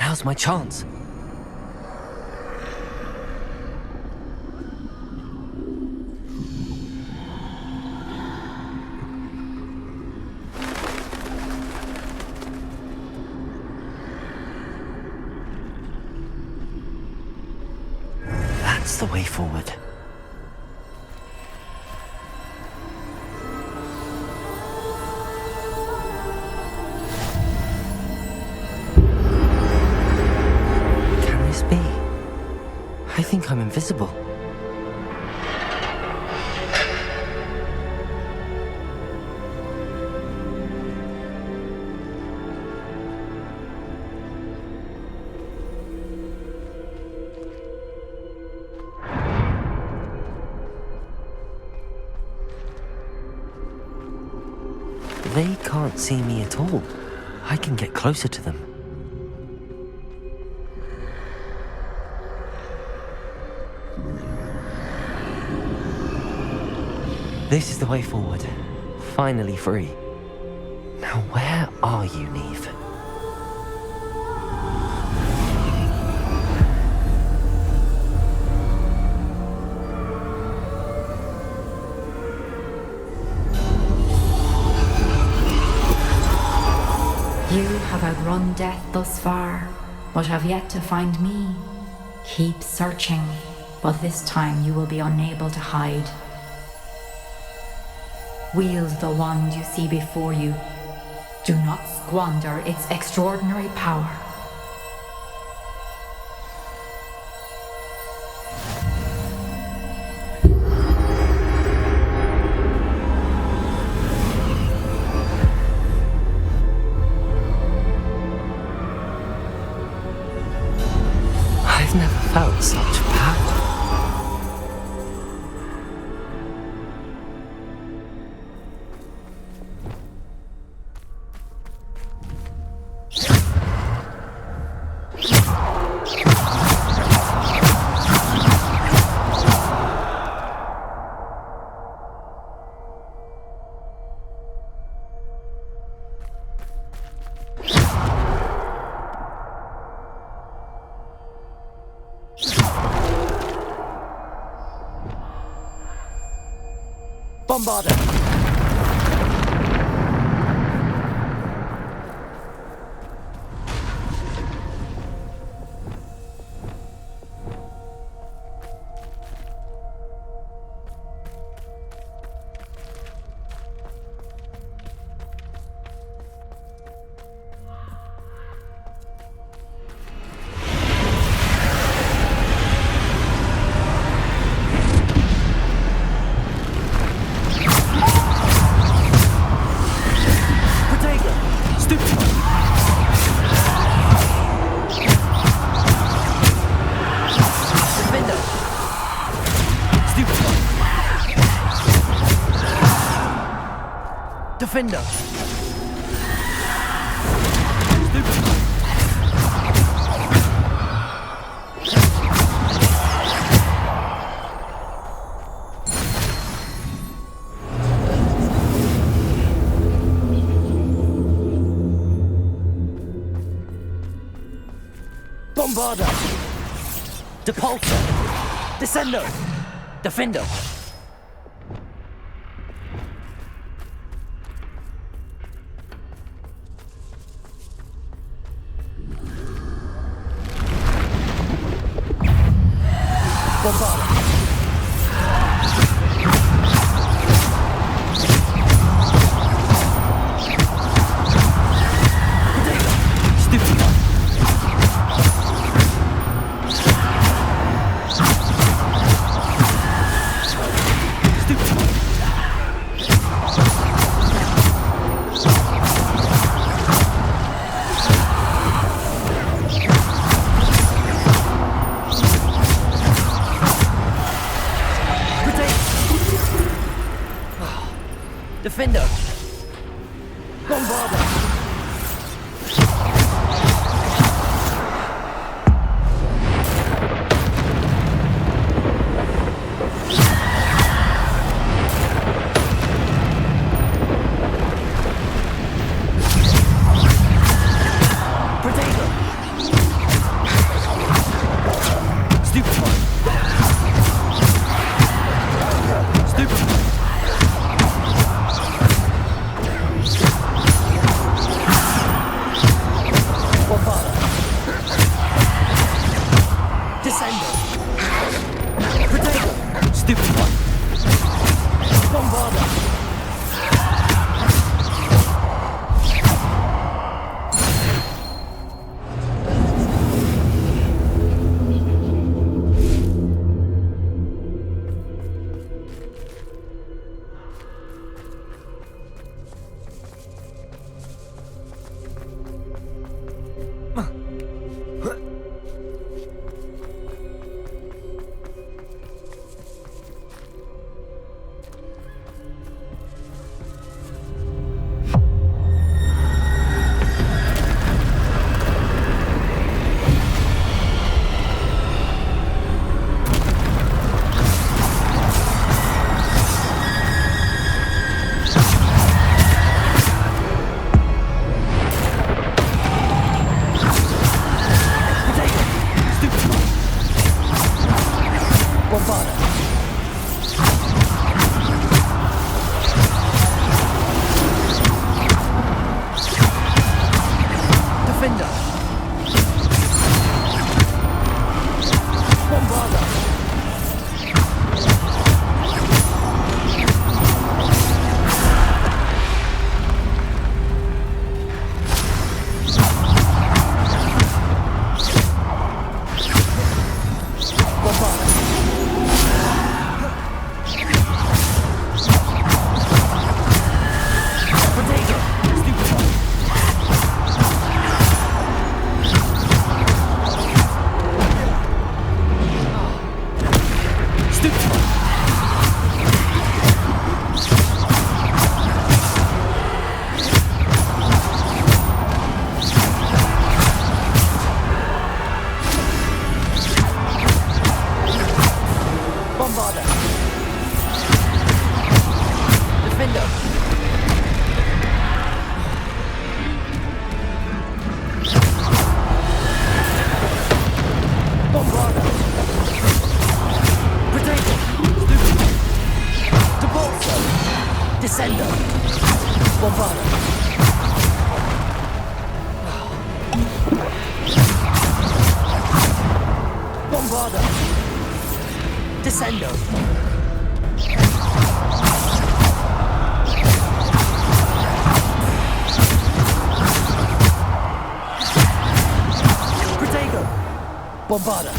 Now's my chance. That's the way forward. I think I'm invisible. They can't see me at all. I can get closer to them. This is the way forward. Finally free. Now where are you, Neve? have outrun death thus far, but have yet to find me. Keep searching, but this time you will be unable to hide. Wield the wand you see before you. Do not squander its extraordinary power. I've never felt such power. Bombarder! Defender! Bombarder! Depulsor! Descendo! Defender! Defender! Bombarder! Descendo. Bombarda. Bombarda. Descendo. Protego. Bombarda.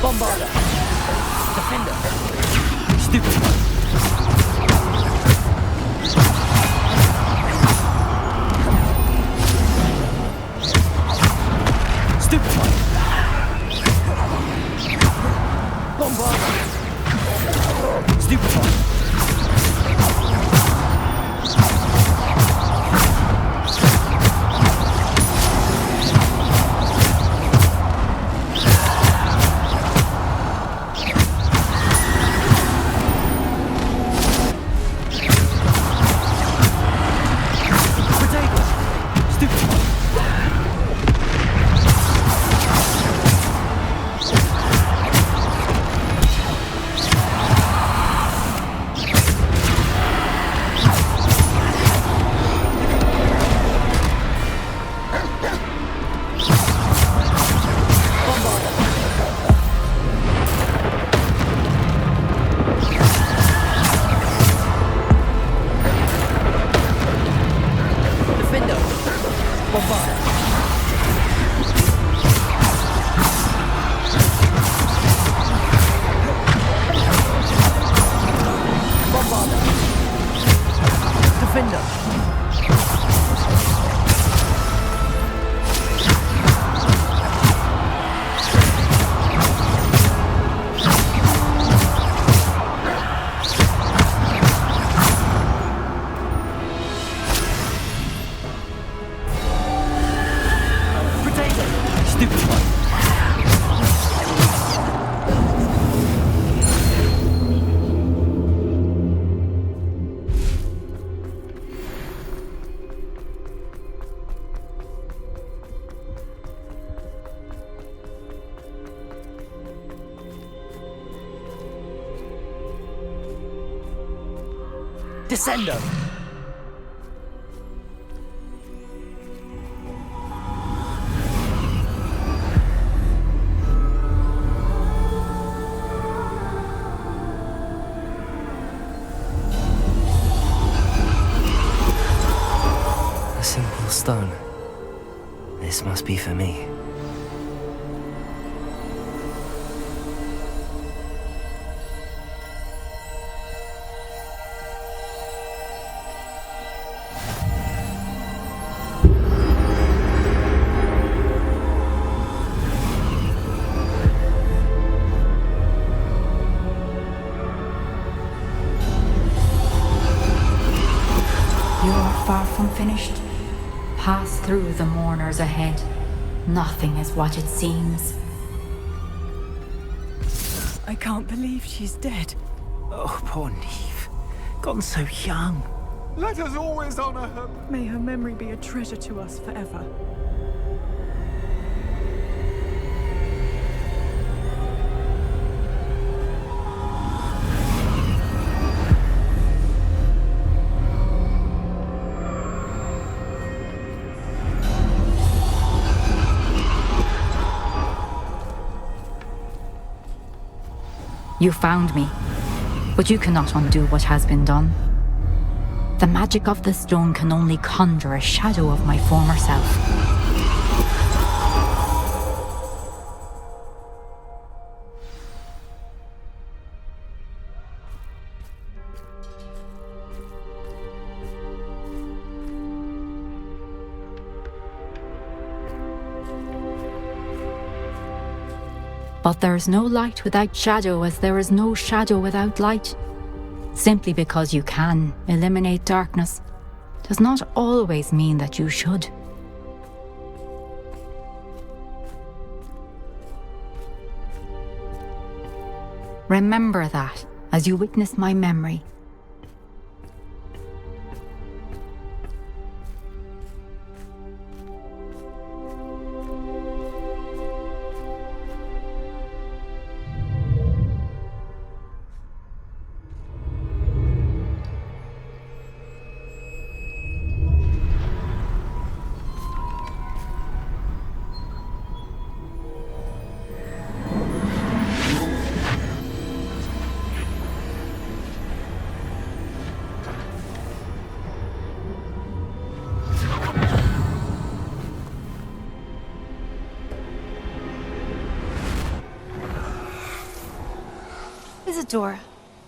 Bombarda. Defender. Stupefy. Stupefy. Bombarda. Stupefy. Descendo. A simple stone. This must be for me. Far from finished. Pass through the mourners ahead. Nothing is what it seems. I can't believe she's dead. Oh, poor Neve. Gone so young. Let us always honor her. May her memory be a treasure to us forever. You found me, but you cannot undo what has been done. The magic of the stone can only conjure a shadow of my former self. But there is no light without shadow, as there is no shadow without light. Simply because you can eliminate darkness does not always mean that you should. Remember that as you witness my memory. Isadora,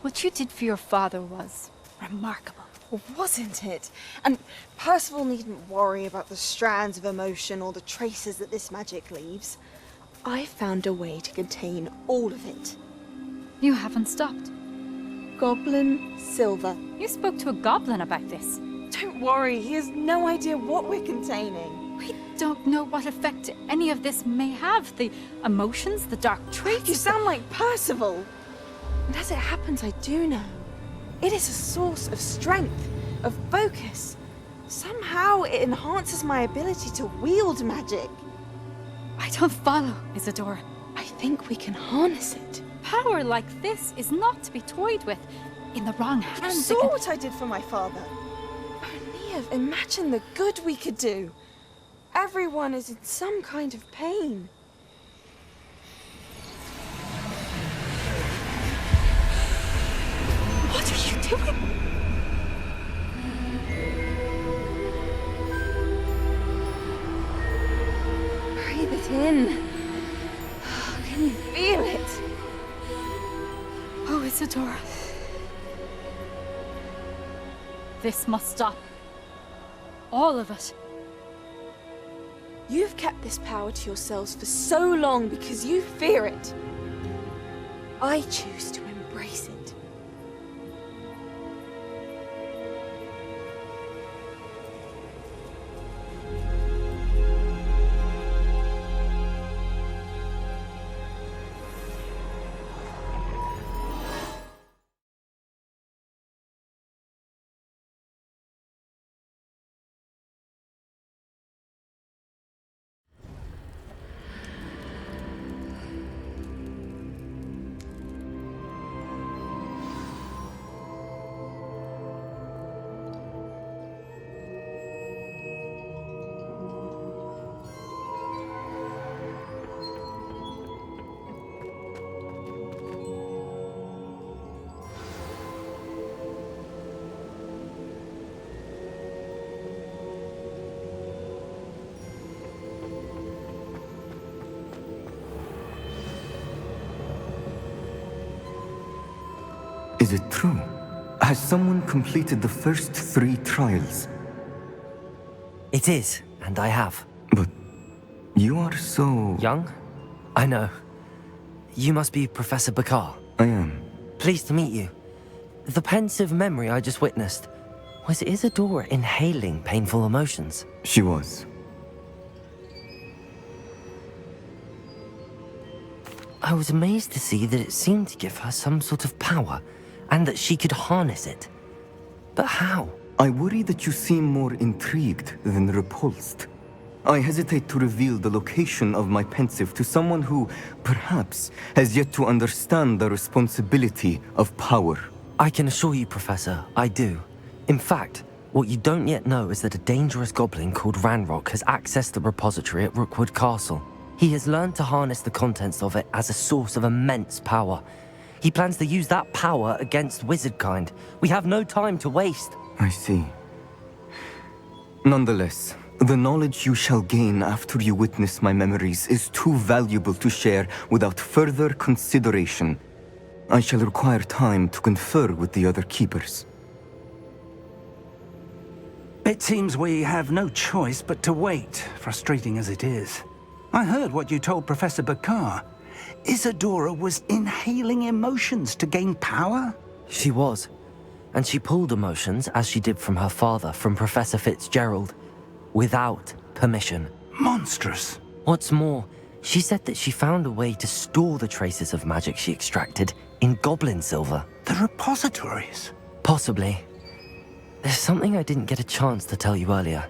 what you did for your father was remarkable. Well, wasn't it? And Percival needn't worry about the strands of emotion or the traces that this magic leaves. I found a way to contain all of it. You haven't stopped. Goblin silver. You spoke to a goblin about this. Don't worry, he has no idea what we're containing. We don't know what effect any of this may have. The emotions, the dark traits. You sound like Percival. And as it happens, I do know. It is a source of strength, of focus. Somehow it enhances my ability to wield magic. I don't follow, Isadora. I think we can harness it. Power like this is not to be toyed with. In the wrong You hands, saw what I did for my father. Neve, imagine the good we could do. Everyone is in some kind of pain. What are you doing? Breathe it in. Can you feel it? Oh, Isadora. This must stop. All of it. You've kept this power to yourselves for so long because you fear it. I choose to embrace it. Is it true? Has someone completed the first 3 trials? It is, and I have. But you are so... Young? I know. You must be Professor Bakar. I am. Pleased to meet you. The pensive memory I just witnessed, was Isadora inhaling painful emotions? She was. I was amazed to see that it seemed to give her some sort of power, and that she could harness it. But how? I worry that you seem more intrigued than repulsed. I hesitate to reveal the location of my pensive to someone who, perhaps, has yet to understand the responsibility of power. I can assure you, Professor, I do. In fact, what you don't yet know is that a dangerous goblin called Ranrock has accessed the repository at Rookwood Castle. He has learned to harness the contents of it as a source of immense power. He plans to use that power against wizardkind. We have no time to waste. I see. Nonetheless, the knowledge you shall gain after you witness my memories is too valuable to share without further consideration. I shall require time to confer with the other keepers. It seems we have no choice but to wait, frustrating as it is. I heard what you told Professor Bakar. Isadora was inhaling emotions to gain power? She was. And she pulled emotions, as she did from her father, from Professor Fitzgerald, without permission. Monstrous. What's more, She said that she found a way to store the traces of magic she extracted in goblin silver. The repositories? Possibly. There's something I didn't get a chance to tell you earlier.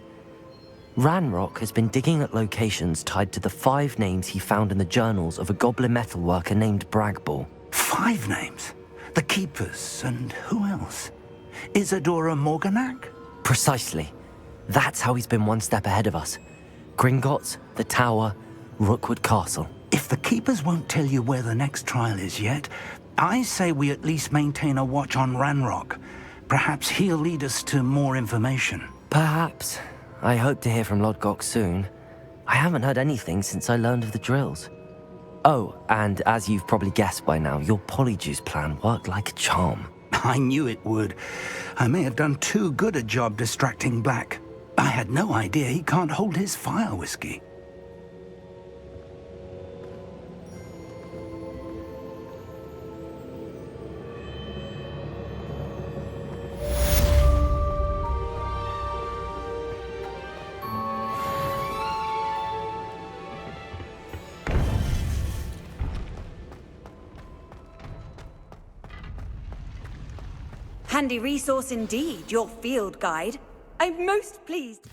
Ranrock has been digging at locations tied to the 5 names he found in the journals of a goblin metalworker named Bragball. 5 names? The Keepers, and who else? Isadora Morganac? Precisely. That's how he's been one step ahead of us. Gringotts, the Tower, Rookwood Castle. If the Keepers won't tell you where the next trial is yet, I say we at least maintain a watch on Ranrock. Perhaps he'll lead us to more information. Perhaps. I hope to hear from Lodgok soon. I haven't heard anything since I learned of the drills. Oh, and as you've probably guessed by now, your Polyjuice plan worked like a charm. I knew it would. I may have done too good a job distracting Black. I had no idea he can't hold his fire whiskey. Handy resource indeed, your field guide. I'm most pleased.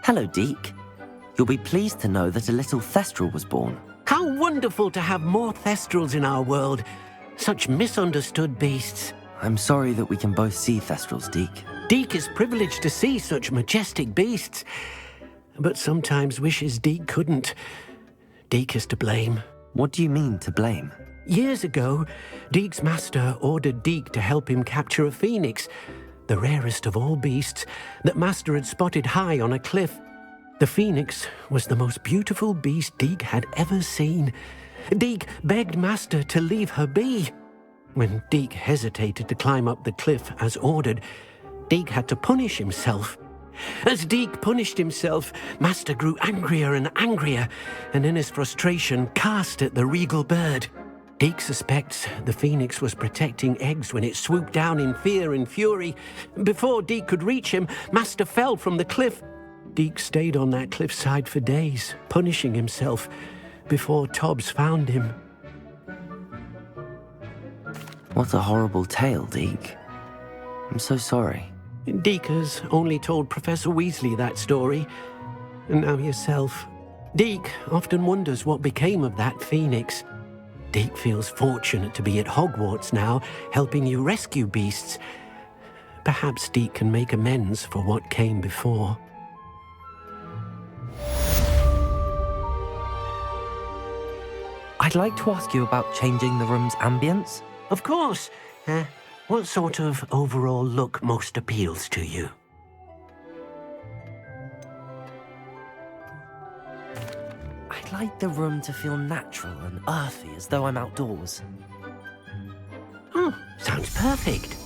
Hello, Deke. You'll be pleased to know that a little Thestral was born. How wonderful to have more Thestrals in our world. Such misunderstood beasts. I'm sorry that we can both see Thestrals, Deke. Deke is privileged to see such majestic beasts, but sometimes wishes Deke couldn't. Deke is to blame. What do you mean, to blame? Years ago, Deke's master ordered Deke to help him capture a phoenix, the rarest of all beasts, that master had spotted high on a cliff. The phoenix was the most beautiful beast Deke had ever seen. Deke begged master to leave her be. When Deke hesitated to climb up the cliff as ordered, Deke had to punish himself. As Deke punished himself, master grew angrier and angrier, and in his frustration cast at the regal bird. Deke suspects the phoenix was protecting eggs when it swooped down in fear and fury. Before Deke could reach him, master fell from the cliff. Deke stayed on that cliffside for days, punishing himself, before Tobbs found him. What a horrible tale, Deke. I'm so sorry. Deke has only told Professor Weasley that story, and now yourself. Deke often wonders what became of that phoenix. Deke feels fortunate to be at Hogwarts now, helping you rescue beasts. Perhaps Deke can make amends for what came before. I'd like to ask you about changing the room's ambience. Of course. What sort of overall look most appeals to you? I'd like the room to feel natural and earthy, as though I'm outdoors. Oh, sounds perfect.